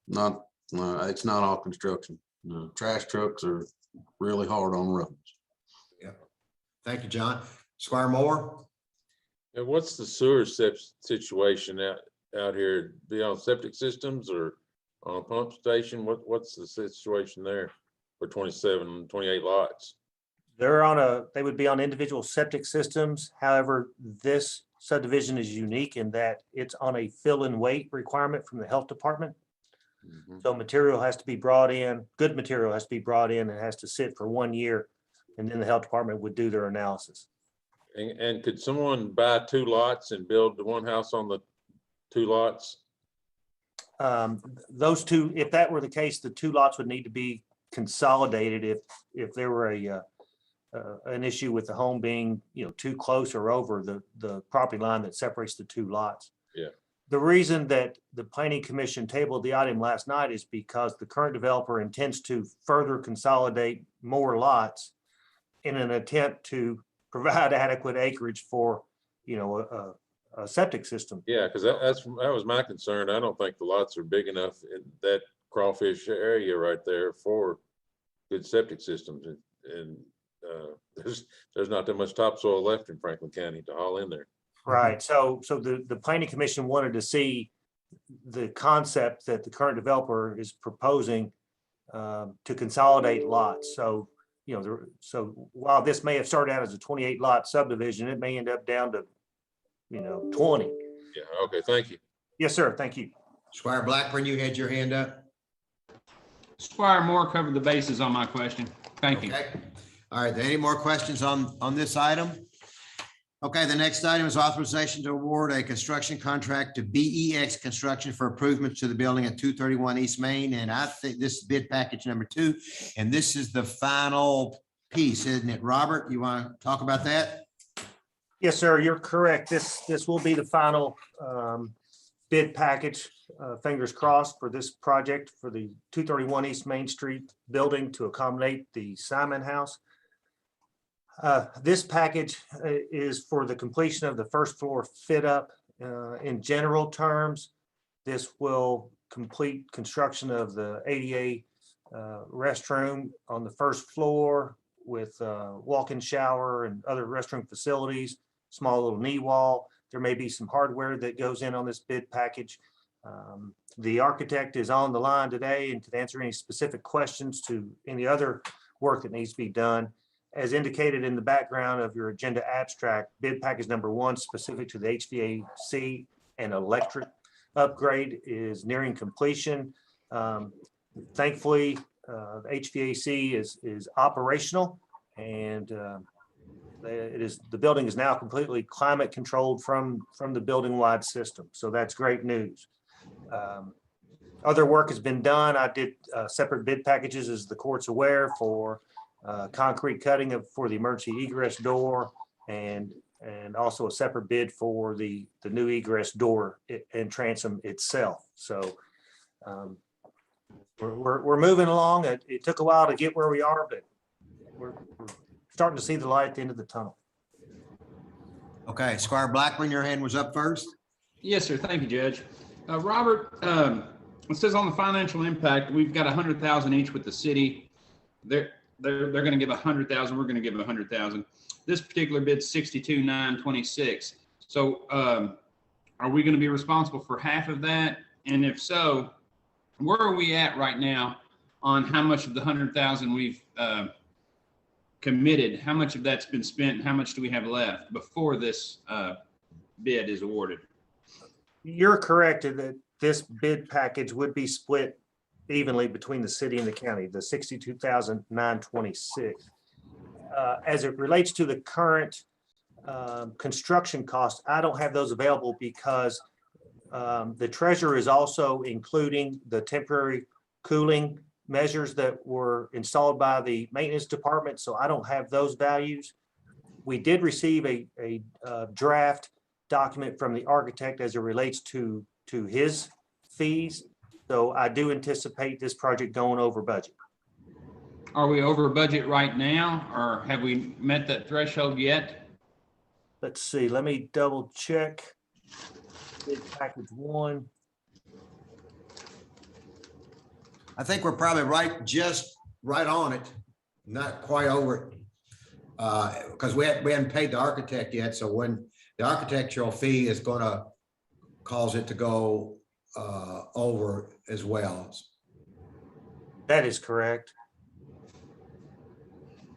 [SPEAKER 18] not, it's not all construction. The trash trucks are really hard on roads.
[SPEAKER 1] Yeah. Thank you, John. Squire Moore?
[SPEAKER 3] And what's the sewer situation out here? Be on septic systems or on a pump station? What's the situation there for 27, 28 lots?
[SPEAKER 12] They would be on individual septic systems. However, this subdivision is unique in that it's on a fill and wait requirement from the health department. So material has to be brought in, good material has to be brought in and has to sit for 1 year. And then the health department would do their analysis.
[SPEAKER 3] And could someone buy 2 lots and build the one house on the 2 lots?
[SPEAKER 12] Those two, if that were the case, the 2 lots would need to be consolidated if there were an issue with the home being, too close or over the property line that separates the 2 lots.
[SPEAKER 3] Yeah.
[SPEAKER 12] The reason that the planning commission tabled the item last night is because the current developer intends to further consolidate more lots in an attempt to provide adequate acreage for, a septic system.
[SPEAKER 3] Yeah, because that was my concern. I don't think the lots are big enough in that crawfish area right there for good septic systems. And there's not that much topsoil left in Franklin County to haul in there.
[SPEAKER 12] Right. So the planning commission wanted to see the concept that the current developer is proposing to consolidate lots. So, so while this may have started out as a 28 lot subdivision, it may end up down to, 20.
[SPEAKER 3] Yeah. Okay. Thank you.
[SPEAKER 12] Yes, sir. Thank you.
[SPEAKER 1] Squire Blackburn, you had your hand up.
[SPEAKER 11] Squire Moore covered the bases on my question. Thank you.
[SPEAKER 1] Okay. All right. Any more questions on this item? Okay, the next item is authorization to award a construction contract to BEX Construction for improvements to the building at 231 East Main. And I think this is bid package number 2. And this is the final piece, isn't it? Robert, you want to talk about that?
[SPEAKER 12] Yes, sir. You're correct. This will be the final bid package, fingers crossed, for this project for the 231 East Main Street building to accommodate the Simon House. This package is for the completion of the first floor fit up. In general terms, this will complete construction of the ADA restroom on the first floor with walk-in shower and other restroom facilities, small little knee wall. There may be some hardware that goes in on this bid package. The architect is on the line today and can answer any specific questions to any other work that needs to be done. As indicated in the background of your agenda abstract, bid package number 1 specific to the HVAC and electric upgrade is nearing completion. Thankfully, the HVAC is operational, and the building is now completely climate controlled from the building wide system. So that's great news. Other work has been done. I did separate bid packages, as the court's aware, for concrete cutting for the emergency egress door, and also a separate bid for the new egress door and transom itself. So we're moving along. It took a while to get where we are, but we're starting to see the light at the end of the tunnel.
[SPEAKER 1] Okay, Squire Blackburn, your hand was up first.
[SPEAKER 11] Yes, sir. Thank you, Judge. Robert, it says on the financial impact, we've got 100,000 each with the city. They're going to give 100,000. We're going to give 100,000. This particular bid 62,926. So are we going to be responsible for half of that? And if so, where are we at right now on how much of the 100,000 we've committed? How much of that's been spent? And how much do we have left before this bid is awarded?
[SPEAKER 12] You're correct that this bid package would be split evenly between the city and the county, the 62,926. As it relates to the current construction cost, I don't have those available because the treasurer is also including the temporary cooling measures that were installed by the maintenance department. So I don't have those values. We did receive a draft document from the architect as it relates to his fees. So I do anticipate this project going over budget.
[SPEAKER 11] Are we over budget right now, or have we met that threshold yet?
[SPEAKER 12] Let's see, let me double check. Bid package 1.
[SPEAKER 1] I think we're probably just right on it, not quite over it. Because we haven't paid the architect yet. So when the architectural fee is going to cause it to go over as well.
[SPEAKER 12] That is correct.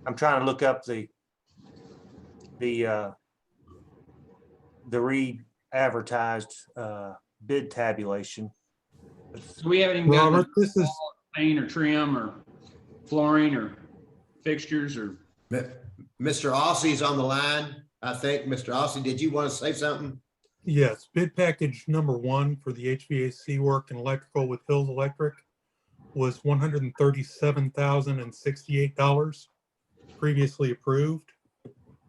[SPEAKER 12] I'm trying to look up the the re-advertised bid tabulation.
[SPEAKER 11] So we haven't even gotten
[SPEAKER 19] Robert, this is,
[SPEAKER 11] paint or trim or flooring or fixtures or.
[SPEAKER 1] Mr. Ossie's on the line, I think. Mr. Ossie, did you want to say something?
[SPEAKER 19] yes, bid package number 1 for the HVAC work and electrical with Hills Electric was $137,068 previously approved.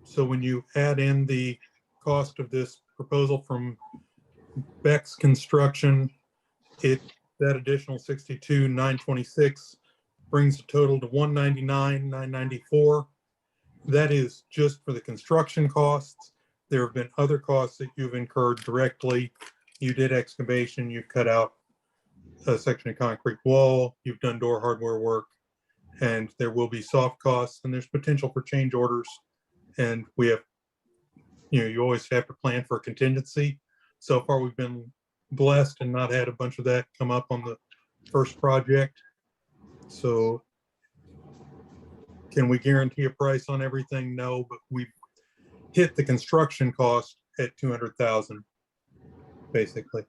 [SPEAKER 19] So when you add in the cost of this proposal from Beck's Construction, that additional 62,926 brings the total to 199,994. That is just for the construction costs. There have been other costs that you've incurred directly. You did excavation, you've cut out a section of concrete wall, you've done door hardware work, and there will be soft costs, and there's potential for change orders. And we have, you always have to plan for a contingency. So far, we've been blessed and not had a bunch of that come up on the first project. So can we guarantee a price on everything? No, but we've hit the construction cost at 200,000, basically.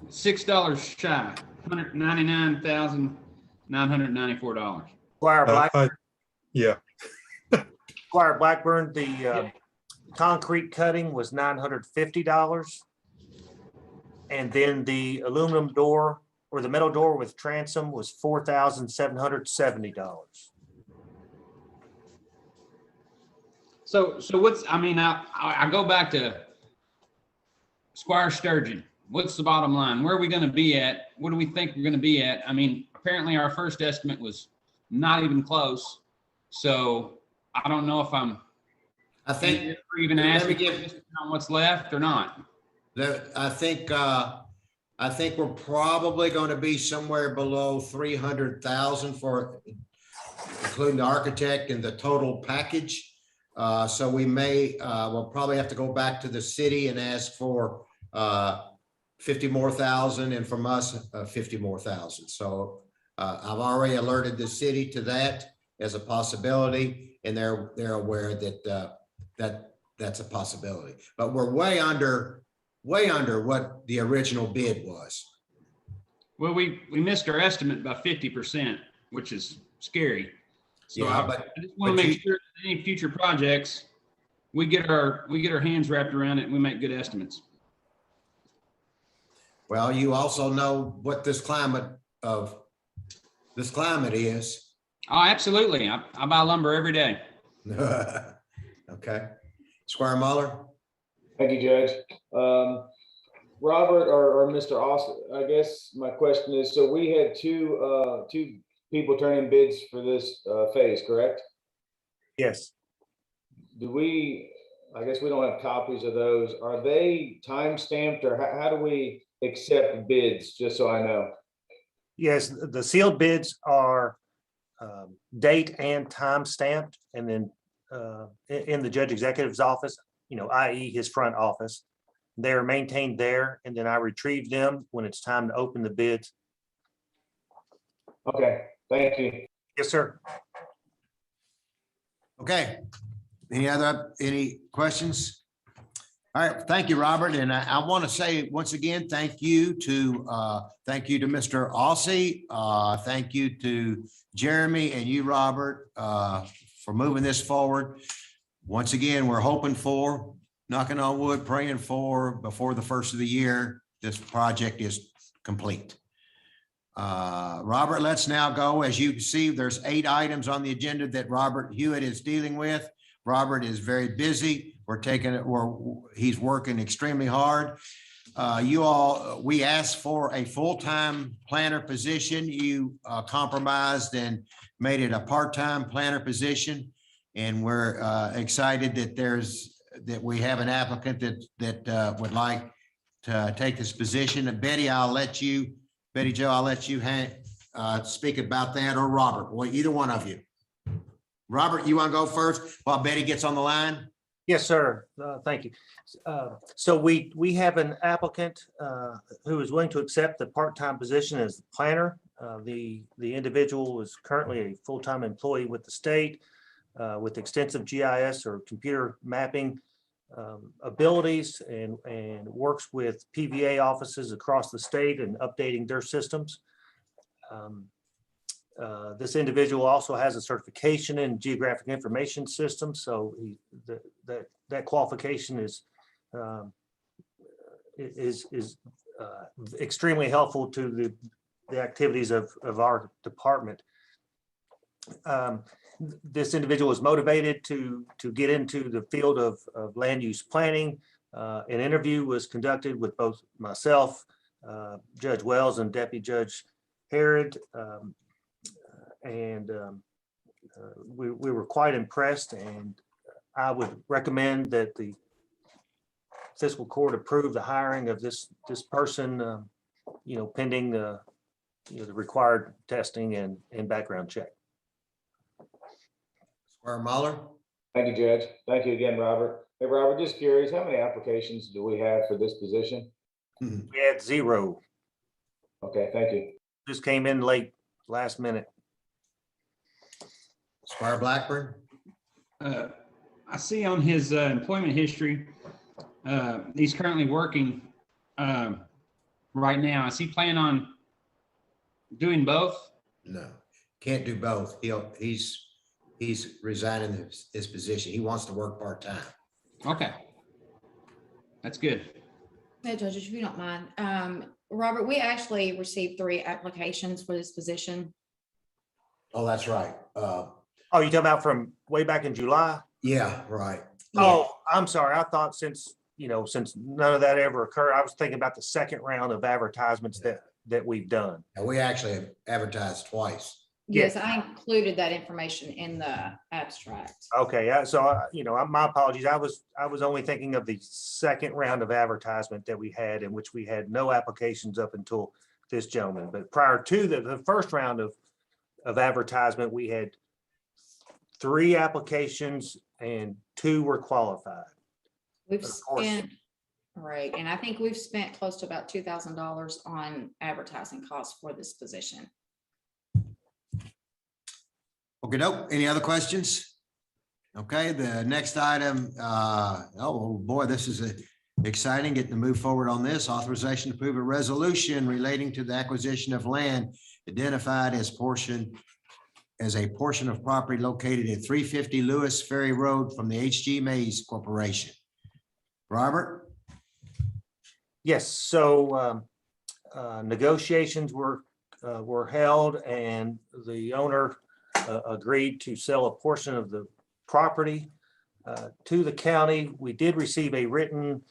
[SPEAKER 11] $6 shy, $199,994.
[SPEAKER 12] Squire Blackburn.
[SPEAKER 19] Yeah.
[SPEAKER 12] Squire Blackburn, the concrete cutting was $950. And then the aluminum door or the metal door with transom was $4,770.
[SPEAKER 11] So what's, I mean, I go back to Squire Sturgeon. What's the bottom line? Where are we going to be at? What do we think we're going to be at? I mean, apparently our first estimate was not even close. So I don't know if
[SPEAKER 1] I think
[SPEAKER 11] we're even asking on what's left or not.
[SPEAKER 1] I think we're probably going to be somewhere below 300,000 for including the architect and the total package. So we may, we'll probably have to go back to the city and ask for 50 more thousand, and from us 50 more thousand. So I've already alerted the city to that as a possibility, and they're aware that that's a possibility. But we're way under what the original bid was.
[SPEAKER 11] Well, we missed our estimate by 50%, which is scary. So
[SPEAKER 1] Yeah,
[SPEAKER 11] I just want to make sure that any future projects, we get our hands wrapped around it and we make good estimates.
[SPEAKER 1] Well, you also know what this climate is.
[SPEAKER 11] Oh, absolutely. I buy lumber every day.
[SPEAKER 1] Okay. Squire Muller.
[SPEAKER 7] Thank you, Judge. Robert or Mr. Austin, I guess my question is, so we had two people turn in bids for this phase, correct?
[SPEAKER 12] Yes.
[SPEAKER 7] I guess we don't have copies of those. Are they time stamped, or how do we accept bids, just so I know?
[SPEAKER 12] Yes, the sealed bids are date and time stamped, and then in the judge executive's office, i.e. his front office, they're maintained there, and then I retrieve them when it's time to open the bids.
[SPEAKER 7] Okay, thank you.
[SPEAKER 12] Yes, sir.
[SPEAKER 1] Okay. Any questions? All right. Thank you, Robert. And I want to say once again, thank you to Mr. Aussie. Thank you to Jeremy and you, Robert, for moving this forward. Once again, we're hoping for, knocking on wood, praying for, before the first of the year, this project is complete. Robert, let's now go. As you can see, there's 8 items on the agenda that Robert Hewitt is dealing with. Robert is very busy. He's working extremely hard. We asked for a full-time planner position. You compromised and made it a part-time planner position. And we're excited that we have an applicant that would like to take this position. And Betty Jo, I'll let you speak about that, or Robert, well, either one of you. Robert, you want to go first while Betty gets on the line?
[SPEAKER 12] Yes, sir. Thank you. So we have an applicant who is willing to accept the part-time position as the planner. The individual is currently a full-time employee with the state with extensive GIS or computer mapping abilities and works with PVA offices across the state and updating their systems. This individual also has a certification in geographic information systems, so that qualification is extremely helpful to the activities of our department. This individual is motivated to get into the field of land use planning. An interview was conducted with both myself, Judge Wells, and Deputy Judge Herod. We were quite impressed, and I would recommend that the fiscal court approve the hiring of this person, pending the required testing and background check.
[SPEAKER 1] Squire Muller.
[SPEAKER 7] Thank you, Judge. Thank you again, Robert. Hey, Robert, just curious, how many applications do we have for this position?
[SPEAKER 12] We had 0.
[SPEAKER 7] Okay, thank you.
[SPEAKER 12] Just came in late, last minute.
[SPEAKER 1] Squire Blackburn.
[SPEAKER 11] I see on his employment history, he's currently working right now. Is he planning on doing both?
[SPEAKER 1] No, can't do both. He's resigning his position. He wants to work part-time.
[SPEAKER 11] Okay. That's good.
[SPEAKER 13] Hey, Judge, if you don't mind, Robert, we actually received 3 applications for this position.
[SPEAKER 1] Oh, that's right.
[SPEAKER 12] Oh, you talking about from way back in July?
[SPEAKER 1] Yeah, right.
[SPEAKER 12] Oh, I'm sorry. I thought since none of that ever occurred, I was thinking about the second round of advertisements that we've done.
[SPEAKER 1] And we actually have advertised twice.
[SPEAKER 13] Yes, I included that information in the abstract.
[SPEAKER 12] Okay, so my apologies. I was only thinking of the second round of advertisement that we had, in which we had no applications up until this gentleman. But prior to the first round of advertisement, we had 3 applications and 2 were qualified.
[SPEAKER 13] We've spent, right, and I think we've spent close to about $2,000 on advertising costs for this position.
[SPEAKER 1] Okay, nope. Any other questions? Okay, the next item, oh boy, this is exciting, getting to move forward on this. Authorization to approve a resolution relating to the acquisition of land identified as a portion of property located at 350 Lewis Ferry Road from the H.G. Mays Corporation. Robert?
[SPEAKER 12] Yes, so negotiations were held, and the owner agreed to sell a portion of the property to the county. We did receive a written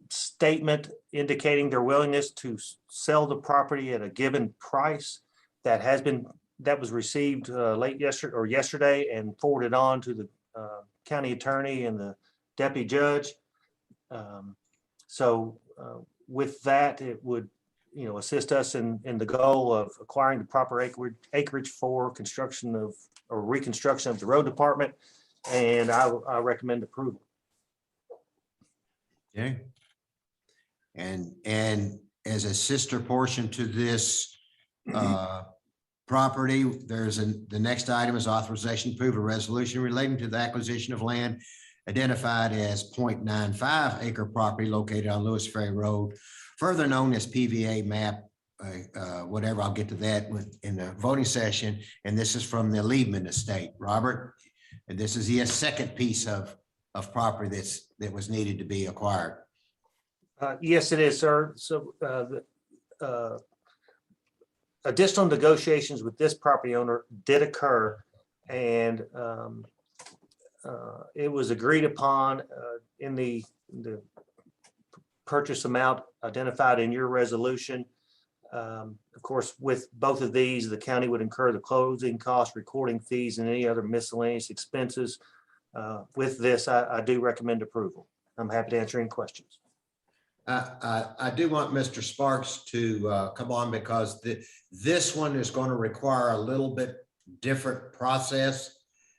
[SPEAKER 12] statement indicating their willingness to sell the property at a given price. That was received late yesterday and forwarded on to the county attorney and the deputy judge. With that, it would assist us in the goal of acquiring the proper acreage for construction of or reconstruction of the road department, and I recommend approval.
[SPEAKER 1] Okay. And as a sister portion to this property, the next item is authorization to approve a resolution relating to the acquisition of land identified as 0.95 acre property located on Lewis Ferry Road, further known as PVA map, whatever. I'll get to that in the voting session. And this is from the Liebman estate, Robert. And this is the second piece of property that was needed to be acquired.
[SPEAKER 12] Yes, it is, sir. So additional negotiations with this property owner did occur, and it was agreed upon in the purchase amount identified in your resolution. Of course, with both of these, the county would incur the closing costs, recording fees, and any other miscellaneous expenses. With this, I do recommend approval. I'm happy to answer any questions.
[SPEAKER 1] I do want Mr. Sparks to come on, because this one is going to require a little bit different process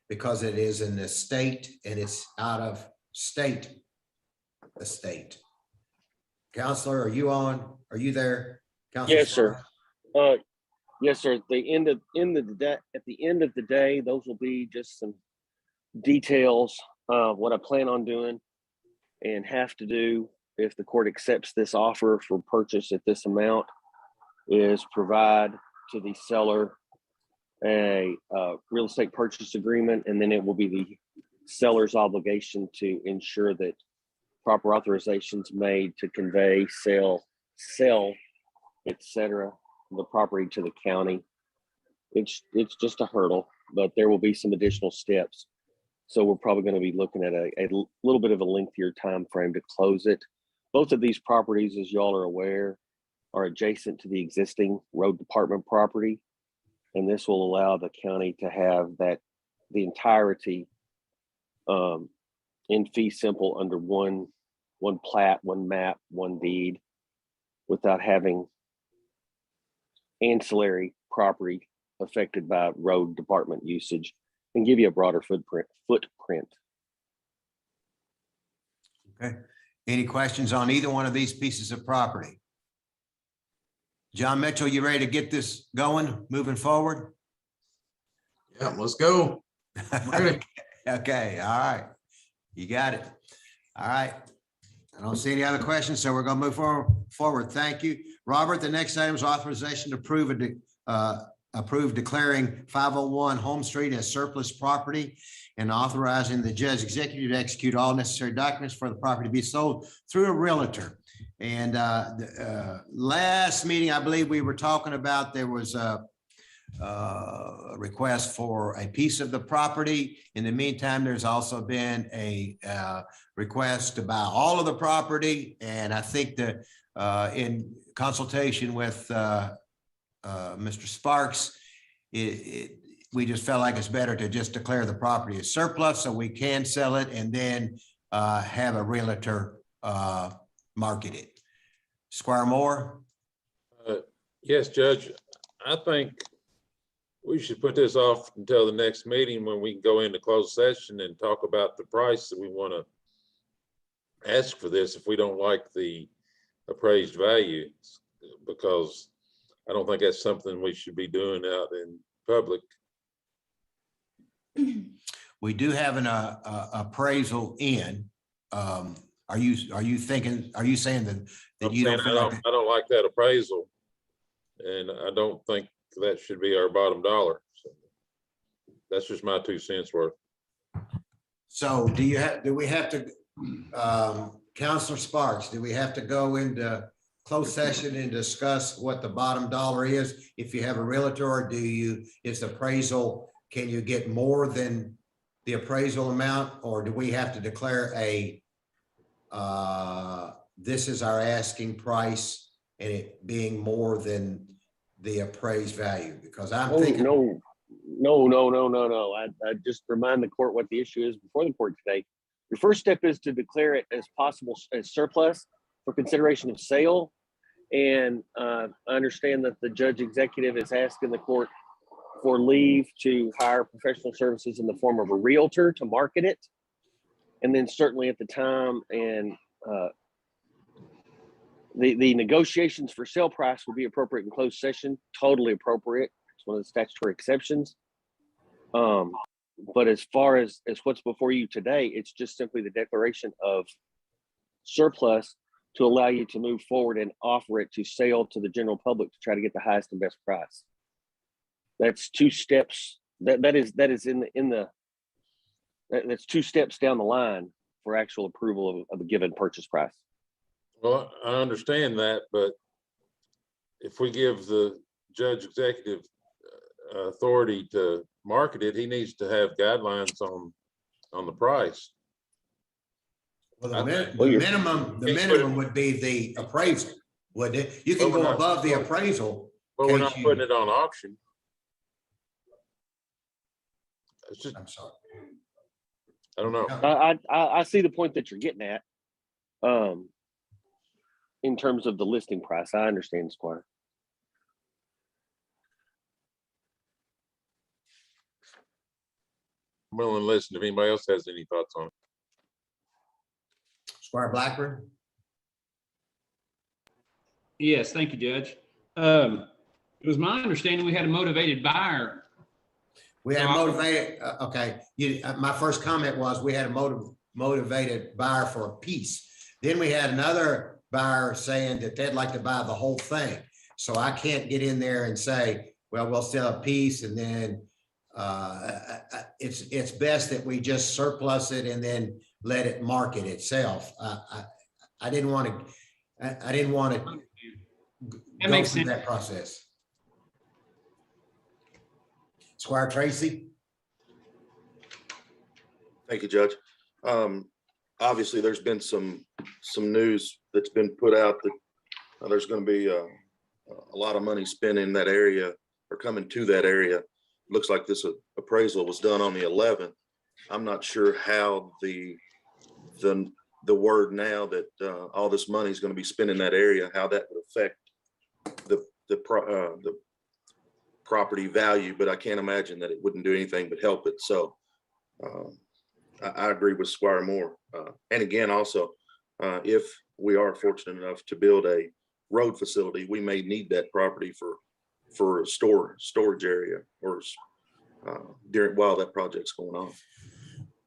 [SPEAKER 1] because it is in the state and it's out of state estate. Counselor, are you on? Are you there? Counselor
[SPEAKER 9] Yes, sir.
[SPEAKER 1] Sparks?
[SPEAKER 9] Yes, sir. At the end of the day, those will be just some details what I plan on doing and have to do if the court accepts this offer for purchase at this amount is provide to the seller a real estate purchase agreement, and then it will be the seller's obligation to ensure that proper authorizations made to convey, sell, etc., the property to the county. It's just a hurdle, but there will be some additional steps. So we're probably going to be looking at a little bit of a lengthier time frame to close it. Both of these properties, as y'all are aware, are adjacent to the existing road department property. And this will allow the county to have the entirety in fee simple under one plat, one map, one deed, without having ancillary property affected by road department usage, and give you a broader footprint.
[SPEAKER 1] Okay. Any questions on either one of these pieces of property? John Mitchell, you ready to get this going, moving forward?
[SPEAKER 18] Yeah, let's go. Ready.
[SPEAKER 1] Okay, all right. You got it. All right. I don't see any other questions, so we're going to move forward. Thank you. Robert, the next item is authorization to approve declaring 501 Home Street as surplus property and authorizing the judge executive to execute all necessary documents for the property to be sold through a realtor. And last meeting, I believe we were talking about, there was a request for a piece of the property. In the meantime, there's also been a request to buy all of the property. And I think that in consultation with Mr. Sparks, we just felt like it's better to just declare the property as surplus so we can sell it and then have a realtor market it. Squire Moore?
[SPEAKER 3] Yes, Judge. I think we should put this off until the next meeting when we can go into closed session and talk about the price that we want to ask for this if we don't like the appraised value, because I don't think that's something we should be doing out in public.
[SPEAKER 1] We do have an appraisal in. Are you saying that you don't feel like
[SPEAKER 3] I don't like that appraisal, and I don't think that should be our bottom dollar. So that's just my 2 cents worth.
[SPEAKER 1] So do we have to, Counselor Sparks, do we have to go into closed session and discuss what the bottom dollar is if you have a realtor, or is the appraisal, can you get more than the appraisal amount, or do we have to declare this is our asking price and it being more than the appraised value? Because I'm thinking.
[SPEAKER 9] No. I just remind the court what the issue is before the court today. Your first step is to declare it as possible as surplus for consideration of sale. And I understand that the judge executive is asking the court for leave to hire professional services in the form of a realtor to market it. And then certainly at the time and the negotiations for sale price will be appropriate in closed session, totally appropriate. It's one of the statutory exceptions. But as far as what's before you today, it's just simply the declaration of surplus to allow you to move forward and offer it to sale to the general public to try to get the highest and best price. That's 2 steps. That's 2 steps down the line for actual approval of a given purchase price.
[SPEAKER 3] Well, I understand that, but if we give the judge executive authority to market it, he needs to have guidelines on the price.
[SPEAKER 1] Well, the minimum would be the appraisal, wouldn't it? You can go above the appraisal.
[SPEAKER 3] But we're not putting it on auction. It's just,
[SPEAKER 1] I'm sorry.
[SPEAKER 3] I don't know.
[SPEAKER 9] I see the point that you're getting at. In terms of the listing price, I understand, Squire.
[SPEAKER 3] I'm willing to listen if anybody else has any thoughts on it.
[SPEAKER 1] Squire Blackburn?
[SPEAKER 11] Yes, thank you, Judge. It was my understanding we had a motivated buyer.
[SPEAKER 1] We had a
[SPEAKER 11] So I-
[SPEAKER 1] motivated, okay, my first comment was we had a motivated buyer for a piece. Then we had another buyer saying that they'd like to buy the whole thing. So I can't get in there and say, well, we'll sell a piece and then it's best that we just surplus it and then let it market itself. I didn't want to
[SPEAKER 11] That
[SPEAKER 1] go
[SPEAKER 11] makes
[SPEAKER 1] through
[SPEAKER 11] sense.
[SPEAKER 1] that process. Squire Tracy?
[SPEAKER 10] Thank you, Judge. Obviously, there's been some news that's been put out that there's going to be a lot of money spent in that area or coming to that area. Looks like this appraisal was done on the 11th. I'm not sure how the word now that all this money is going to be spent in that area, how that would affect the property value, but I can't imagine that it wouldn't do anything but help it. So I agree with Squire Moore. And again, also, if we are fortunate enough to build a road facility, we may need that property for a storage area or while that project's going on.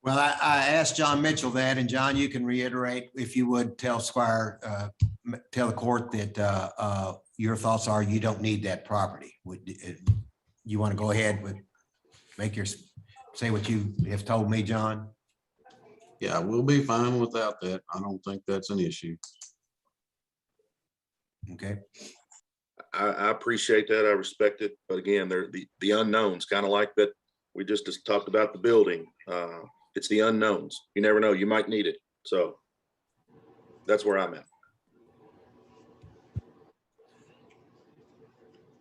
[SPEAKER 1] Well, I asked John Mitchell that, and John, you can reiterate, if you would, tell the court that your thoughts are you don't need that property. You want to go ahead with say what you have told me, John?
[SPEAKER 18] Yeah, we'll be fine without that. I don't think that's an issue.
[SPEAKER 1] Okay.
[SPEAKER 10] I appreciate that. I respect it. But again, they're the unknowns, kind of like that. We just talked about the building. It's the unknowns. You never know. You might need it. So that's where I'm at.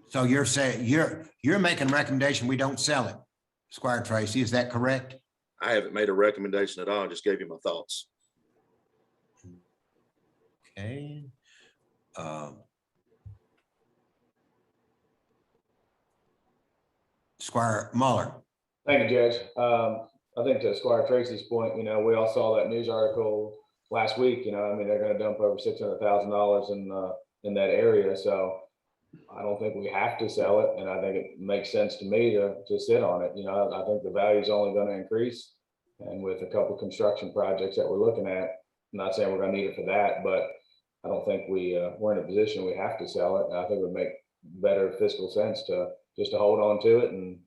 [SPEAKER 1] So you're saying you're making a recommendation we don't sell it, Squire Tracy, is that correct?
[SPEAKER 10] I haven't made a recommendation at all. I just gave you my thoughts.
[SPEAKER 1] Okay. Squire Muller.
[SPEAKER 7] Thank you, Judge. I think to Squire Tracy's point, we all saw that news article last week. I mean, they're going to dump over $600,000 in that area. So I don't think we have to sell it, and I think it makes sense to me to sit on it. I think the value is only going to increase, and with a couple construction projects that we're looking at, I'm not saying we're going to need it for that, but I don't think we're in a position we have to sell it. And I think it would make better fiscal sense to hold on to it and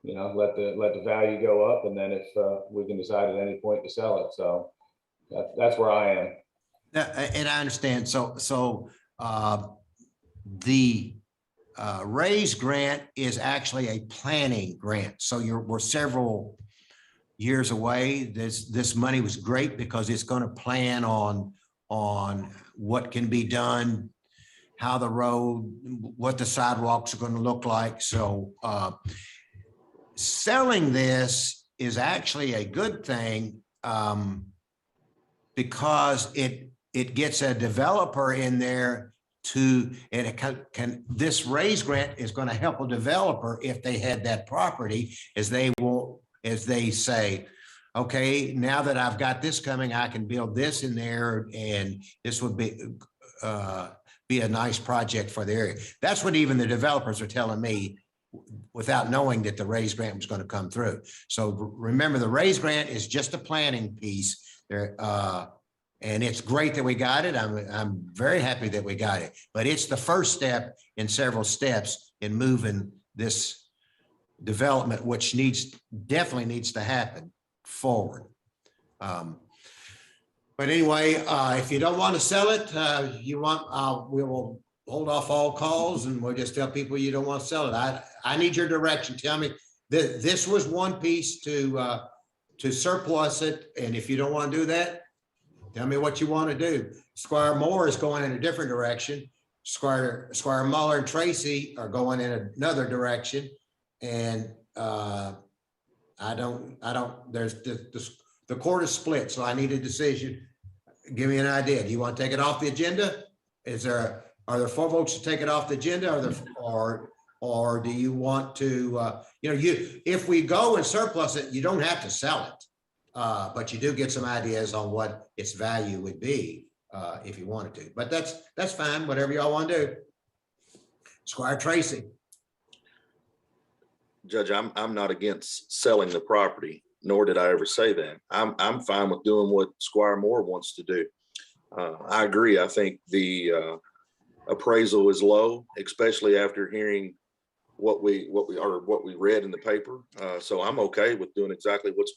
[SPEAKER 7] let the value go up, and then if we can decide at any point to sell it. So that's where I am.
[SPEAKER 1] And I understand. So the raise grant is actually a planning grant. So we're several years away. This money was great because it's going to plan on what can be done, how the road, what the sidewalks are going to look like. So selling this is actually a good thing because it gets a developer in there this raise grant is going to help a developer if they had that property, as they say, okay, now that I've got this coming, I can build this in there, and this would be a nice project for the area. That's what even the developers are telling me without knowing that the raise grant was going to come through. So remember, the raise grant is just a planning piece there. And it's great that we got it. I'm very happy that we got it, but it's the first step in several steps in moving this development, which definitely needs to happen forward. But anyway, if you don't want to sell it, we will hold off all calls and we'll just tell people you don't want to sell it. I need your direction. Tell me this was one piece to surplus it. And if you don't want to do that, tell me what you want to do. Squire Moore is going in a different direction. Squire Muller and Tracy are going in another direction. And there's the court is split. So I need a decision. Give me an idea. Do you want to take it off the agenda? Are there 4 votes to take it off the agenda, or do you want to, if we go and surplus it, you don't have to sell it. But you do get some ideas on what its value would be if you wanted to. But that's fine, whatever y'all want to do. Squire Tracy.
[SPEAKER 10] Judge, I'm not against selling the property, nor did I ever say that. I'm fine with doing what Squire Moore wants to do. I agree. I think the appraisal is low, especially after hearing what we read in the paper. So I'm okay with doing exactly what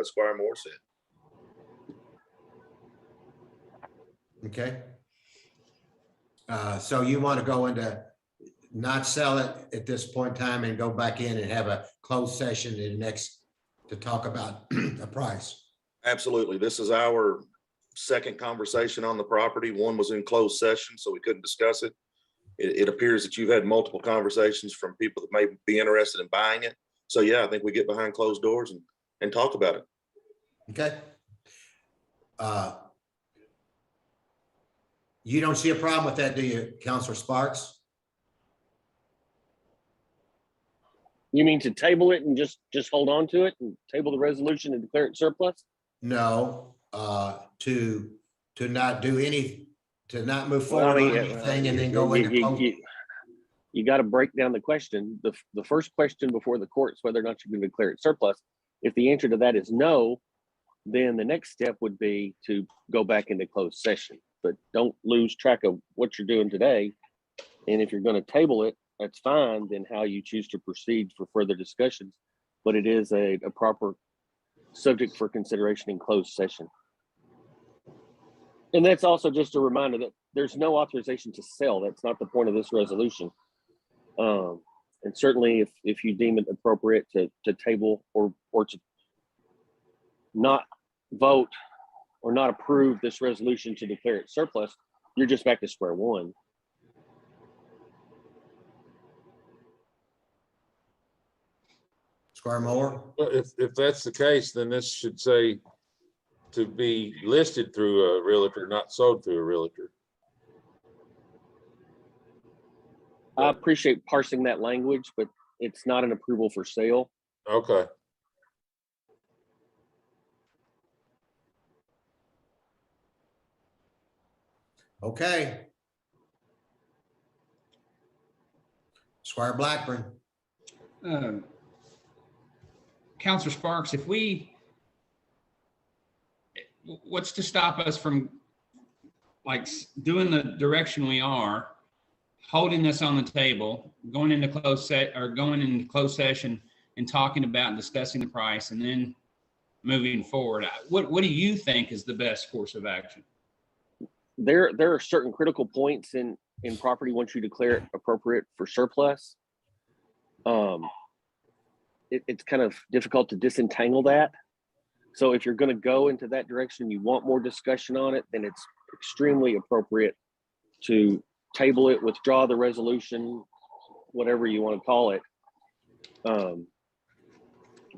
[SPEAKER 10] Squire Moore said.
[SPEAKER 1] Okay. So you want to go into not sell it at this point in time and go back in and have a closed session in the next to talk about the price?
[SPEAKER 10] Absolutely. This is our second conversation on the property. One was in closed session, so we couldn't discuss it. It appears that you've had multiple conversations from people that may be interested in buying it. So yeah, I think we get behind closed doors and talk about it.
[SPEAKER 1] Okay. You don't see a problem with that, do you, Counselor Sparks?
[SPEAKER 9] You mean to table it and just hold on to it and table the resolution and declare it surplus?
[SPEAKER 1] No, to not do any, to not move forward on anything and then go into.
[SPEAKER 9] You got to break down the question. The first question before the court is whether or not you can declare it surplus. If the answer to that is no, then the next step would be to go back into closed session. But don't lose track of what you're doing today. And if you're going to table it, that's fine. Then how you choose to proceed for further discussions. But it is a proper subject for consideration in closed session. And that's also just a reminder that there's no authorization to sell. That's not the point of this resolution. And certainly if you deem it appropriate to table or to not vote or not approve this resolution to declare it surplus, you're just back to square one.
[SPEAKER 1] Squire Moore?
[SPEAKER 3] Well, if that's the case, then this should say to be listed through a realtor, not sold through a realtor.
[SPEAKER 9] I appreciate parsing that language, but it's not an approval for sale.
[SPEAKER 3] Okay.
[SPEAKER 1] Okay. Squire Blackburn.
[SPEAKER 11] Counselor Sparks, what's to stop us from like doing the direction we are, holding this on the table, going into closed session and talking about and discussing the price and then moving forward? What do you think is the best course of action?
[SPEAKER 9] There are certain critical points in property once you declare it appropriate for surplus. It's kind of difficult to disentangle that. So if you're going to go into that direction, you want more discussion on it, then it's extremely appropriate to table it, withdraw the resolution, whatever you want to call it.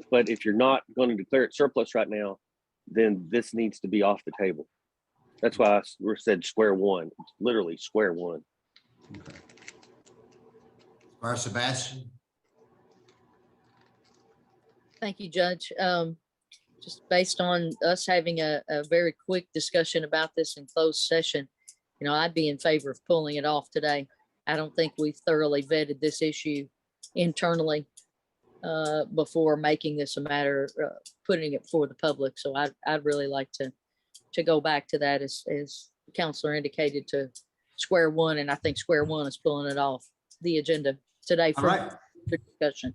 [SPEAKER 9] But if you're not going to declare it surplus right now, then this needs to be off the table. That's why I said square one. It's literally square one.
[SPEAKER 11] Okay.
[SPEAKER 1] Squire Sebastian.
[SPEAKER 5] Thank you, Judge. Just based on us having a very quick discussion about this in closed session, I'd be in favor of pulling it off today. I don't think we've thoroughly vetted this issue internally before making this a matter, putting it before the public. So I'd really like to go back to that as Counselor indicated, to square one. And I think square one is pulling it off the agenda today for the discussion.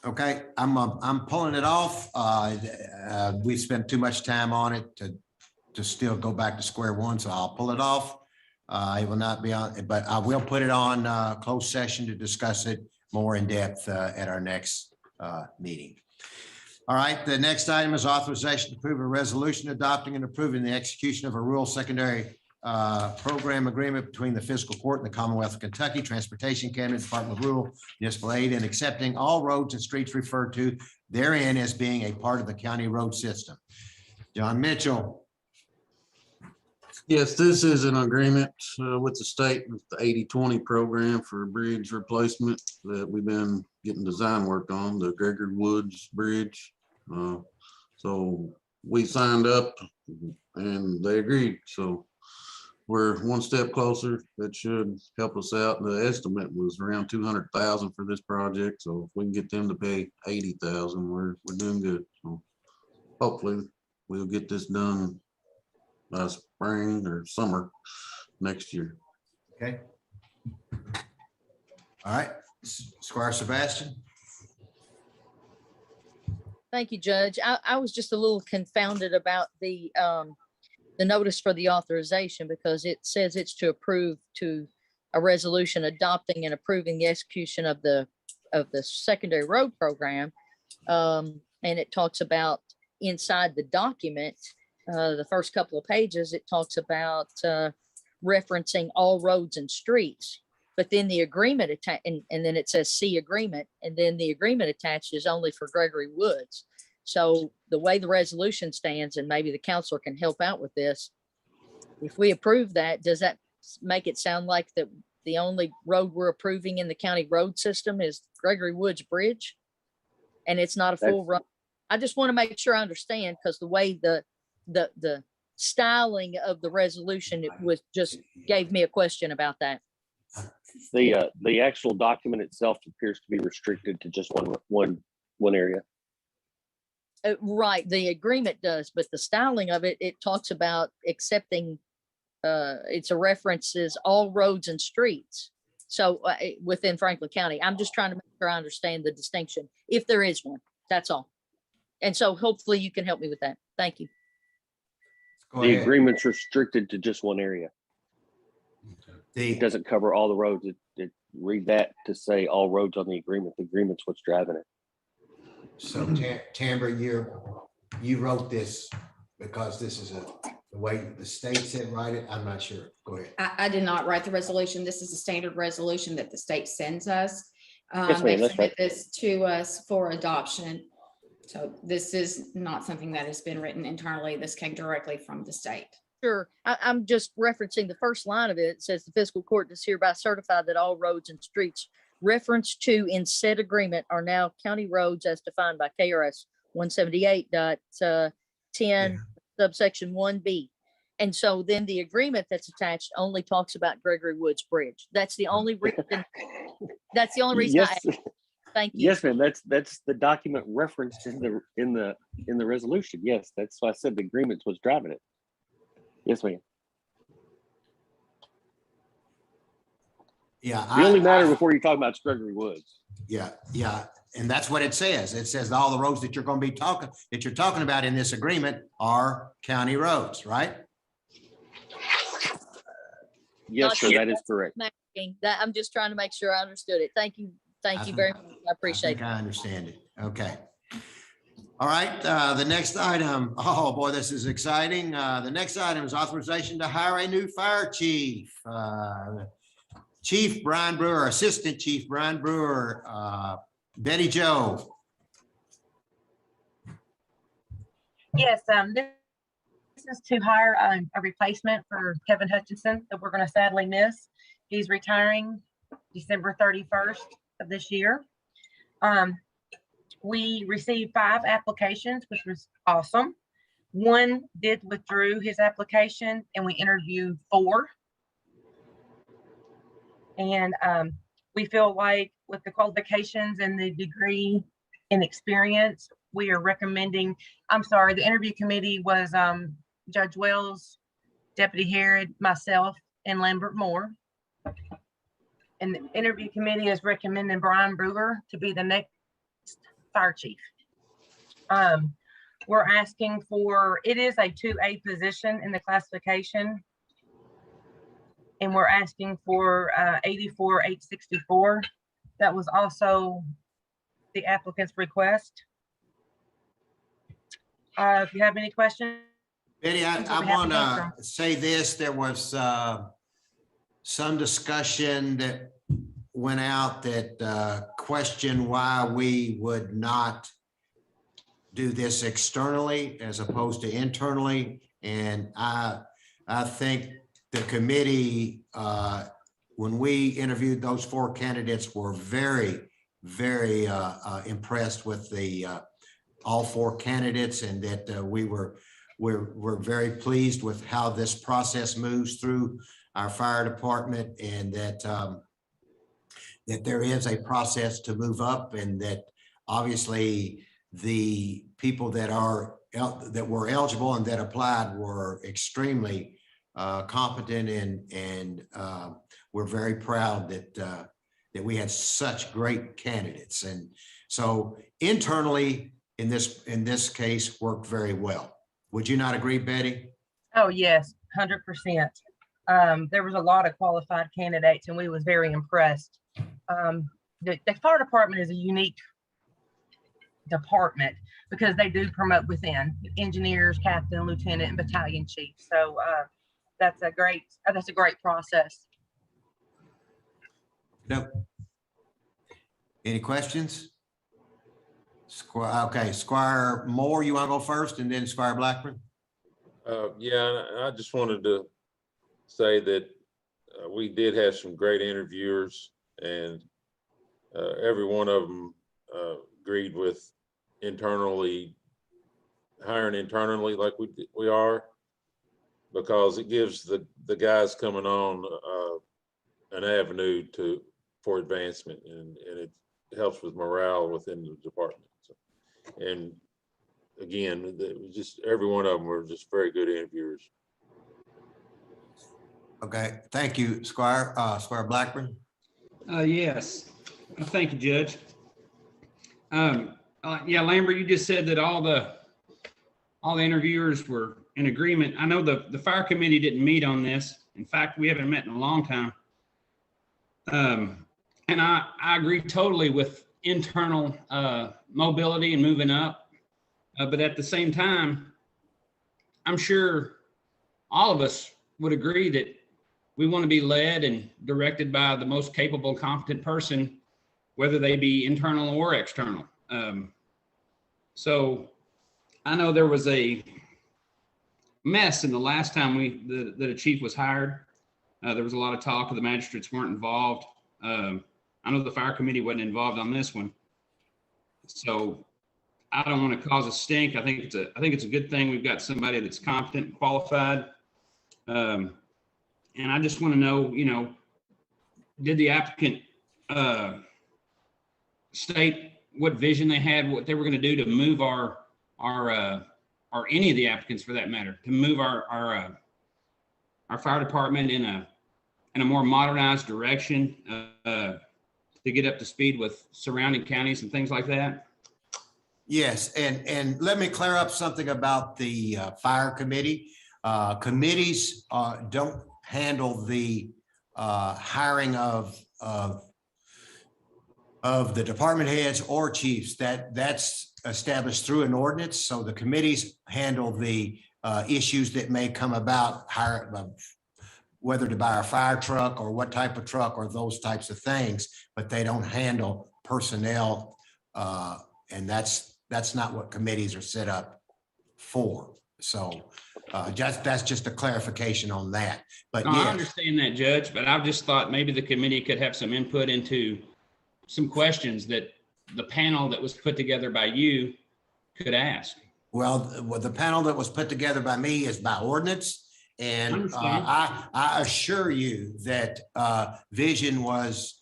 [SPEAKER 1] Okay, I'm pulling it off. We spent too much time on it to still go back to square one, so I'll pull it off. It will not be on, but I will put it on closed session to discuss it more in depth at our next meeting. All right, the next item is authorization to approve a resolution adopting and approving the execution of a rural secondary program agreement between the Fiscal Court and the Commonwealth of Kentucky Transportation Cabinet Department of Rural Municipal Aid, and accepting all roads and streets referred to therein as being a part of the county road system. John Mitchell.
[SPEAKER 18] Yes, this is an agreement with the state with the 80-20 program for bridge replacement that we've been getting design work on, the Gregory Woods Bridge. So we signed up and they agreed. So we're one step closer. That should help us out. The estimate was around 200,000 for this project. So if we can get them to pay 80,000, we're doing good. So hopefully we'll get this done by spring or summer next year.
[SPEAKER 1] Okay. All right, Squire Sebastian.
[SPEAKER 5] Thank you, Judge. I was just a little confounded about the notice for the authorization because it says it's to approve to a resolution adopting and approving the execution of the secondary road program. And it talks about inside the document, the first couple of pages, it talks about referencing all roads and streets. But then the agreement and then it says see agreement, and then the agreement attached is only for Gregory Woods. So the way the resolution stands, and maybe the counselor can help out with this, if we approve that, does that make it sound like that the only road we're approving in the county road system is Gregory Woods Bridge? And it's not a full road? I just want to make sure I understand, because the way the styling of the resolution, it was just gave me a question about that.
[SPEAKER 9] The actual document itself appears to be restricted to just one area.
[SPEAKER 5] Right, the agreement does, but the styling of it, it talks about accepting, it's a references all roads and streets. So within Franklin County, I'm just trying to make sure I understand the distinction, if there is one, that's all. And so hopefully you can help me with that. Thank you.
[SPEAKER 9] The agreement's restricted to just one area. It doesn't cover all the roads. It read that to say all roads on the agreement. The agreement's what's driving it.
[SPEAKER 1] So Tambra, you wrote this because this is the way the state said write it. I'm not sure. Go ahead.
[SPEAKER 13] I did not write the resolution. This is a standard resolution that the state sends us.
[SPEAKER 9] Yes,
[SPEAKER 13] They
[SPEAKER 9] ma'am, that's
[SPEAKER 13] submit
[SPEAKER 9] right.
[SPEAKER 13] this to us for adoption. So this is not something that has been written internally. This came directly from the state.
[SPEAKER 5] Sure, I'm just referencing the first line of it. It says the fiscal court does hereby certify that all roads and streets referenced to in said agreement are now county roads as defined by KRS 178.10 subsection 1B. And so then the agreement that's attached only talks about Gregory Woods Bridge. That's the only reason. That's the only reason.
[SPEAKER 9] Yes.
[SPEAKER 5] Thank you.
[SPEAKER 9] Yes, ma'am. That's the document referenced in the resolution. Yes, that's why I said the agreement was driving it. Yes, ma'am.
[SPEAKER 1] Yeah.
[SPEAKER 9] The only matter before you're talking about is Gregory Woods.
[SPEAKER 1] Yeah. And that's what it says. It says all the roads that you're talking about in this agreement are county roads, right?
[SPEAKER 9] Yes, sir, that is correct.
[SPEAKER 5] I'm just trying to make sure I understood it. Thank you. Thank you very much. I appreciate it.
[SPEAKER 1] I understand it. Okay. All right. The next item. Oh boy, this is exciting. The next item is authorization to hire a new fire chief. Chief Brian Brewer, Assistant Chief Brian Brewer, Betty Jo.
[SPEAKER 6] Yes, this is to hire a replacement for Kevin Hutchinson that we're going to sadly miss. He's retiring December 31st of this year. We received 5 applications, which was awesome. One did withdrew his application, and we interviewed 4. And we feel like with the qualifications and the degree and experience, we are recommending, the interview committee was Judge Wells, Deputy Herod, myself, and Lambert Moore. And the interview committee is recommending Brian Brewer to be the next fire chief. We're asking for, it is a 2A position in the classification. And we're asking for 84,864. That was also the applicant's request. If you have any questions.
[SPEAKER 1] Betty, I want to say this. There was some discussion that went out that questioned why we would not do this externally as opposed to internally. And I think the committee, when we interviewed those 4 candidates, were very, very impressed with all 4 candidates, and that we were we're very pleased with how this process moves through our fire department, and that that there is a process to move up, and that obviously the people that were eligible and that applied were extremely competent, and we're very proud that we had such great candidates. And so internally in this case worked very well. Would you not agree, Betty?
[SPEAKER 6] Oh, yes, 100%. There was a lot of qualified candidates and we was very impressed. The fire department is a unique department because they do promote within engineers, captain, lieutenant, and battalion chief. So that's a great process.
[SPEAKER 1] No. Any questions? Okay, Squire Moore, you want to go first, and then Squire Blackburn?
[SPEAKER 3] Yeah, I just wanted to say that we did have some great interviewers, and every one of them agreed with hiring internally like we are, because it gives the guys coming on an avenue for advancement, and it helps with morale within the department. So, and again, just every one of them were just very good interviewers.
[SPEAKER 1] Okay, thank you, Squire. Squire Blackburn.
[SPEAKER 11] Yes, thank you, Judge. Yeah, Lambert, you just said that all the interviewers were in agreement. I know the fire committee didn't meet on this. In fact, we haven't met in a long time. And I agree totally with internal mobility and moving up. But at the same time, I'm sure all of us would agree that we want to be led and directed by the most capable, competent person, whether they be internal or external. So I know there was a mess in the last time that a chief was hired. There was a lot of talk of the magistrates weren't involved. I know the fire committee wasn't involved on this one. So I don't want to cause a stink. I think it's a good thing we've got somebody that's competent and qualified. And I just want to know, did the applicant state what vision they had, what they were going to do to move or any of the applicants for that matter, to move our fire department in a more modernized direction, to get up to speed with surrounding counties and things like that?
[SPEAKER 1] Yes, and let me clear up something about the fire committee. Committees don't handle the hiring of the department heads or chiefs. That's established through an ordinance. So the committees handle the issues that may come about, whether to buy a fire truck or what type of truck or those types of things, but they don't handle personnel. And that's not what committees are set up for. So that's just a clarification on that. But
[SPEAKER 11] no,
[SPEAKER 1] yes.
[SPEAKER 11] I understand that, Judge, but I just thought maybe the committee could have some input into some questions that the panel that was put together by you could ask.
[SPEAKER 1] Well, the panel that was put together by me is by ordinance. And I assure you that vision was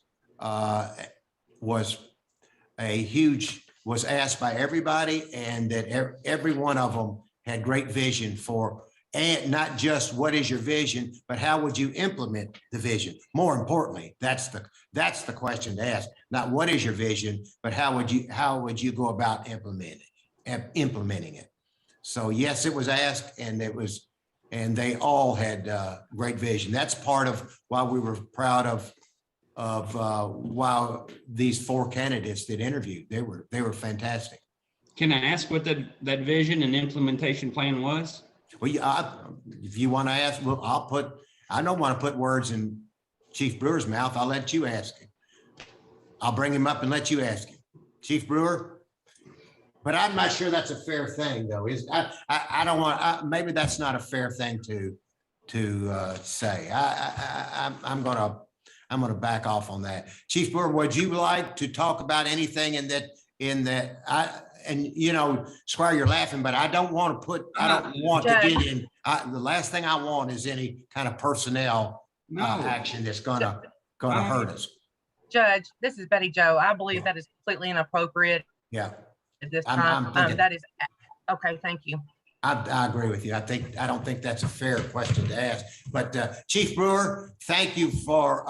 [SPEAKER 1] asked by everybody, and that every one of them had great vision for, and not just what is your vision, but how would you implement the vision? More importantly, that's the question to ask. Not what is your vision, but how would you go about implementing it? So yes, it was asked, and they all had great vision. That's part of why we were proud of why these 4 candidates that interviewed. They were fantastic.
[SPEAKER 11] Can I ask what that vision and implementation plan was?
[SPEAKER 1] Well, if you want to ask, well, I don't want to put words in Chief Brewer's mouth. I'll let you ask him. I'll bring him up and let you ask him. Chief Brewer? But I'm not sure that's a fair thing, though. I don't want. Maybe that's not a fair thing to say. I'm gonna back off on that. Chief Brewer, would you like to talk about anything in that and you know, Squire, you're laughing, but I don't want to get in, the last thing I want is any kind of personnel action that's gonna hurt us.
[SPEAKER 6] Judge, this is Betty Joe. I believe that is completely inappropriate
[SPEAKER 1] Yeah.
[SPEAKER 6] at this
[SPEAKER 1] I'm
[SPEAKER 6] time.
[SPEAKER 1] thinking-
[SPEAKER 6] That is, okay, thank you.
[SPEAKER 1] I agree with you. I don't think that's a fair question to ask, but Chief Brewer, thank you for,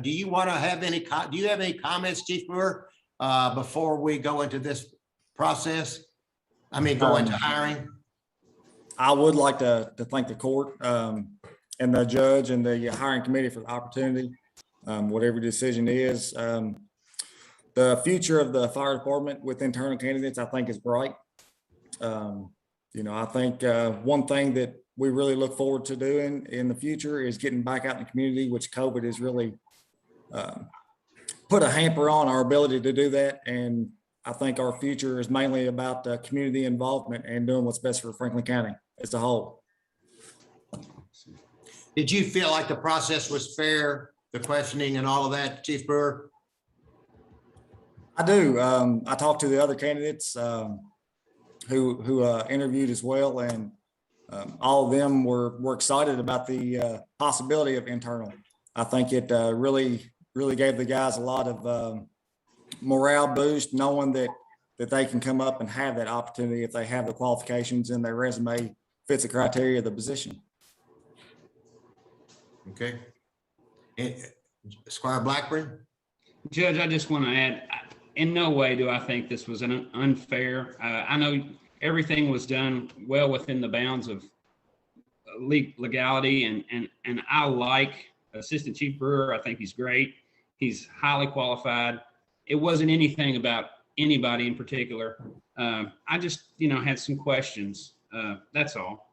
[SPEAKER 1] do you want to have any, do you have any comments, Chief Brewer, before we go into this process? I mean, go into hiring?
[SPEAKER 4] I would like to thank the court and the judge and the hiring committee for the opportunity, whatever decision is. The future of the fire department with internal candidates, I think, is bright. You know, I think one thing that we really look forward to doing in the future is getting back out in the community, which COVID has really put a hamper on our ability to do that. And I think our future is mainly about community involvement and doing what's best for Franklin County as a whole.
[SPEAKER 1] Did you feel like the process was fair, the questioning and all of that, Chief Brewer?
[SPEAKER 4] I do. I talked to the other candidates who interviewed as well, and all of them were excited about the possibility of internal. I think it really gave the guys a lot of morale boost, knowing that they can come up and have that opportunity if they have the qualifications and their resume fits the criteria of the position.
[SPEAKER 1] Okay. Squire Blackburn?
[SPEAKER 11] Judge, I just want to add, in no way do I think this was an unfair. I know everything was done well within the bounds of legality, and I like Assistant Chief Brewer. I think he's great. He's highly qualified. It wasn't anything about anybody in particular. I just, had some questions. That's all.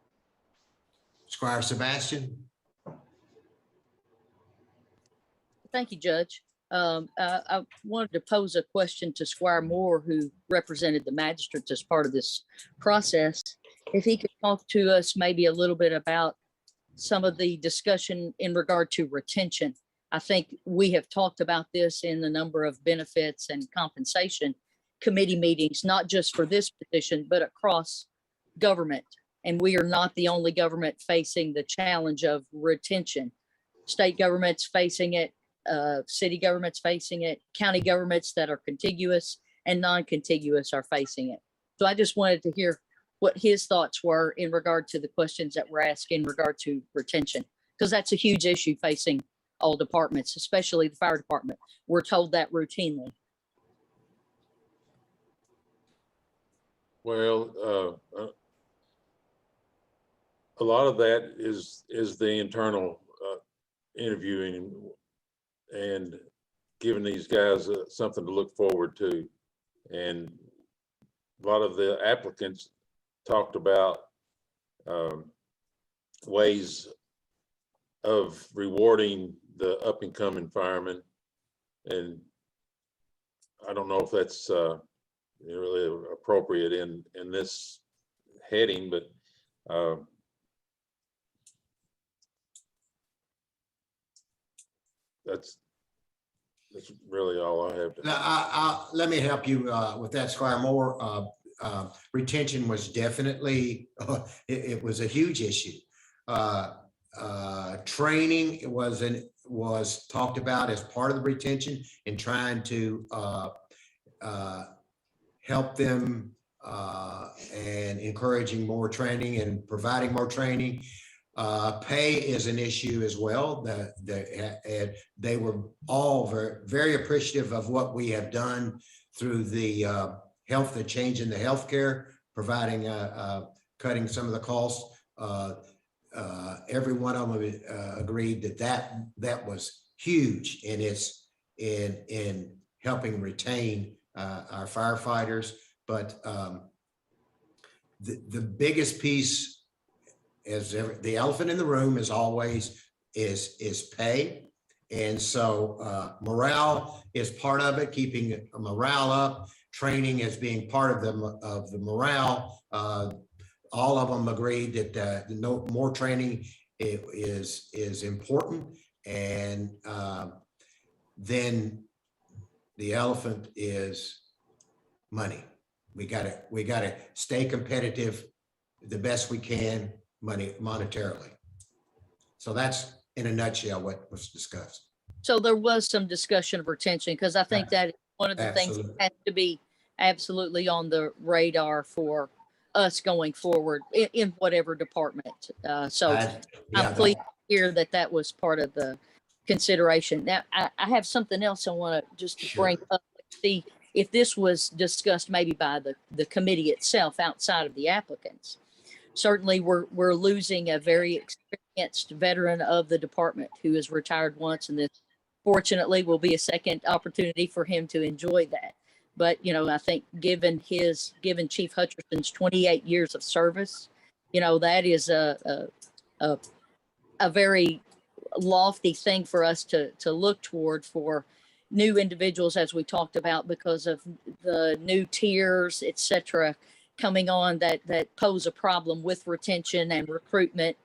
[SPEAKER 1] Squire Sebastian?
[SPEAKER 5] Thank you, Judge. I wanted to pose a question to Squire Moore, who represented the magistrates as part of this process. If he could talk to us maybe a little bit about some of the discussion in regard to retention. I think we have talked about this in the number of benefits and compensation committee meetings, not just for this position, but across government. And we are not the only government facing the challenge of retention. State governments facing it, city governments facing it, county governments that are contiguous and non-contiguous are facing it. So I just wanted to hear what his thoughts were in regard to the questions that were asked in regard to retention, because that's a huge issue facing all departments, especially the fire department. We're told that routinely.
[SPEAKER 3] Well, a lot of that is the internal interviewing and giving these guys something to look forward to. And a lot of the applicants talked about ways of rewarding the up and coming firemen. And I don't know if that's really appropriate in this heading, but that's really all I have to.
[SPEAKER 1] Now, let me help you with that, Squire Moore. Retention was definitely, it was a huge issue. Training was talked about as part of the retention and trying to help them and encouraging more training and providing more training. Pay is an issue as well. They were all very appreciative of what we have done through the the change in the healthcare, providing cutting some of the costs. Every one of them agreed that was huge in helping retain our firefighters. But the biggest piece, as the elephant in the room, is always is pay. And so morale is part of it, keeping morale up, training as being part of the morale. All of them agreed that more training is important. And then the elephant is money. We gotta stay competitive the best we can monetarily. So that's in a nutshell what was discussed.
[SPEAKER 5] So there was some discussion of retention, because I think that is one of the things that
[SPEAKER 1] Absolutely.
[SPEAKER 5] has to be absolutely on the radar for us going forward in whatever department. So I'm pleased to hear that that was part of the consideration. Now, I have something else I want to just bring up. See if this was discussed maybe by the committee itself outside of the applicants. Certainly, we're losing a very experienced veteran of the department who has retired once, and this fortunately will be a second opportunity for him to enjoy that. But, you know, I think given Chief Hutcherson's 28 years of service, you know, that is a very lofty thing for us to look toward for new individuals, as we talked about, because of the new tiers, et cetera, coming on that pose a problem with retention and recruitment,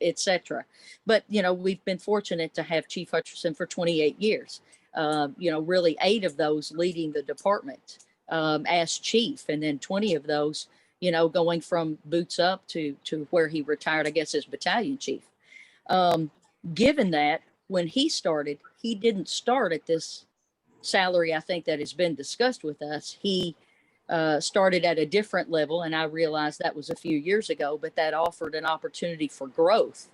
[SPEAKER 5] et cetera. But, you know, we've been fortunate to have Chief Hutcherson for 28 years. You know, really 8 of those leading the department as chief, and then 20 of those, you know, going from boots up to where he retired, I guess, as battalion chief. Given that, when he started, he didn't start at this salary, I think, that has been discussed with us. He started at a different level, and I realized that was a few years ago, but that offered an opportunity for growth.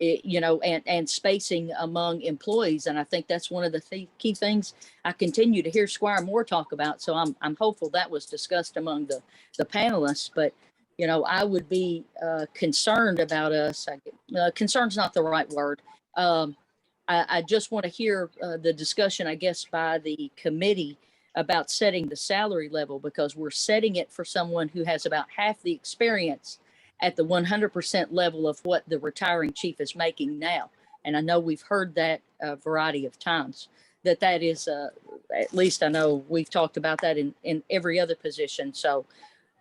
[SPEAKER 5] You know, and spacing among employees. And I think that's one of the key things I continue to hear Squire Moore talk about. So I'm hopeful that was discussed among the panelists. But, you know, I would be concerned about us. Concerned's not the right word. I just want to hear the discussion, I guess, by the committee about setting the salary level, because we're setting it for someone who has about half the experience at the 100% level of what the retiring chief is making now. And I know we've heard that a variety of times, that is, at least I know we've talked about that in every other position. So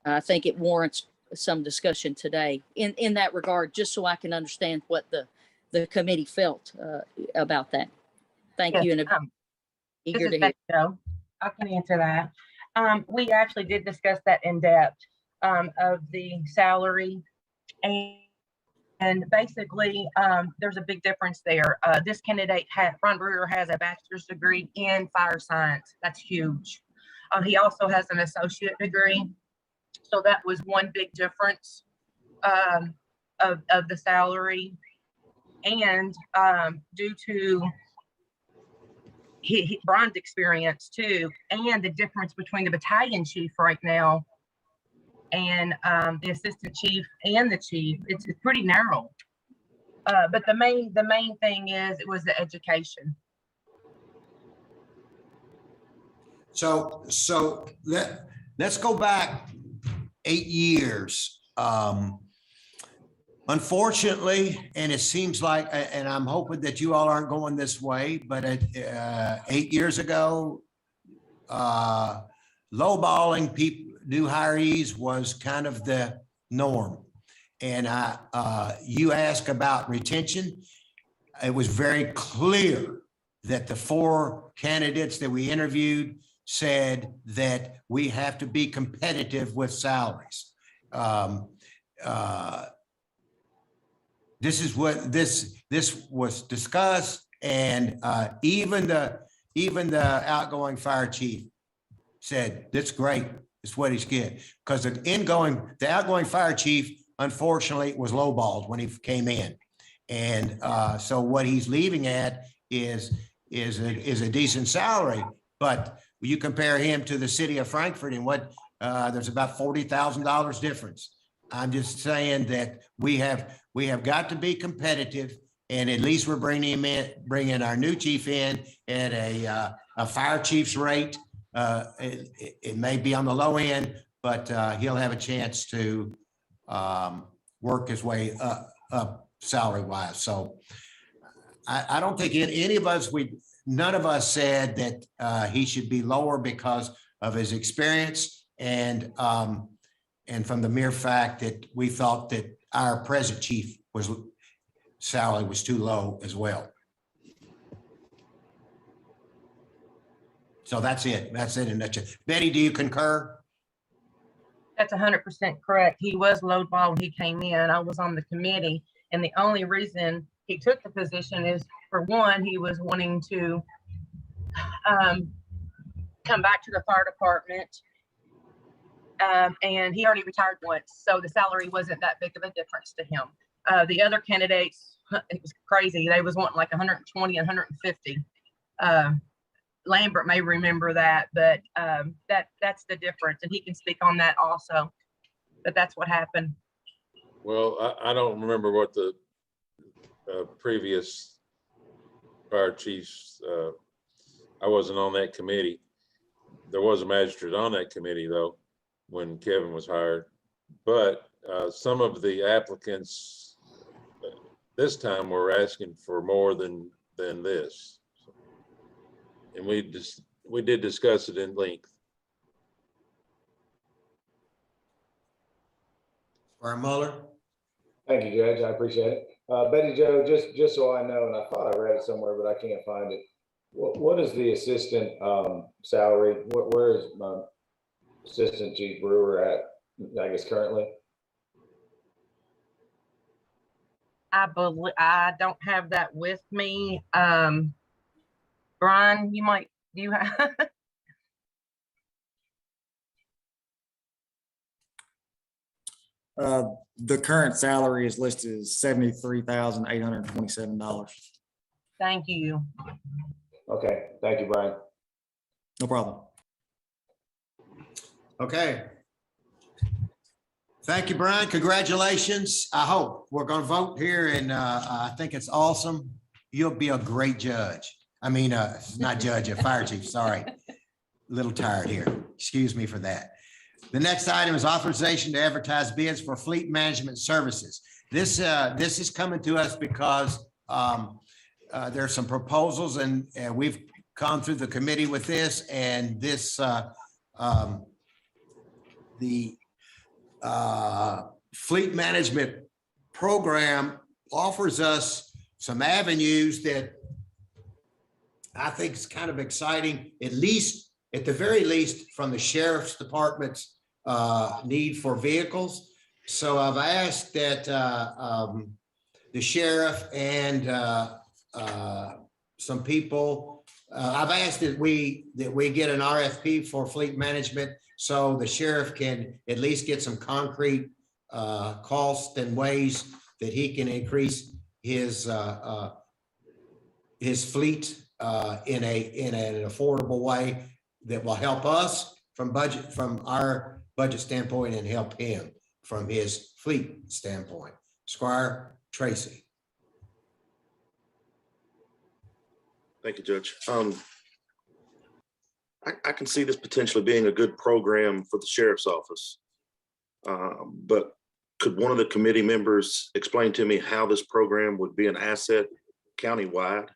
[SPEAKER 5] I think it warrants some discussion today in that regard, just so I can understand what the committee felt about that. Thank you. And eager to hear.
[SPEAKER 6] Joe. I can answer that. We actually did discuss that in depth. Of the salary, and basically there's a big difference there. This candidate Ron Brewer has a bachelor's degree in fire science. That's huge. He also has an associate degree, so that was one big difference of the salary. And due to Brian's experience too, and the difference between the battalion chief right now and the assistant chief and the chief, it's pretty narrow. But the main thing is it was the education.
[SPEAKER 1] So let's go back 8 years. Unfortunately, and it seems like, and I'm hoping that you all aren't going this way, but 8 years ago, lowballing people, new hirees, was kind of the norm. And you ask about retention. It was very clear that the 4 candidates that we interviewed said that we have to be competitive with salaries. This is what this was discussed, and even the outgoing fire chief said that's great. It's what he's getting, because the outgoing fire chief, unfortunately, was lowballed when he came in, and so what he's leaving at is a decent salary. But you compare him to the city of Frankfurt, and what there's about $40,000 difference. I'm just saying that we have got to be competitive, and at least we're bringing our new chief in at a fire chief's rate. It may be on the low end, but he'll have a chance to work his way up salary wise. So I don't think any of us, none of us said that he should be lower because of his experience, and from the mere fact that we thought that our present chief salary was too low as well. So that's it. That's it. And that's it. Betty, do you concur?
[SPEAKER 6] That's 100% correct. He was lowball when he came in. I was on the committee, and the only reason he took the position is, for one, he was wanting to come back to the fire department. And he already retired once, so the salary wasn't that big of a difference to him. The other candidates, it was crazy. They was wanting like 120 and 150. Lambert may remember that, but that's the difference, and he can speak on that also. But that's what happened.
[SPEAKER 3] Well, I don't remember what the previous fire chiefs, I wasn't on that committee. There was a magistrate on that committee though, when Kevin was hired. But some of the applicants this time were asking for more than this. And we did discuss it in length.
[SPEAKER 1] Squire Muller?
[SPEAKER 7] Thank you, Judge. I appreciate it. Betty Jo, just so I know, and I thought I read it somewhere, but I can't find it. What is the assistant salary? Where is my assistant chief brewer at, I guess, currently?
[SPEAKER 6] I don't have that with me. Brian, do you have?
[SPEAKER 4] The current salary is listed as $73,827.
[SPEAKER 6] Thank you.
[SPEAKER 7] Okay, thank you, Brian.
[SPEAKER 4] No problem.
[SPEAKER 1] Okay. Thank you, Brian. Congratulations. I hope we're going to vote here, and I think it's awesome. You'll be a great judge. I mean, not judge, a fire chief, sorry. A little tired here. Excuse me for that. The next item is authorization to advertise bids for fleet management services. This is coming to us because there's some proposals, and we've gone through the committee with this, and this the fleet management program offers us some avenues that I think is kind of exciting, at the very least, from the sheriff's department's need for vehicles. So I've asked that the sheriff and some people, I've asked that we get an RFP for fleet management, so the sheriff can at least get some concrete costs and ways that he can increase his fleet in an affordable way that will help us from our budget standpoint and help him from his fleet standpoint. Squire Tracy.
[SPEAKER 10] Thank you, Judge. I can see this potentially being a good program for the sheriff's office. But could one of the committee members explain to me how this program would be an asset countywide?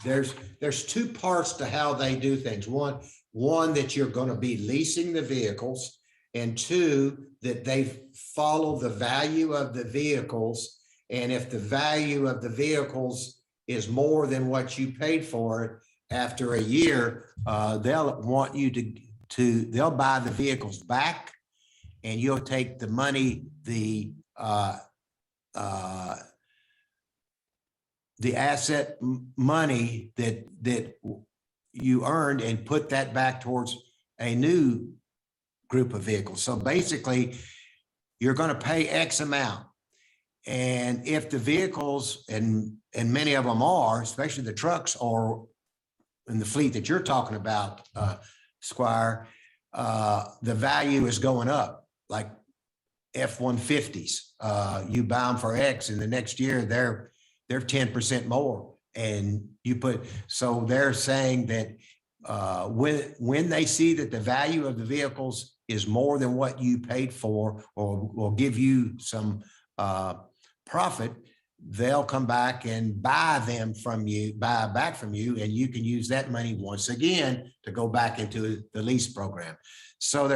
[SPEAKER 1] There's two parts to how they do things. One that you're going to be leasing the vehicles, and two, that they follow the value of the vehicles. And if the value of the vehicles is more than what you paid for it after a year, they'll want you they'll buy the vehicles back, and you'll take the money, the asset money that you earned, and put that back towards a new group of vehicles. So basically, you're going to pay X amount. And if the vehicles, and many of them are, especially the trucks or in the fleet that you're talking about, Squire, the value is going up, like F-150s. You buy them for X, and the next year they're 10% more. And so they're saying that when they see that the value of the vehicles is more than what you paid for, or will give you some profit, they'll come back and buy back from you, and you can use that money once again to go back into the lease program. So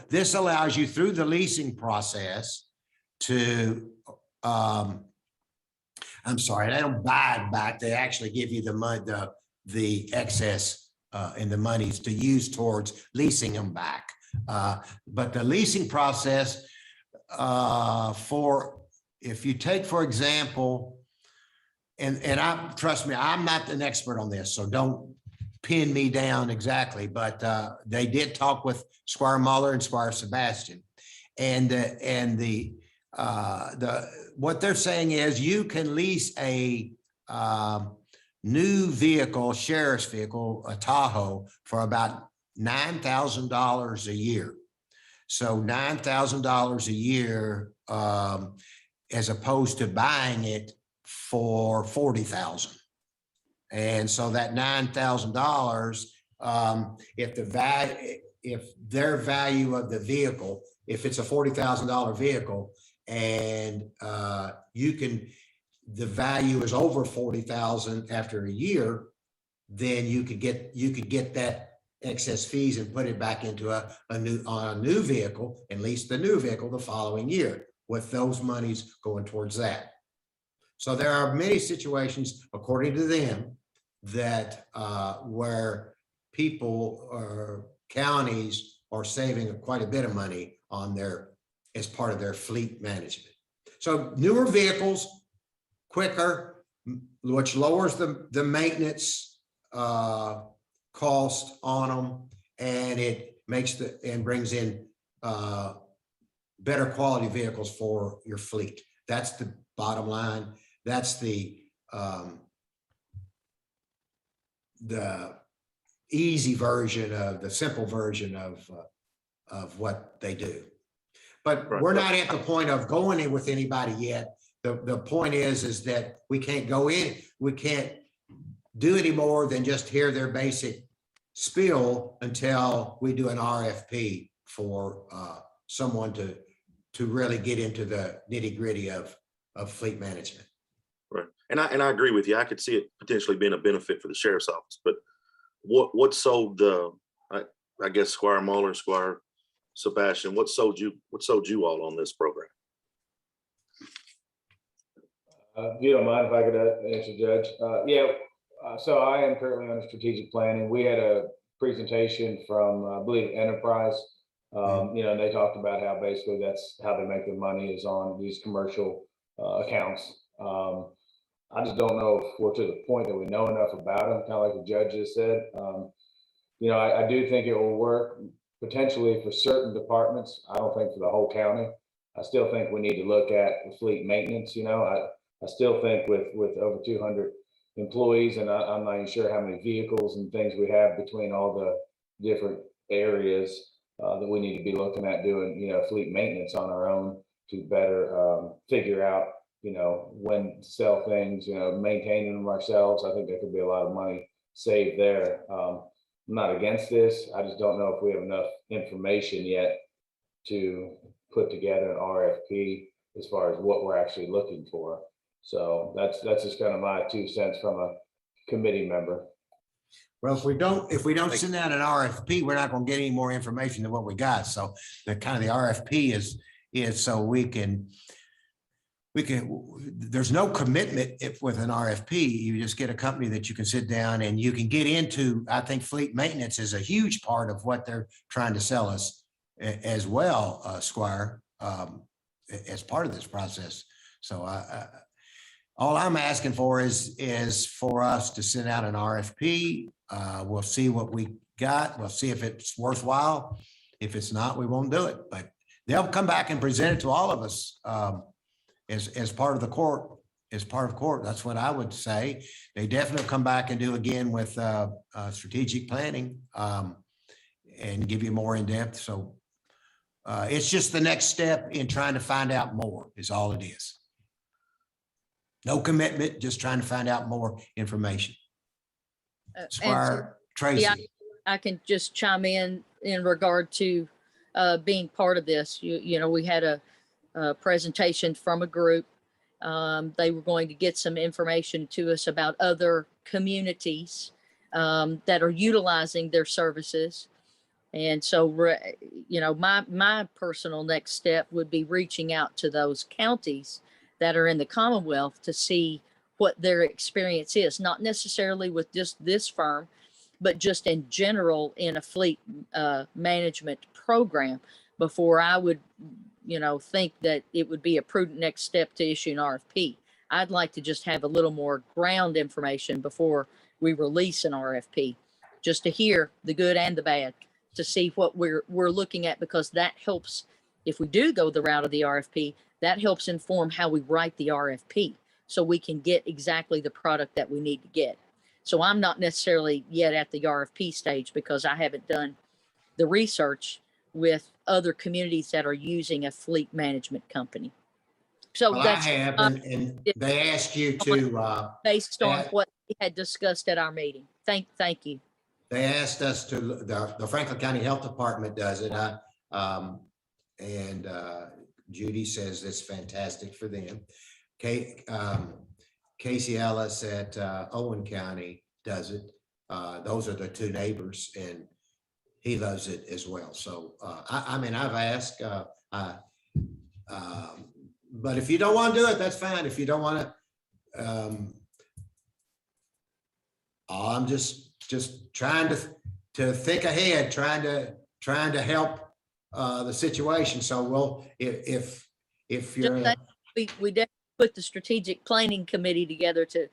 [SPEAKER 1] this allows you through the leasing process to, I I'm sorry, they don't buy it back. They actually give you the money, the excess and the monies to use towards leasing them back. But the leasing process if you take, for example, and trust me, I'm not an expert on this, so don't pin me down exactly, but they did talk with Squire Muller and Squire Sebastian. And what they're saying is you can lease a new vehicle, sheriff's vehicle, a Tahoe, for about $9,000 a year. So $9,000 a year, as opposed to buying it for $40,000. And so that $9,000, if their value of the vehicle, if it's a $40,000 vehicle and the value is over 40,000 after a year, then you could get that excess fees and put it back into a new vehicle and lease the new vehicle the following year with those monies going towards that. So there are many situations, according to them, that where people or counties are saving quite a bit of money on as part of their fleet management. So newer vehicles, quicker, which lowers the maintenance cost on them, and it makes and brings in better quality vehicles for your fleet. That's the bottom line. That's the easy version of the simple version of what they do. But we're not at the point of going in with anybody yet. The point is that we can't go in. We can't do any more than just hear their basic spiel until we do an RFP for someone to really get into the nitty gritty of fleet management.
[SPEAKER 10] Right. And I agree with you. I could see it potentially being a benefit for the sheriff's office, but what sold I guess Squire Muller, Squire Sebastian, what sold you all on this program?
[SPEAKER 7] If you don't mind if I could answer, Judge. So I am currently under strategic planning. We had a presentation from, I believe, Enterprise. They talked about how basically that's how they make their money is on these commercial accounts. I just don't know if we're to the point that we know enough about them, kind of like the judge just said. I do think it will work potentially for certain departments. I don't think for the whole county. I still think we need to look at the fleet maintenance. I still think with over 200 employees, and I'm not even sure how many vehicles and things we have between all the different areas that we need to be looking at doing, fleet maintenance on our own to better figure out, when to sell things, maintaining them ourselves. I think there could be a lot of money saved there. I'm not against this. I just don't know if we have enough information yet to put together an RFP as far as what we're actually looking for. So that's just kind of my 2 cents from a committee member.
[SPEAKER 1] Well, if we don't send out an RFP, we're not going to get any more information than what we got. So the RFP is so we can, there's no commitment with an RFP. You just get a company that you can sit down and you can get into. I think fleet maintenance is a huge part of what they're trying to sell us as well, Squire, as part of this process. So all I'm asking for is for us to send out an RFP. We'll see what we got. We'll see if it's worthwhile. If it's not, we won't do it. But they'll come back and present it to all of us as part of the court. As part of court, that's what I would say. They definitely come back and do again with strategic planning and give you more in depth. So it's just the next step in trying to find out more is all it is. No commitment, just trying to find out more information. Squire Tracy.
[SPEAKER 5] Yeah, I can just chime in regard to being part of this. We had a presentation from a group. They were going to get some information to us about other communities that are utilizing their services. And so, my personal next step would be reaching out to those counties that are in the Commonwealth to see what their experience is, not necessarily with just this firm, but just in general in a fleet management program before I would, think that it would be a prudent next step to issue an RFP. I'd like to just have a little more ground information before we release an RFP, just to hear the good and the bad, to see what we're looking at, because that helps. If we do go the route of the RFP, that helps inform how we write the RFP, so we can get exactly the product that we need to get. So I'm not necessarily yet at the RFP stage because I haven't done the research with other communities that are using a fleet management company. So
[SPEAKER 1] Well, I
[SPEAKER 5] that's
[SPEAKER 1] have, and they asked you to,
[SPEAKER 5] based on what we had discussed at our meeting. Thank you.
[SPEAKER 1] they asked us to, the Franklin County Health Department does it. And Judy says it's fantastic for them. Casey Ellis at Owen County does it. Those are the two neighbors, and he loves it as well. So I mean, I've asked, but if you don't want to do it, that's fine. If you don't want to, I'm just trying to think ahead, trying to help the situation. So well, if you're,
[SPEAKER 5] we definitely put the strategic planning committee together to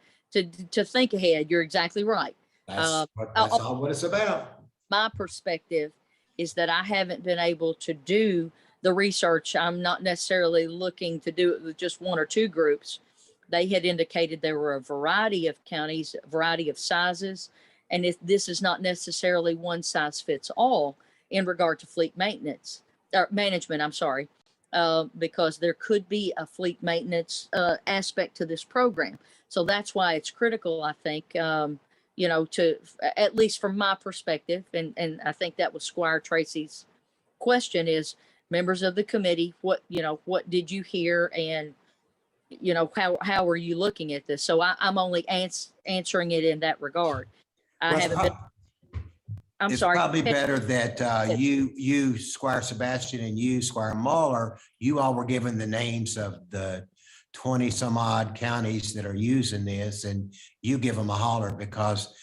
[SPEAKER 5] think ahead. You're exactly right.
[SPEAKER 1] that's all what it's about.
[SPEAKER 5] My perspective is that I haven't been able to do the research. I'm not necessarily looking to do it with just one or two groups. They had indicated there were a variety of counties, a variety of sizes, and this is not necessarily one size fits all in regard to fleet maintenance or management. I'm sorry, because there could be a fleet maintenance aspect to this program. So that's why it's critical, I think, to, at least from my perspective, and I think that was Squire Tracy's question, is members of the committee, what did you hear, and how are you looking at this? So I'm only answering it in that regard. I haven't been. I'm
[SPEAKER 1] it's
[SPEAKER 5] sorry.
[SPEAKER 1] probably better that you, Squire Sebastian, and you, Squire Muller, you all were given the names of the 20 some odd counties that are using this, and you give them a holler, because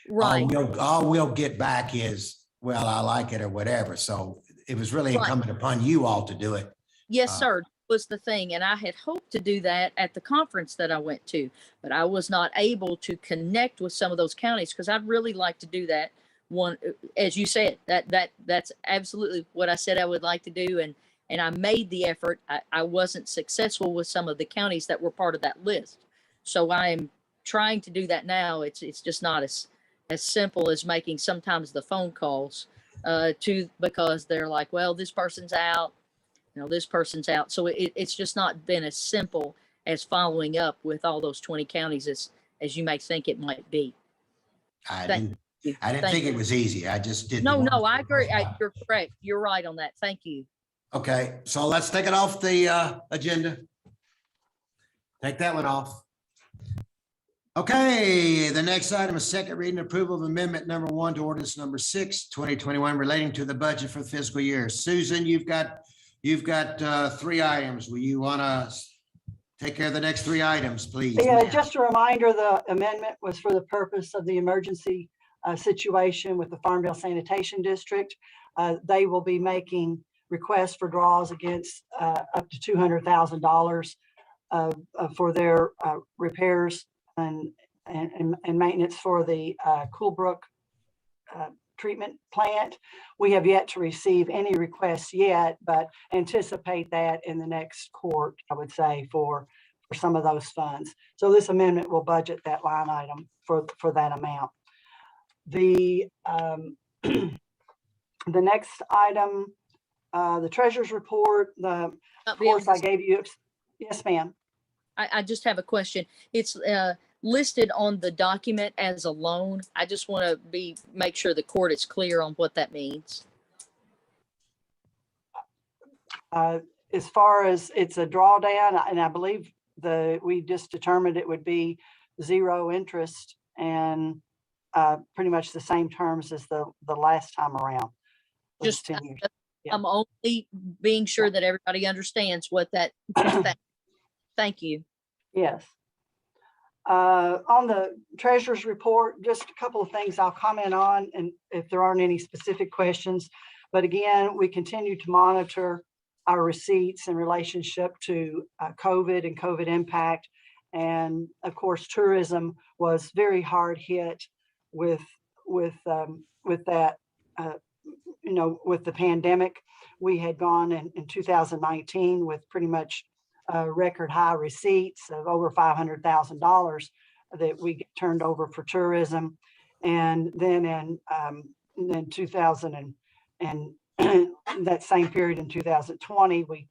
[SPEAKER 5] right.
[SPEAKER 1] all we'll get back is, well, I like it or whatever. So it was really incumbent upon you all to do it.
[SPEAKER 5] Yes, sir, was the thing. And I had hoped to do that at the conference that I went to, but I was not able to connect with some of those counties, because I'd really like to do that. One, as you said, that's absolutely what I said I would like to do. And I made the effort. I wasn't successful with some of the counties that were part of that list. So I am trying to do that now. It's just not as simple as making sometimes the phone calls because they're like, well, this person's out, this person's out. So it's just not been as simple as following up with all those 20 counties as you may think it might be.
[SPEAKER 1] I didn't think it was easy. I just didn't.
[SPEAKER 5] No, I agree. You're correct. You're right on that. Thank you.
[SPEAKER 1] Okay, so let's take it off the agenda. Take that one off. Okay, the next item is second reading approval of amendment number 1 to ordinance number 6, 2021, relating to the budget for the fiscal year. Susan, you've got 3 items. Will you want to take care of the next 3 items, please?
[SPEAKER 20] Yeah, just a reminder, the amendment was for the purpose of the emergency situation with the Farmville Sanitation District. They will be making requests for draws against up to $200,000 for their repairs and maintenance for the Coolbrook treatment plant. We have yet to receive any requests yet, but anticipate that in the next court, I would say, for some of those funds. So this amendment will budget that line item for that amount. The the next item, the treasurer's report, of course, I gave you. Yes, ma'am.
[SPEAKER 5] I just have a question. It's listed on the document as a loan. I just want to make sure the court is clear on what that means.
[SPEAKER 20] As far as it's a drawdown, and I believe we just determined it would be 0 interest and pretty much the same terms as the last time around.
[SPEAKER 5] Just
[SPEAKER 20] 10 years. Yeah.
[SPEAKER 5] I'm only being sure that everybody understands what that. Thank you.
[SPEAKER 20] Yes. On the treasurer's report, just a couple of things I'll comment on, and if there aren't any specific questions. But again, we continue to monitor our receipts in relationship to COVID and COVID impact. And of course, tourism was very hard hit with that, with the pandemic. We had gone in 2019 with pretty much record high receipts of over $500,000 that we turned over for tourism. And then in 2000 and that same period in 2020,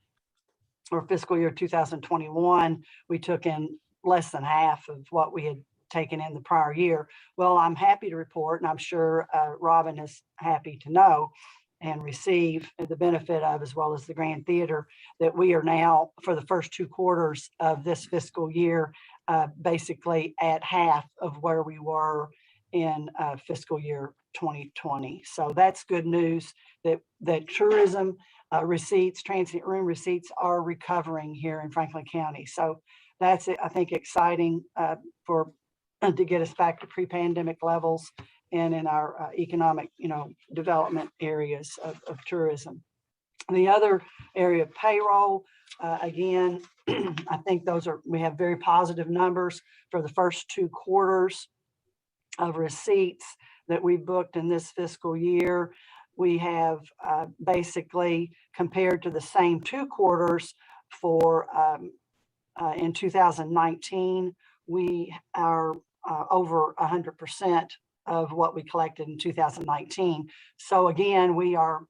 [SPEAKER 20] or fiscal year 2021, we took in less than half of what we had taken in the prior year. Well, I'm happy to report, and I'm sure Robin is happy to know and receive the benefit of, as well as the Grand Theater, that we are now, for the first 2 quarters of this fiscal year, basically at half of where we were in fiscal year 2020. So that's good news that tourism receipts, transient room receipts are recovering here in Franklin County. So that's, I think, exciting to get us back to pre-pandemic levels and in our economic, development areas of tourism. The other area of payroll, again, I think we have very positive numbers for the first 2 quarters of receipts that we booked in this fiscal year. We have basically, compared to the same 2 quarters for in 2019, we are over 100% of what we collected in 2019. So again, we are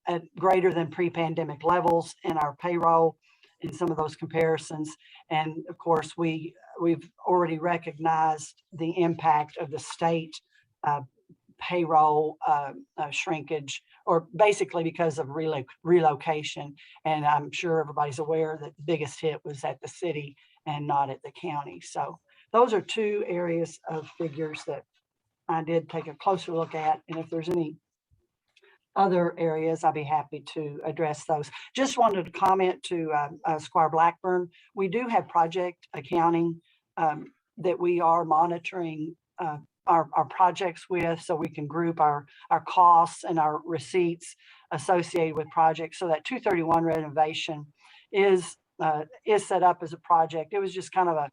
[SPEAKER 20] at greater than pre-pandemic levels in our payroll in some of those comparisons. And of course, we've already recognized the impact of the state payroll shrinkage, or basically because of relocation. And I'm sure everybody's aware that the biggest hit was at the city and not at the county. So those are 2 areas of figures that I did take a closer look at. And if there's any other areas, I'll be happy to address those. Just wanted to comment to Squire Blackburn. We do have project accounting that we are monitoring our projects with, so we can group our costs and our receipts associated with projects. So that 231 renovation is set up as a project. It was just kind of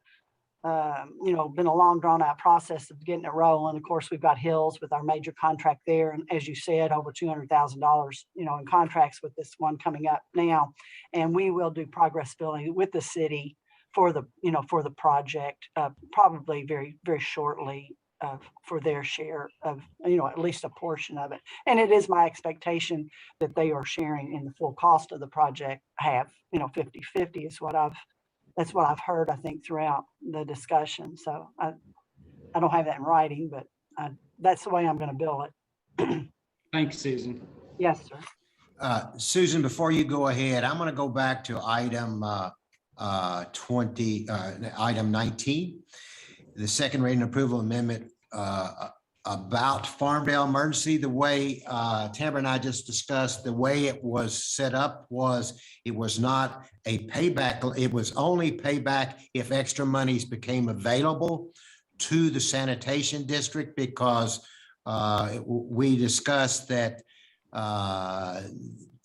[SPEAKER 20] been a long drawn out process of getting it rolling. Of course, we've got Hills with our major contract there. And as you said, over $200,000, in contracts with this one coming up now. And we will do progress billing with the city for the project, probably very, very shortly for their share of, at least a portion of it. And it is my expectation that they are sharing in the full cost of the project, have, 50-50 is that's what I've heard, I think, throughout the discussion. So I don't have that in writing, but that's the way I'm going to bill it.
[SPEAKER 11] Thank you, Susan.
[SPEAKER 20] Yes, sir.
[SPEAKER 1] Susan, before you go ahead, I'm going to go back to item 19, the second reading approval amendment about Farmdale emergency. The way Tamara and I just discussed, the way it was set up was it was not a payback. It was only payback if extra monies became available to the sanitation district, because we discussed that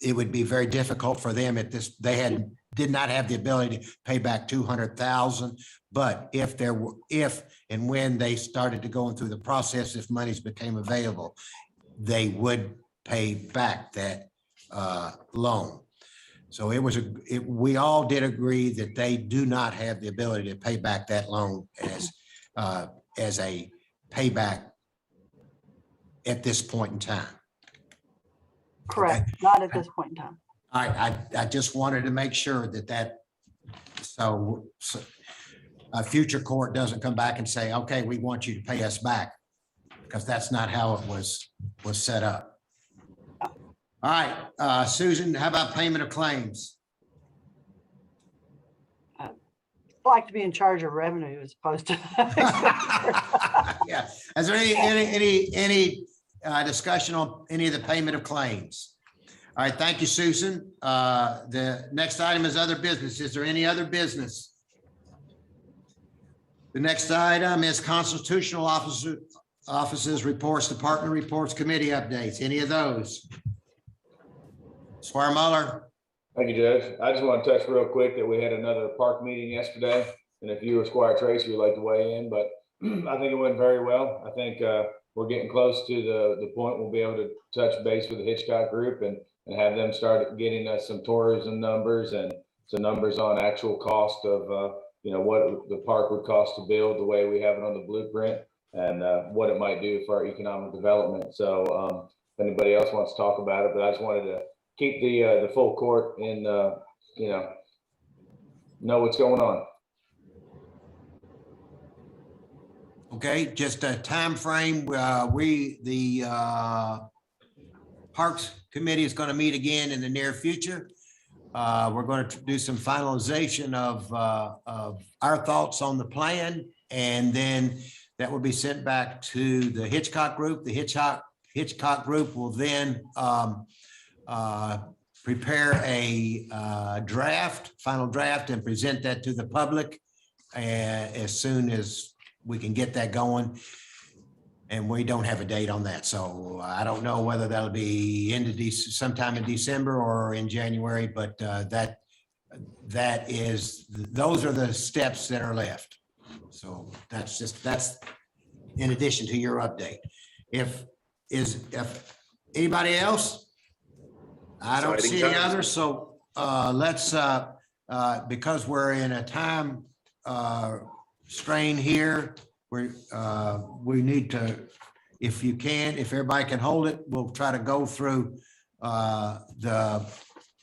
[SPEAKER 1] it would be very difficult for them at this. They did not have the ability to pay back $200,000, but if and when they started to go through the process, if monies became available, they would pay back that loan. So we all did agree that they do not have the ability to pay back that loan as a payback at this point in time.
[SPEAKER 20] Correct. Okay. Not at this point in time.
[SPEAKER 1] I just wanted to make sure so a future court doesn't come back and say, okay, we want you to pay us back, because that's not how it was set up. All right, Susan, how about payment of claims?
[SPEAKER 20] I like to be in charge of revenue as opposed to.
[SPEAKER 1] Yeah. Is there any discussion on any of the payment of claims? All right, thank you, Susan. The next item is other business. Is there any other business? The next item is constitutional offices reports, department reports, committee updates. Any of those? Squire Muller.
[SPEAKER 7] Thank you, Judge. I just want to touch real quick that we had another park meeting yesterday. And if you or Squire Tracy would like to weigh in, but I think it went very well. I think we're getting close to the point we'll be able to touch base with the Hitchcock group and have them start getting us some tourism numbers and some numbers on actual cost of, what the park would cost to build the way we have it on the blueprint and what it might do for our economic development. So if anybody else wants to talk about it, but I just wanted to keep the full court in, know what's going on.
[SPEAKER 1] Okay, just a time frame. The Parks Committee is going to meet again in the near future. We're going to do some finalization of our thoughts on the plan, and then that will be sent back to the Hitchcock group. The Hitchcock group will then prepare a final draft, and present that to the public as soon as we can get that going. And we don't have a date on that. So I don't know whether that'll be sometime in December or in January, but those are the steps that are left. So that's in addition to your update. If anybody else? I don't see any others. So let's, because we're in a time strain here, we need to, if everybody can hold it, we'll try to go through the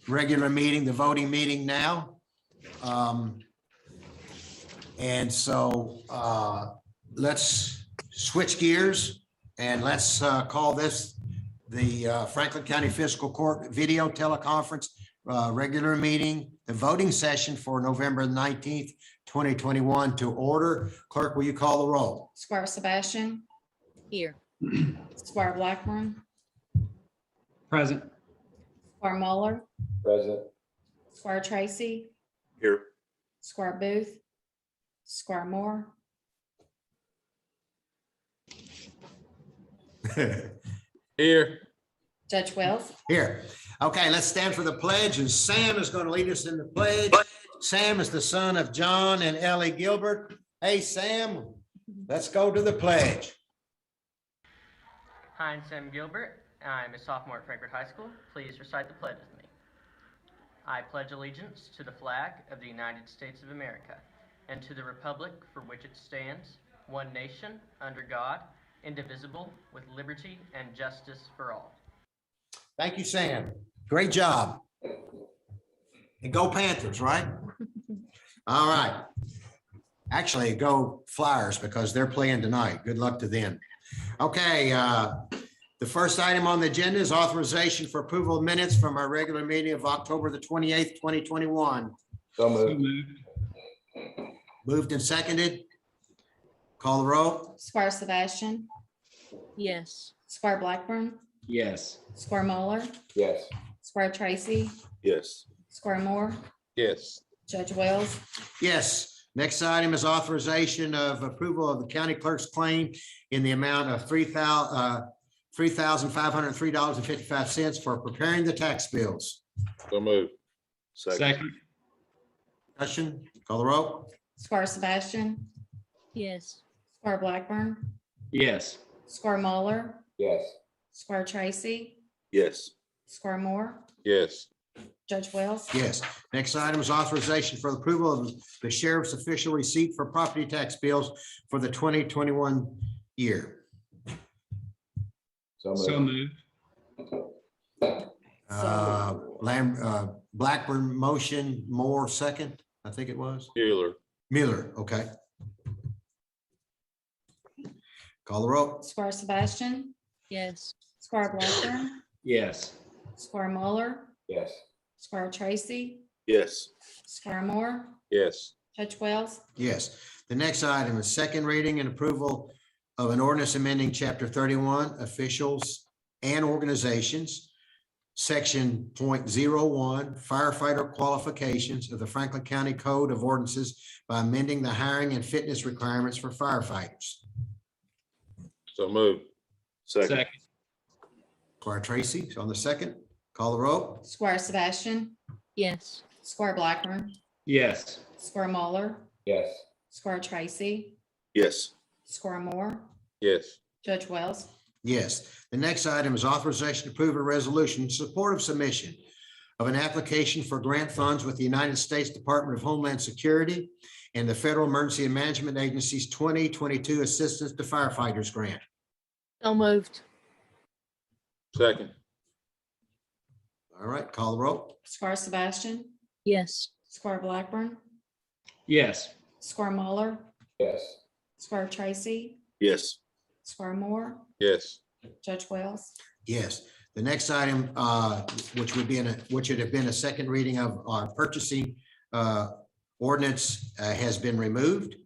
[SPEAKER 1] regular meeting, the voting meeting now. And so let's switch gears and let's call this the Franklin County Fiscal Court video teleconference regular meeting, the voting session for November 19th, 2021 to order. Clerk, will you call the roll?
[SPEAKER 13] Squire Sebastian,
[SPEAKER 5] Here.
[SPEAKER 13] Squire Blackburn,
[SPEAKER 11] Present.
[SPEAKER 13] Squire Muller,
[SPEAKER 7] Present.
[SPEAKER 13] Squire Tracy,
[SPEAKER 10] Here.
[SPEAKER 13] Squire Booth, Squire Moore,
[SPEAKER 3] Here.
[SPEAKER 13] Judge Wells.
[SPEAKER 1] Here. Okay, let's stand for the pledge, and Sam is going to lead us in the pledge. Sam is the son of John and Ellie Gilbert. Hey, Sam, let's go to the pledge.
[SPEAKER 21] Hi, I'm Sam Gilbert. I'm a sophomore at Frankfurt High School. Please recite the pledge with me. I pledge allegiance to the flag of the United States of America and to the republic for which it stands, one nation, under God, indivisible, with liberty and justice for all.
[SPEAKER 1] Thank you, Sam. Great job. And go Panthers, right? All right. Actually, go Flyers because they're playing tonight. Good luck to them. Okay, the first item on the agenda is authorization for approval of minutes from our regular meeting of October the 28th, 2021.
[SPEAKER 7] So moved.
[SPEAKER 1] Moved and seconded. Call the roll.
[SPEAKER 13] Squire Sebastian,
[SPEAKER 5] Yes.
[SPEAKER 13] Squire Blackburn,
[SPEAKER 11] Yes.
[SPEAKER 13] Squire Muller,
[SPEAKER 7] Yes.
[SPEAKER 13] Squire Tracy,
[SPEAKER 10] Yes.
[SPEAKER 13] Squire Moore,
[SPEAKER 3] Yes.
[SPEAKER 13] Judge Wells.
[SPEAKER 1] Yes. Next item is authorization of approval of the county clerk's claim in the amount of $3,503.55 for preparing the tax bills.
[SPEAKER 3] So moved.
[SPEAKER 11] Second.
[SPEAKER 1] Discussion, call the roll.
[SPEAKER 13] Squire Sebastian,
[SPEAKER 5] Yes.
[SPEAKER 13] Squire Blackburn,
[SPEAKER 11] Yes.
[SPEAKER 13] Squire Muller,
[SPEAKER 7] Yes.
[SPEAKER 13] Squire Tracy,
[SPEAKER 10] Yes.
[SPEAKER 13] Squire Moore,
[SPEAKER 3] Yes.
[SPEAKER 13] Judge Wells.
[SPEAKER 1] Yes. Next item is authorization for the approval of the sheriff's official receipt for property tax bills for the 2021 year.
[SPEAKER 7] So
[SPEAKER 11] So
[SPEAKER 7] moved.
[SPEAKER 11] moved.
[SPEAKER 1] Blackburn motion, Moore second, I think it was. Mueller, okay. Call the roll.
[SPEAKER 13] Squire Sebastian,
[SPEAKER 5] Yes.
[SPEAKER 13] Squire Blackburn,
[SPEAKER 11] Yes.
[SPEAKER 13] Squire Muller,
[SPEAKER 7] Yes.
[SPEAKER 13] Squire Tracy,
[SPEAKER 10] Yes.
[SPEAKER 13] Squire Moore,
[SPEAKER 3] Yes.
[SPEAKER 13] Judge Wells.
[SPEAKER 1] Yes. The next item is second reading and approval of an ordinance amending chapter 31, officials and organizations, Section 0.01 firefighter qualifications of the Franklin County Code of Ordinances by amending the hiring and fitness requirements for firefighters.
[SPEAKER 3] So moved.
[SPEAKER 10] Second.
[SPEAKER 1] Squire Tracy on the second. Call the roll.
[SPEAKER 13] Squire Sebastian,
[SPEAKER 5] Yes.
[SPEAKER 13] Squire Blackburn,
[SPEAKER 11] Yes.
[SPEAKER 13] Squire Muller,
[SPEAKER 7] Yes.
[SPEAKER 13] Squire Tracy,
[SPEAKER 10] Yes.
[SPEAKER 13] Squire Moore,
[SPEAKER 3] Yes.
[SPEAKER 13] Judge Wells.
[SPEAKER 1] Yes. The next item is authorization to approve a resolution in support of submission of an application for grant funds with the United States Department of Homeland Security and the Federal Emergency Management Agency's 2022 Assistance to Firefighters Grant.
[SPEAKER 5] So moved.
[SPEAKER 3] Second.
[SPEAKER 1] All right, call the roll.
[SPEAKER 13] Squire Sebastian,
[SPEAKER 5] Yes.
[SPEAKER 13] Squire Blackburn,
[SPEAKER 11] Yes.
[SPEAKER 13] Squire Muller,
[SPEAKER 7] Yes.
[SPEAKER 13] Squire Tracy,
[SPEAKER 10] Yes.
[SPEAKER 13] Squire Moore,
[SPEAKER 3] Yes.
[SPEAKER 13] Judge Wells.
[SPEAKER 1] Yes. The next item, which would have been a second reading of our purchasing ordinance, has been removed.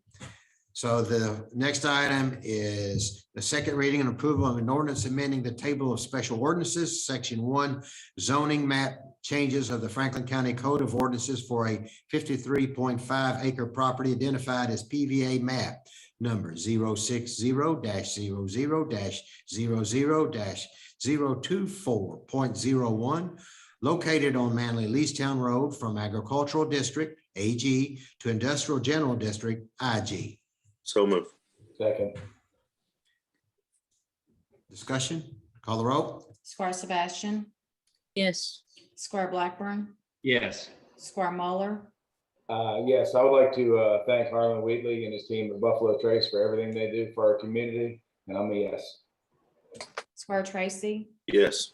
[SPEAKER 1] So the next item is the second reading and approval of an ordinance amending the table of special ordinances, section 1, zoning map changes of the Franklin County Code of Ordinances for a 53.5 acre property identified as PVA map number 060-00-00-024.01, located on Manley Leestown Road from Agricultural District, AG, to Industrial General District, IG.
[SPEAKER 10] So moved.
[SPEAKER 7] Second.
[SPEAKER 1] Discussion, call the roll.
[SPEAKER 13] Squire Sebastian,
[SPEAKER 5] Yes.
[SPEAKER 13] Squire Blackburn,
[SPEAKER 11] Yes.
[SPEAKER 13] Squire Muller,
[SPEAKER 7] Yes, I would like to thank Harlan Wheatley and his team at Buffalo Trace for everything they do for our community, and I'm a yes.
[SPEAKER 13] Squire Tracy,
[SPEAKER 10] Yes.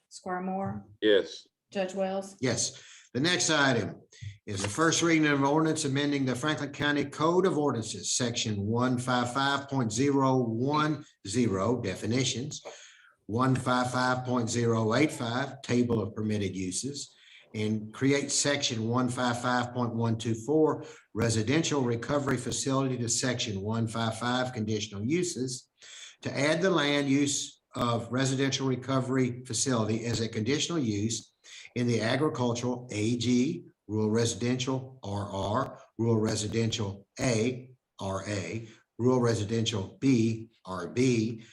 [SPEAKER 13] Squire Moore,
[SPEAKER 3] Yes.
[SPEAKER 13] Judge Wells.
[SPEAKER 1] Yes. The next item is the first reading of ordinance amending the Franklin County Code of Ordinances, section 155.010 definitions, 155.085 table of permitted uses, and create section 155.124 residential recovery facility to section 155 conditional uses to add the land use of residential recovery facility as a conditional use in the agricultural AG, rural residential RR, rural residential A, RA, rural residential B, RB,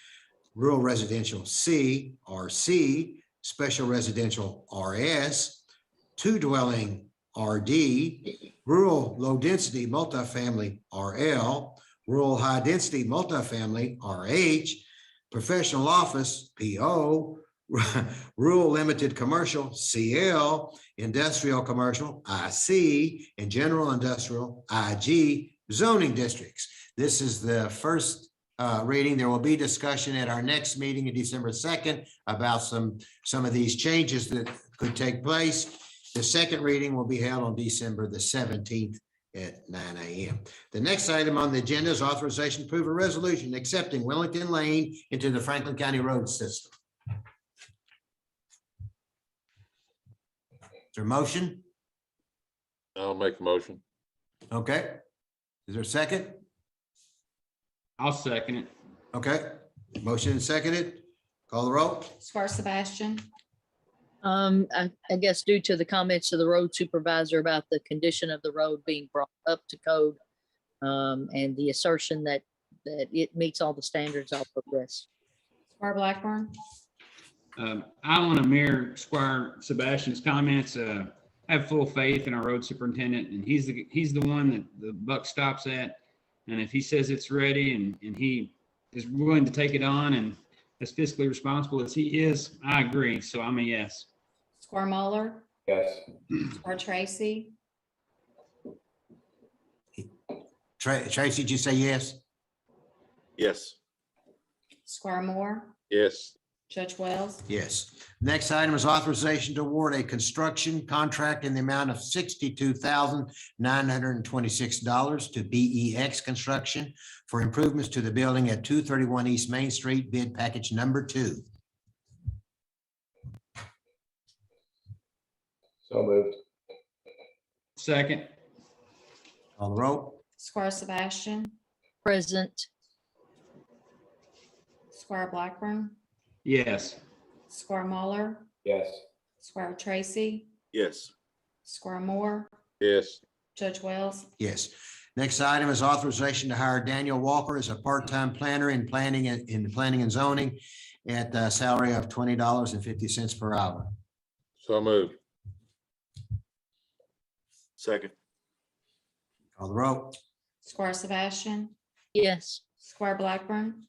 [SPEAKER 1] rural residential C, RC, special residential RS, two dwelling RD, rural low density multifamily RL, rural high density multifamily RH, professional office PO, rural limited commercial CL, industrial commercial IC, and general industrial IG zoning districts. This is the first reading. There will be discussion at our next meeting on December 2nd about some of these changes that could take place. The second reading will be held on December the 17th at 9 a.m. The next item on the agenda is authorization to approve a resolution accepting Wellington Lane into the Franklin County road system. Is there a motion?
[SPEAKER 3] I'll make a motion.
[SPEAKER 1] Okay. Is there a second?
[SPEAKER 11] I'll second it.
[SPEAKER 1] Okay. Motion and seconded. Call the roll.
[SPEAKER 13] Squire Sebastian,
[SPEAKER 5] I guess due to the comments of the road supervisor about the condition of the road being brought up to code, and the assertion that it meets all the standards, I'll progress.
[SPEAKER 13] Squire Blackburn,
[SPEAKER 11] I want to mirror Squire Sebastian's comments. I have full faith in our road superintendent, and he's the one that the buck stops at. And if he says it's ready and he is willing to take it on and as fiscally responsible as he is, I agree. So I'm a yes.
[SPEAKER 13] Squire Muller,
[SPEAKER 7] Yes.
[SPEAKER 13] Squire Tracy,
[SPEAKER 1] Tracy, did you say yes?
[SPEAKER 10] Yes.
[SPEAKER 13] Squire Moore,
[SPEAKER 3] Yes.
[SPEAKER 13] Judge Wells.
[SPEAKER 1] Yes. Next item is authorization to award a construction contract in the amount of $62,926 to BEX Construction for improvements to the building at 231 East Main Street, bid package number 2.
[SPEAKER 7] So moved.
[SPEAKER 11] Second.
[SPEAKER 1] Call the roll.
[SPEAKER 13] Squire Sebastian,
[SPEAKER 5] Present.
[SPEAKER 13] Squire Blackburn,
[SPEAKER 11] Yes.
[SPEAKER 13] Squire Muller,
[SPEAKER 7] Yes.
[SPEAKER 13] Squire Tracy,
[SPEAKER 10] Yes.
[SPEAKER 13] Squire Moore,
[SPEAKER 3] Yes.
[SPEAKER 13] Judge Wells.
[SPEAKER 1] Yes. Next item is authorization to hire Daniel Walker as a part-time planner in planning and zoning at a salary of $20.50 per hour.
[SPEAKER 3] So moved.
[SPEAKER 10] Second.
[SPEAKER 1] Call the roll.
[SPEAKER 13] Squire Sebastian,
[SPEAKER 5] Yes.
[SPEAKER 13] Squire Blackburn,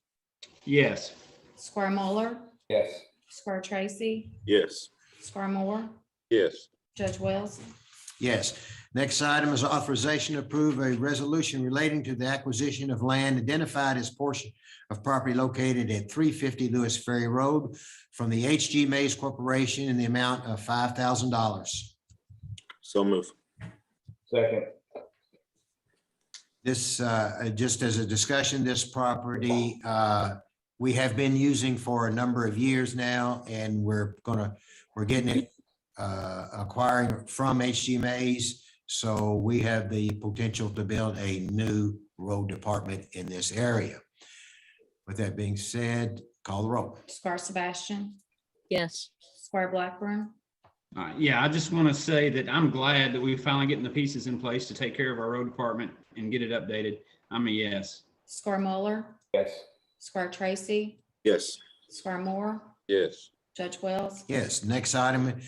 [SPEAKER 11] Yes.
[SPEAKER 13] Squire Muller,
[SPEAKER 7] Yes.
[SPEAKER 13] Squire Tracy,
[SPEAKER 10] Yes.
[SPEAKER 13] Squire Moore,
[SPEAKER 3] Yes.
[SPEAKER 13] Judge Wells.
[SPEAKER 1] Yes. Next item is authorization to approve a resolution relating to the acquisition of land identified as portion of property located at 350 Lewis Ferry Road from the H.G. Mays Corporation in the amount of $5,000.
[SPEAKER 10] So move.
[SPEAKER 7] Second.
[SPEAKER 1] This, just as a discussion, this property, we have been using for a number of years now, and we're getting it, acquiring from H.G. Mays. So we have the potential to build a new road department in this area. With that being said, call the roll.
[SPEAKER 13] Squire Sebastian,
[SPEAKER 5] Yes.
[SPEAKER 13] Squire Blackburn,
[SPEAKER 11] Yeah, I just want to say that I'm glad that we're finally getting the pieces in place to take care of our road department and get it updated. I'm a yes.
[SPEAKER 13] Squire Muller,
[SPEAKER 7] Yes.
[SPEAKER 13] Squire Tracy,
[SPEAKER 10] Yes.
[SPEAKER 13] Squire Moore,
[SPEAKER 3] Yes.
[SPEAKER 13] Judge Wells.
[SPEAKER 1] Yes, next item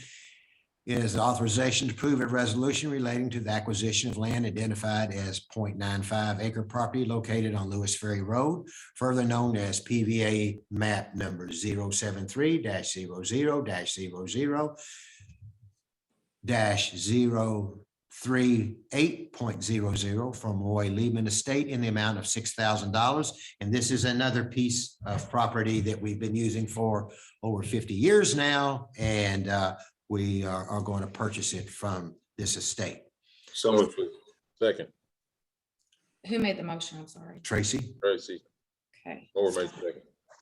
[SPEAKER 1] is authorization to approve a resolution relating to the acquisition of land identified as 0.95 acre property located on Lewis Ferry Road, further known as PVA map number 073-00-038.00 from Roy Liebman Estate in the amount of $6,000. And this is another piece of property that we've been using for over 50 years now. And we are going to purchase it from this estate.
[SPEAKER 10] So moved.
[SPEAKER 3] Second.
[SPEAKER 13] Who made the motion? I'm sorry.
[SPEAKER 1] Tracy,
[SPEAKER 3] Tracy.
[SPEAKER 13] Okay.
[SPEAKER 3] Or made second.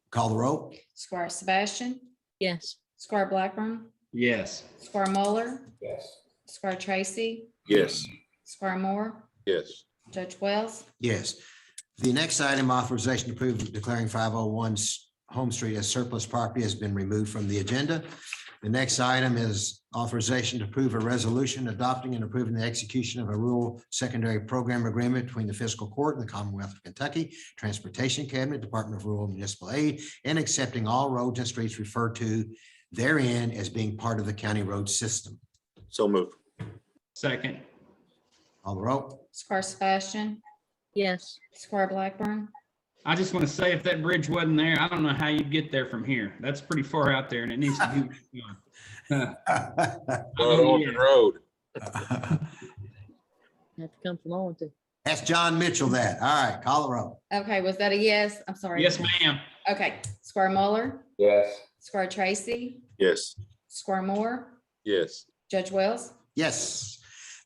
[SPEAKER 1] call the roll.
[SPEAKER 13] Squire Sebastian,
[SPEAKER 5] Yes.
[SPEAKER 13] Squire Blackburn,
[SPEAKER 11] Yes.
[SPEAKER 13] Squire Muller,
[SPEAKER 7] Yes.
[SPEAKER 13] Squire Tracy,
[SPEAKER 10] Yes.
[SPEAKER 13] Squire Moore,
[SPEAKER 3] Yes.
[SPEAKER 13] Judge Wells.
[SPEAKER 1] Yes. The next item, authorization to approve declaring 501 Home Street as surplus property, has been removed from the agenda. The next item is authorization to approve a resolution adopting and approving the execution of a rural secondary program agreement between the Fiscal Court and the Commonwealth of Kentucky, Transportation Cabinet, Department of Rural Municipal Aid, and accepting all roads and streets referred to therein as being part of the county road system.
[SPEAKER 10] So move.
[SPEAKER 11] Second.
[SPEAKER 1] Call the roll.
[SPEAKER 13] Squire Sebastian,
[SPEAKER 5] Yes.
[SPEAKER 13] Squire Blackburn,
[SPEAKER 11] I just want to say, if that bridge wasn't there, I don't know how you'd get there from here. That's pretty far out there and it needs to be done.
[SPEAKER 3] Oregon Road.
[SPEAKER 5] Have to come from Arlington.
[SPEAKER 1] That's John Mitchell that. All right, call the roll.
[SPEAKER 13] okay, was that a yes? I'm sorry.
[SPEAKER 11] Yes, ma'am.
[SPEAKER 13] Okay, Squire Muller,
[SPEAKER 7] Yes.
[SPEAKER 13] Squire Tracy,
[SPEAKER 10] Yes.
[SPEAKER 13] Squire Moore,
[SPEAKER 3] Yes.
[SPEAKER 13] Judge Wells.
[SPEAKER 1] Yes.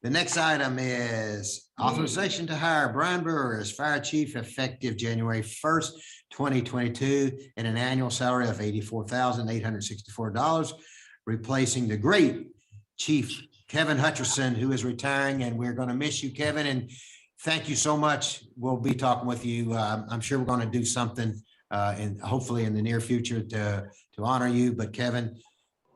[SPEAKER 1] The next item is authorization to hire Brian Brewer as fire chief effective January 1st, 2022 at an annual salary of $84,864, replacing the great Chief Kevin Hutcherson, who is retiring, and we're going to miss you, Kevin, and thank you so much. We'll be talking with you. I'm sure we're going to do something and hopefully in the near future to honor you. But Kevin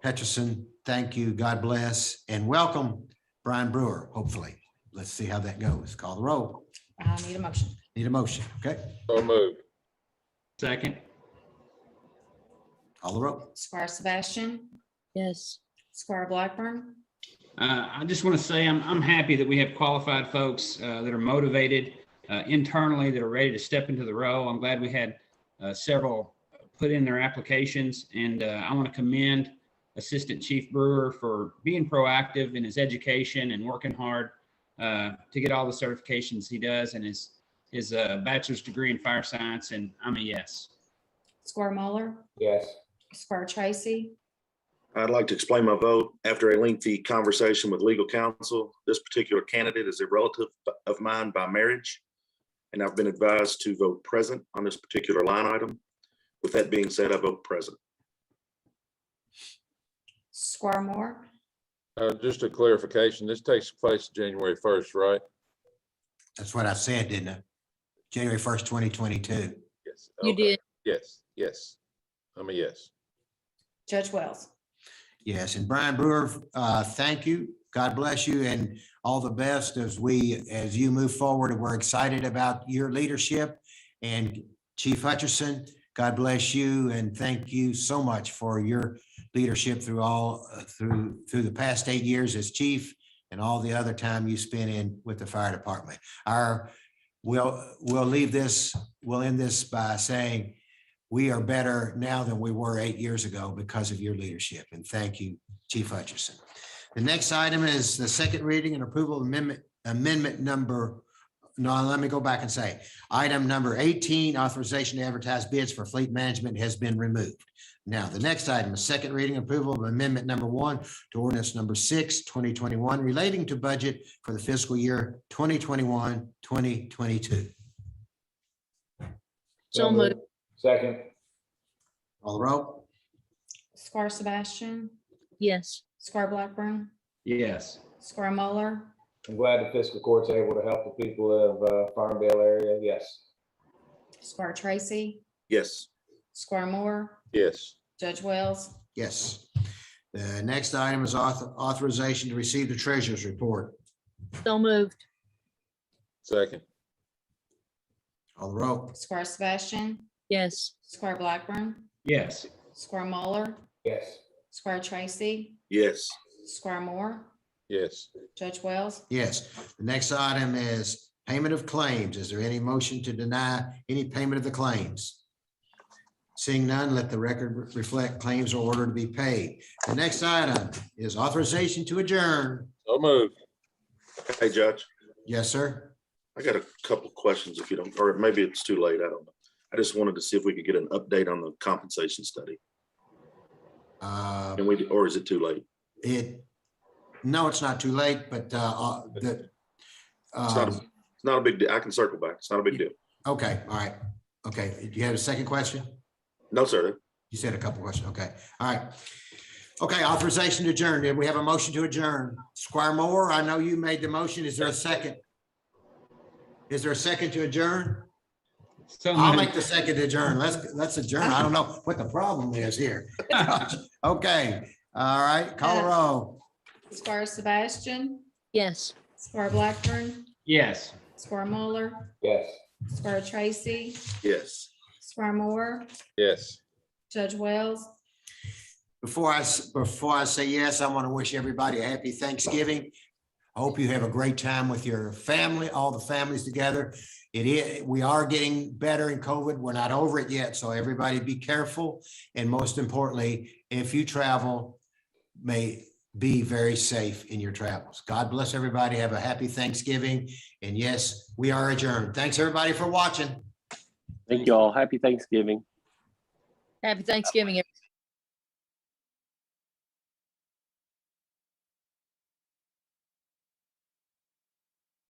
[SPEAKER 1] Hutcherson, thank you. God bless and welcome Brian Brewer, hopefully. Let's see how that goes. Call the roll.
[SPEAKER 13] I need a motion.
[SPEAKER 1] Need a motion, okay?
[SPEAKER 3] So moved.
[SPEAKER 11] Second.
[SPEAKER 1] Call the roll.
[SPEAKER 13] Squire Sebastian,
[SPEAKER 5] Yes.
[SPEAKER 13] Squire Blackburn,
[SPEAKER 11] I just want to say I'm happy that we have qualified folks that are motivated internally, that are ready to step into the role. I'm glad we had several put in their applications, and I want to commend Assistant Chief Brewer for being proactive in his education and working hard to get all the certifications he does, and his bachelor's degree in fire science. And I'm a yes.
[SPEAKER 13] Squire Muller,
[SPEAKER 7] Yes.
[SPEAKER 13] Squire Tracy,
[SPEAKER 10] I'd like to explain my vote. After a lengthy conversation with legal counsel, this particular candidate is a relative of mine by marriage, and I've been advised to vote present on this particular line item. With that being said, I vote present.
[SPEAKER 13] Squire Moore,
[SPEAKER 3] Just a clarification, this takes place January 1st, right?
[SPEAKER 1] That's what I said, didn't I? January 1st, 2022.
[SPEAKER 3] Yes.
[SPEAKER 5] You
[SPEAKER 3] Okay.
[SPEAKER 5] did.
[SPEAKER 3] Yes, yes. I'm a yes.
[SPEAKER 13] Judge Wells.
[SPEAKER 1] Yes, and Brian Brewer, thank you. God bless you and all the best as you move forward. We're excited about your leadership. And Chief Hutcherson, God bless you and thank you so much for your leadership through the past 8 years as chief and all the other time you spent in with the fire department. We'll end this by saying we are better now than we were 8 years ago because of your leadership. And thank you, Chief Hutcherson. The next item is the second reading and approval of amendment number. No, let me go back and say, item number 18, authorization to advertise bids for fleet management has been removed. Now, the next item is second reading approval of amendment number 1 to ordinance number 6, 2021, relating to budget for the fiscal year 2021, 2022.
[SPEAKER 5] So moved.
[SPEAKER 7] Second.
[SPEAKER 1] Call the roll.
[SPEAKER 13] Squire Sebastian,
[SPEAKER 5] Yes.
[SPEAKER 13] Squire Blackburn,
[SPEAKER 11] Yes.
[SPEAKER 13] Squire Muller,
[SPEAKER 7] I'm glad the fiscal court's able to help the people of Farmville area. Yes.
[SPEAKER 13] Squire Tracy,
[SPEAKER 10] Yes.
[SPEAKER 13] Squire Moore,
[SPEAKER 3] Yes.
[SPEAKER 13] Judge Wells,
[SPEAKER 1] Yes. The next item is authorization to receive the treasurer's report.
[SPEAKER 5] So moved.
[SPEAKER 3] Second.
[SPEAKER 1] Call the roll.
[SPEAKER 13] Squire Sebastian,
[SPEAKER 5] Yes.
[SPEAKER 13] Squire Blackburn,
[SPEAKER 11] Yes.
[SPEAKER 13] Squire Muller,
[SPEAKER 7] Yes.
[SPEAKER 13] Squire Tracy,
[SPEAKER 10] Yes.
[SPEAKER 13] Squire Moore,
[SPEAKER 3] Yes.
[SPEAKER 13] Judge Wells,
[SPEAKER 1] Yes. The next item is payment of claims. Is there any motion to deny any payment of the claims? Seeing none, let the record reflect claims are ordered to be paid. The next item is authorization to adjourn.
[SPEAKER 3] So moved.
[SPEAKER 10] Hey, Judge,
[SPEAKER 1] Yes, sir.
[SPEAKER 10] I got a couple questions if you don't, or maybe it's too late. I don't know. I just wanted to see if we could get an update on the compensation study. Or is it too late?
[SPEAKER 1] No, it's not too late, but
[SPEAKER 10] It's not a big deal. I can circle back. It's not a big deal.
[SPEAKER 1] okay, all right. Okay, do you have a second question?
[SPEAKER 10] No, sir.
[SPEAKER 1] You said a couple questions. Okay, all right. Okay, authorization to adjourn. Did we have a motion to adjourn? Squire Moore, I know you made the motion. Is there a second? Is there a second to adjourn?
[SPEAKER 11] So
[SPEAKER 1] I'll
[SPEAKER 11] moved.
[SPEAKER 1] make the second to adjourn. Let's adjourn. I don't know what the problem is here. Okay, all right, call the roll.
[SPEAKER 13] Squire Sebastian,
[SPEAKER 5] Yes.
[SPEAKER 13] Squire Blackburn,
[SPEAKER 11] Yes.
[SPEAKER 13] Squire Muller,
[SPEAKER 7] Yes.
[SPEAKER 13] Squire Tracy,
[SPEAKER 10] Yes.
[SPEAKER 13] Squire Moore,
[SPEAKER 3] Yes.
[SPEAKER 13] Judge Wells,
[SPEAKER 1] Before I say yes, I want to wish everybody a happy Thanksgiving. I hope you have a great time with your family, all the families together. We are getting better in COVID. We're not over it yet. So everybody be careful. And most importantly, if you travel, may be very safe in your travels. God bless everybody. Have a happy Thanksgiving. And yes, we are adjourned. Thanks everybody for watching.
[SPEAKER 9] Thank you all. Happy Thanksgiving.
[SPEAKER 5] Happy Thanksgiving, everyone.